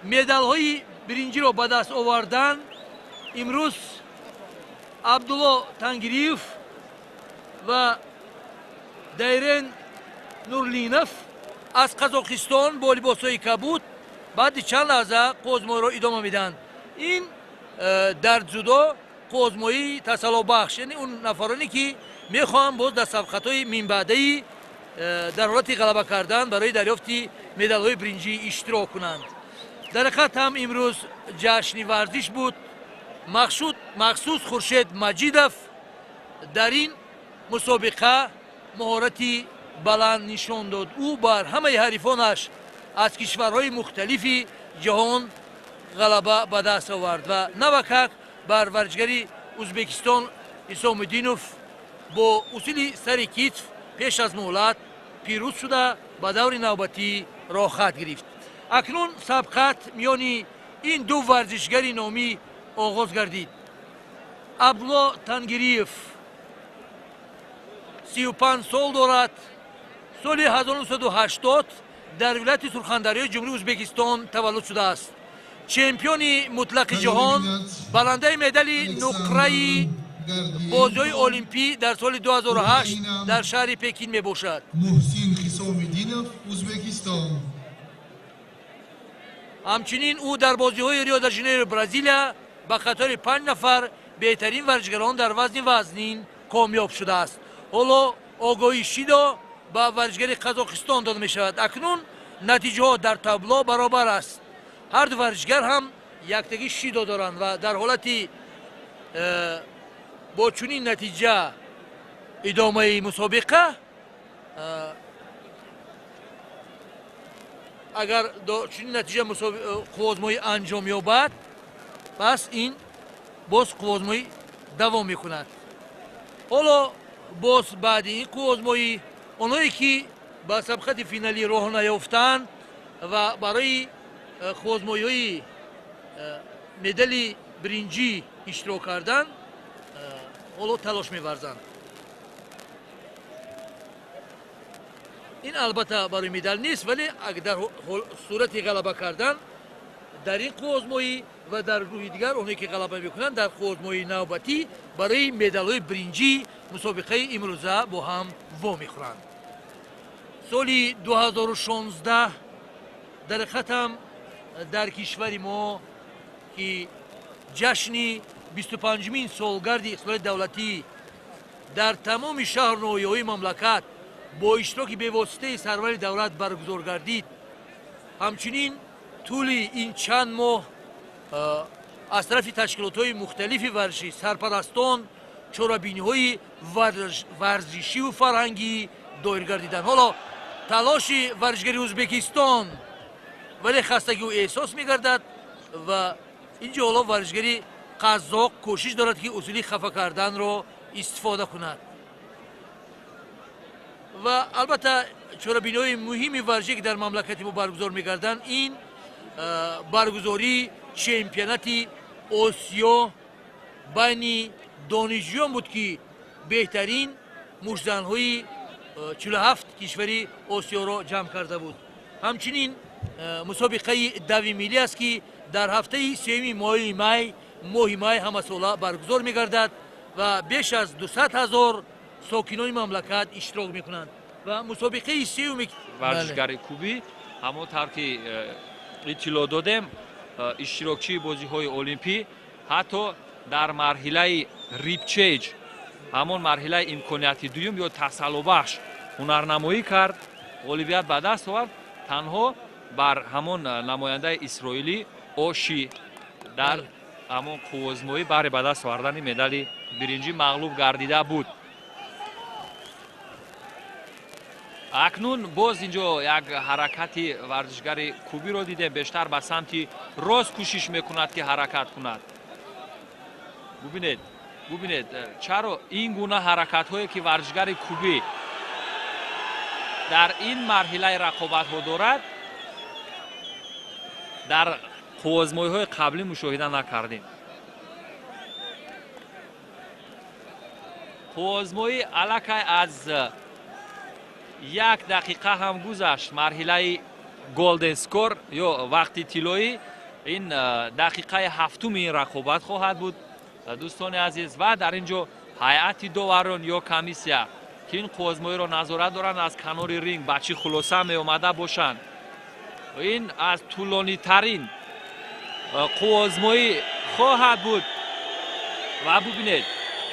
A: مدال های برنجی را به دست آوردن، امروز عبدالله تنگریف و دیرن نورلینوف از قزاقستان با لباس‌های کبود بعد چند لحظه قوزمایی را ادامه میدن. این در جودو قوزمایی تسلا بخش، یعنی اون نفرانی که میخوان باز در سبقت‌های من بعدی در حالت غلبه کردن برای دریافت مدال‌های برنجی اشتراک کنند. در حقیقت هم امروز جشن ورزش بود. مخصوص خورشید مجیدوف در این مسابقه مهارتی بلند نشان داد. او بر همه حریفانش از کشورهای مختلف جهان غلبه به دست آورد و نوکک بر ورزشگری ازبکستان حسامالدینوف با اصول سر کتف پیش از مهلت پیروز شده به دور نوبتی راه خط گرفت. اکنون سبقت میان این دو ورزشگر نامی آغاز گردید. عبدالله تنگریف 35 سال دارد. سال 1980 در ولایت سرخندری جمهوری ازبکستان تولد شده است. چمپیون مطلق جهان، برنده مدال نقره بازی‌های المپی در سال 2008 در شهر پکین می باشد.
B: محسن خیسومیدینوف ازبکستان.
A: همچنین او در بازی‌های ریو د ژانیرو برزیلیا به خاطر 5 نفر بهترین ورزشگران در وزنین کامیاب شده است. حالا آگاهی شیدو به ورزشگر قزاقستان داده می شود. اکنون نتیجه ها در تابلو برابر است. هر دو ورزشگر هم یکتگی شیدو دارند و در حالتی با چنین نتیجه ادامه مسابقه اگر چنین نتیجه قوازمایی انجام یابد پس این باز قوازمایی دوام میکند. حالا باز بعد این قوازمایی اونایی که به سبقت فینالی راه نیافتند و برای قوازمایی های مدال برنجی اشتراک کردن حالا تلاش می‌ورزند. این البته برای مدال نیست، ولی اگر در صورت غلبه کردن در این قوازمایی و در روی دیگر اونایی که غلبه میکنند در قوازمایی نوبتی برای مدال‌های برنجی مسابقه امروزه با هم وا میخورند. سال 2016 در ختم در کشور ما که جشن 25مین سالگرد اقلال دولتی در تمام شهر نویای مملکت با اشتراک بی‌واسطه سرور دولت برگزار گردید. همچنین طول این چند ماه از طرف تشکیلات‌های مختلف ورزشی سرپرستان چاره‌بینی‌های ورزشی و فرهنگی دایر گردیدند. حالا تلاش ورزشگری ازبکستان ولی خستگی و احساس می‌گردد و اینجا حالا ورزشگری قزاق کوشش دارد که اصولی خفه کردن را استفاده کند و البته چاره‌بینی‌های مهم ورزشی که در مملکت ما برگزار می‌گردند این برگزاری چمپیونات آسیا بین دانشجویان بود که بهترین مشت‌زن‌های 47 کشوری آسیا را جمع کرده بود. همچنین مسابقه دوی ملی است که در هفته سوم ماه می همه ساله برگزار می‌گردد و بیش از 200,000 ساکنان مملکت اشتراک می‌کنند و مسابقه سوم
C: ورزشگری کوبی همونطور که اطلاع دادیم اشتراکچی بازی‌های المپی حتی در مرحله ریپچیج همون مرحله امکانیتی دوم یا تسلط بخش هنرنمایی کرد، غالبیت به دست آورد، تنها بر همون نماینده اسرائیلی اوشی در همون قوزمایی برای به دست آوردن مدال برنجی مغلوب گردیده بود. اکنون باز اینجا یک حرکتی ورزشگری کوبی رو دیدیم، بیشتر به سمت راست کوشش میکند که حرکت کند. ببینید چرا این گونه حرکت هایی که ورزشگر کوبی در این مرحله رقابت ها دارد در قوزمایی های قبلی مشاهده نکردیم. قوزمایی الکی از 1 دقیقه هم گذشت، مرحله گلدن سکور یا وقتی طلایی این دقیقه هفتم این رقابت خواهد بود دوستان عزیز و در اینجا هیئت داوران یا کمیسیا که این قوزمایی را نظارت دارند از کنار رینگ بچه خلاصه می اومده باشند. این از طولانی ترین قوزمایی خواهد بود و ببینید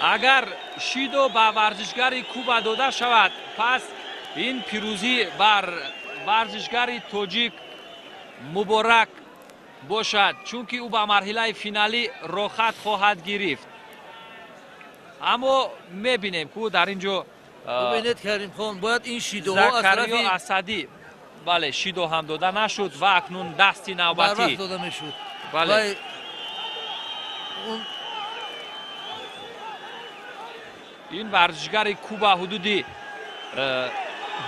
C: اگر شیدو به ورزشگر کوبا داده شود پس این پیروزی بر ورزشگر تاجیک مبارک باشد، چون که او به مرحله فینالی راحت خواهد گرفت. اما میبینیم که در اینجا
A: ببینید کریم خان باید این شیدوها از طرف
C: اسدی بله شیدو هم داده نشد و اکنون دستی نوبتی
A: داده میشد.
C: بله این ورزشگر کوبا حدودی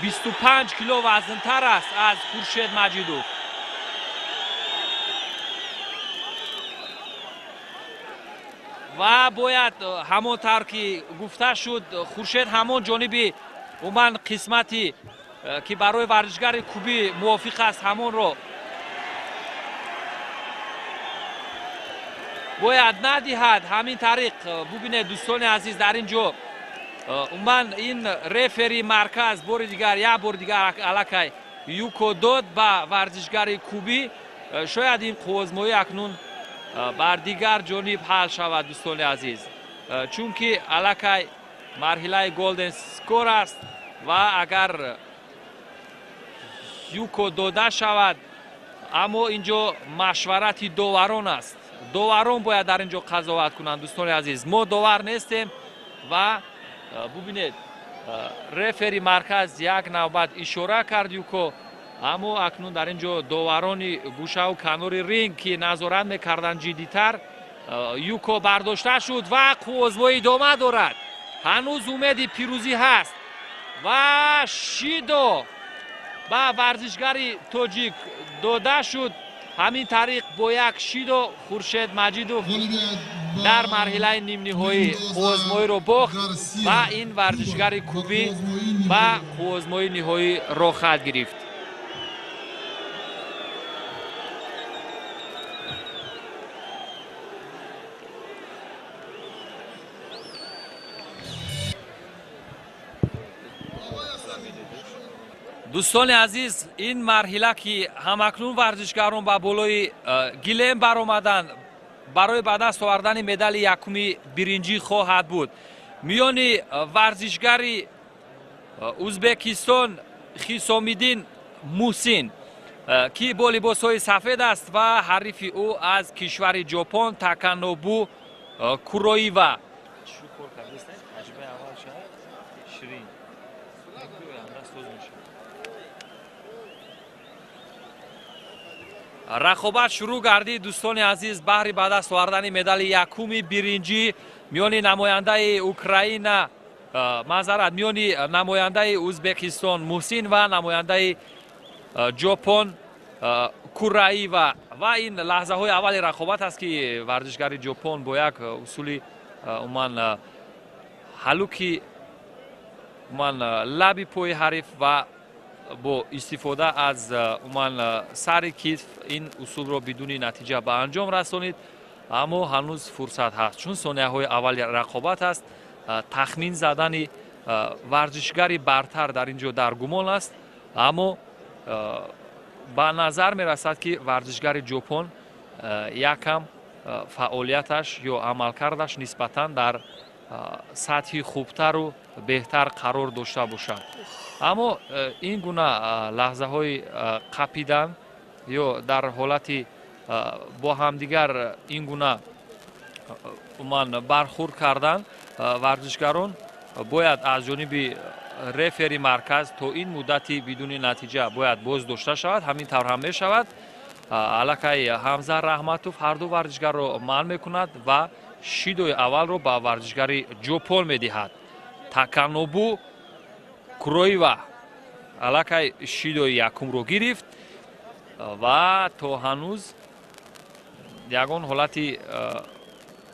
C: 25 کیلو وزن‌تر است از خورشید مجیدوف. و باید همونطور که گفته شد خورشید همون جانبی عموما قسمتی که برای ورزشگر کوبی موافق است همون رو باید ندهد. همین طریق ببینید دوستان عزیز در اینجا عموما این رفری مرکز بار دیگر الکی юко дод ба варзишгари кубӣ. шояд ин қувозмоӣ акнун бар дигар ҷониб ҳал шавад дӯстони азиз, чунки аллакай марҳилаи голден скор аст ва агар юко дода шавад, аммо инҷо машварати доварон аст. доварон бояд дар инҷо қазоват кунанд дӯстони азиз. мо довар нестем ва бубинед рефери марказ як навбат ишора кард юко, аммо акнун дар инҷо доварони гӯшаву канори ринг ки назорат мекарданд ҷиддитар, юко бардошта шуд ва қувозмоӣ идома дорад. ҳанӯз умеди пирӯзӣ ҳаст ва шидо ба варзишгари тоҷик дода шуд. ҳамин тариқ бо як шидо хуршед маҷидов дар марҳилаи нимниҳоӣ қувозмоиро бохт ва ин варзишгари кубӣ ба қувозмои ниҳоӣ рохат гирифт. дӯстони азиз, ин марҳила ки ҳамакнун варзишгарон ба болои гилем баромаданд барои ба даст овардани медали якуми биринҷӣ хоҳад буд. миёни варзишгари узбекистон хисомиддин муҳсин ки бо либосҳои сафед аст ва ҳарифи ӯ аз кишвари ҷопон Таканобу Куроива. рақобат шурӯъ гардид дӯстони азиз баҳри ба даст овардани медали якуми биринҷӣ миёни намояндаи Украина, маъзарат, миёни намояндаи Узбекистон Муҳсин ва намояндаи Ҷопон Кураива. ва ин лаҳзаҳои аввали рақобат аст ки варзишгари Ҷопон бо як усули умуман ҳалуки умуман лаби пои ҳариф ва бо истифода аз умуман сари китф ин усулро бидуни натиҷа ба анҷом расонид, аммо ҳанӯз фурсат ҳаст, чун сонияҳои аввали рақобат аст. тахмин задани варзишгари бартар дар инҷо дар гумон аст, аммо ба назар мерасад ки варзишгари Ҷопон якам фаъолияташ ё амалкардаш нисбатан дар сатҳи хубтару беҳтар қарор дошта бошад. аммо ин гуна лаҳзаҳои қапидан ё дар ҳолати бо ҳамдигар ин гуна умуман бархӯрд кардан варзишгарон бояд аз ҷониби рефери марказ то ин муддати бидуни натиҷа бояд боз дошта шавад. ҳамин тавр ҳам мешавад. аллакай Ҳамза Раҳматов ҳарду варзишгарро манъ мекунад ва шидои аввалро ба варзишгари Ҷопон медиҳад. Таканобу Куроива аллакай шидои якумро гирифт ва то ҳанӯз ягон ҳолати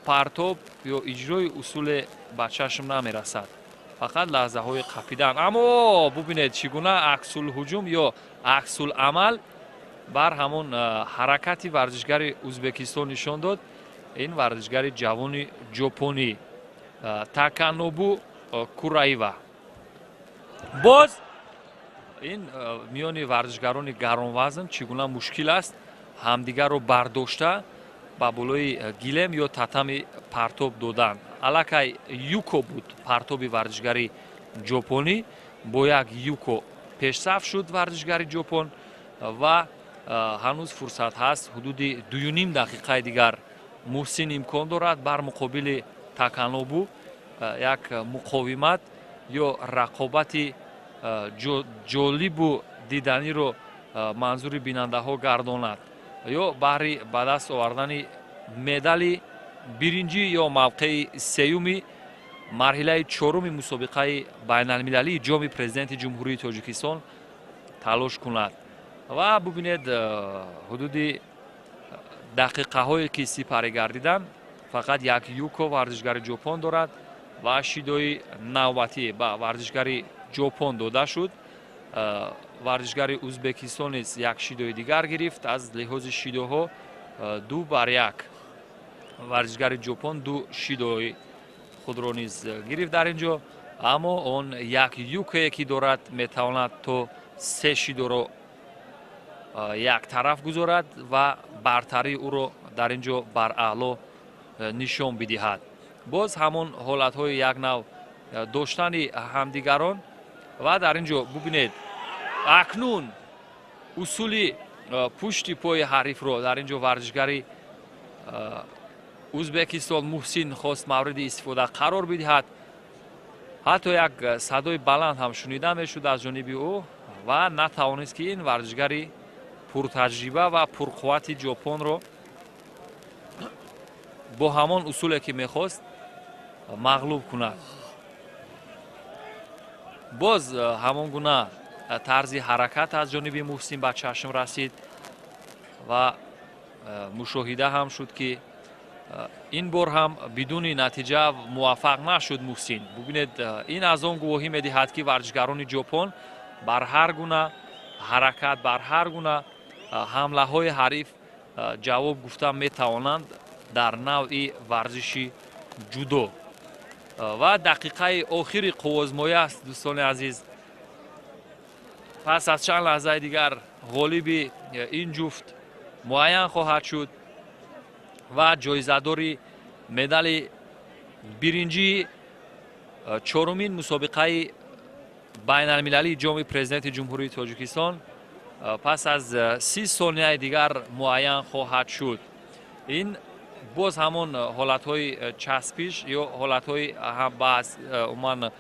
C: партоб ё иҷрои усуле ба чашм намерасад, фақат лаҳзаҳои қапидан. аммо бубинед чӣ гуна аксулҳуҷум ё аксуламал бар ҳамон ҳаракати варзишгари Узбекистон нишон дод. ин варзишгари ҷавони ҷопонӣ Таканобу Кураива. боз ин миёни варзишгарони гаронвазн чӣ гуна мушкил аст ҳамдигарро бардошта ба болои гилем ё татами партоб додан. аллакай юко буд партоби варзишгари ҷопонӣ, бо як юко пешсаф шуд варзишгари Ҷопон ва ҳанӯз фурсат ҳаст. ҳудуди 2.5 дақиқаи дигар Муҳсин имкон дорад бар муқобили Таканобу як муқовимат ё рақобати ҷолибу диданиро манзури бинандаҳо гардонад ё баҳри ба даст овардани медали биринҷӣ ё мавқеи сеюми марҳилаи чоруми мусобиқаи байналмилалии ҷоми президенти ҷумҳурии Тоҷикистон талош кунад. ва бубинед ҳудуди дақиқаҳое ки сипарӣ гардиданд фақат як юко варзишгари Ҷопон дорад ва шидои навбатӣ ба варзишгари Ҷопон дода шуд. варзишгари Узбекистон низ як шидои дигар гирифт. аз лиҳози шидоҳо 2-1 варзишгари Ҷопон 2 шидои худро низ гирифт дар инҷо, аммо он як юкое ки дорад метавонад то 3 шидоро як тараф гузорад ва бартарии ӯро дар ин ҷо бар аъло нишон бидиҳад. боз ҳамон ҳолатҳои як нав доштани ҳамдигарон ва дар ин ҷо бубинед акнун усули пушти пои ҳарифро дар ин ҷо варзишгари ӯзбекистон муҳсин хост мавриди истифода қарор бидиҳад. ҳатто як садои баланд ҳам шунида мешуд аз ҷониби ӯ ва натавонист ки ин варзишгари пуртаҷриба ва пурқуввати ҷопонро бо ҳамон усуле ки мехост мағлуб кунад. боз ҳамон гуна тарзи ҳаракат аз ҷониби муҳсин ба чашм расид ва мушоҳида ҳам шуд ки ин бор ҳам бидуни натиҷа муваффақ нашуд муҳсин. бубинед ин аз он гувоҳӣ медиҳад ки варзишгарони ҷопон бар ҳар гуна ҳаракат бар ҳар гуна ҳамлаҳои ҳариф ҷавоб гуфта метавонанд дар навъи варзиши ҷудо. ва дақиқаи охири қуввозмоӣ аст дӯстони азиз. пас аз чанд лаҳзаи дигар ғолиби ин ҷуфт муайян хоҳад шуд ва ҷоизадори медали биринҷии чорумин мусобиқаи байналмилалии ҷоми президенти ҷумҳурии тоҷикистон пас аз 30 сонияи дигар муайян хоҳад шуд. ин боз ҳамон ҳолатҳои часпиш ё ҳолатҳои баъз умуман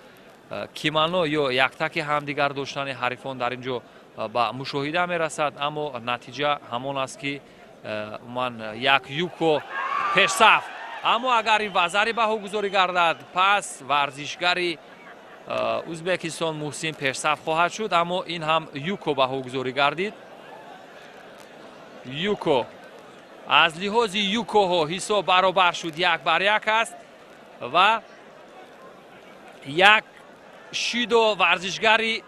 C: кимано ё яктаки ҳамдигар доштани ҳарифон дар ин ҷо ба мушоҳида мерасад, аммо натиҷа ҳамон аст ки умуман як юко пешсаф. аммо агар ин вазари баҳогузорӣ гардад пас варзишгари ӯзбекистон муҳсин пешсаф хоҳад шуд, аммо ин ҳам юко баҳогузорӣ гардид. юко аз лиҳози юкоҳо ҳисоб баробар шуд, 1-1 аст ва як шидо варзишгари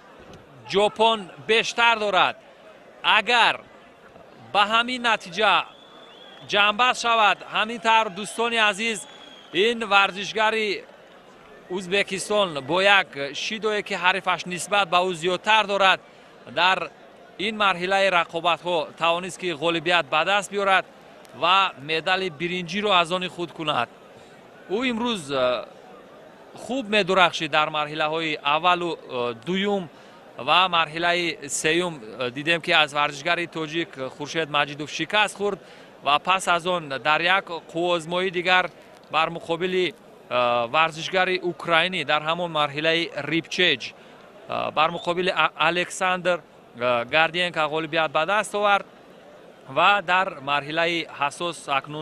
C: ҷопон бештар дорад. агар ба ҳамин натиҷа ҷамъбаст шавад, ҳамин тавр дӯстони азиз, ин варзишгари ӯзбекистон бо як шидое ки ҳарифаш нисбат ба ӯ зиёдтар дорад дар ин марҳилаи рақобатҳо тавонист ки ғолибият ба даст биёрад ва медали биринҷиро аз они худ кунад. ӯ имрӯз хуб медурахшид дар марҳилаҳои аввалу дуюм ва марҳилаи сеюм. дидем ки аз варзишгари тоҷик хуршед маҷидов шикаст хӯрд ва пас аз он дар як қуввозмоии дигар бар муқобили варзишгари украинӣ дар ҳамон марҳилаи рибчеҷ бар муқобили александр гардиенко ғолибият ба даст овард ва дар марҳилаи ҳасос акнун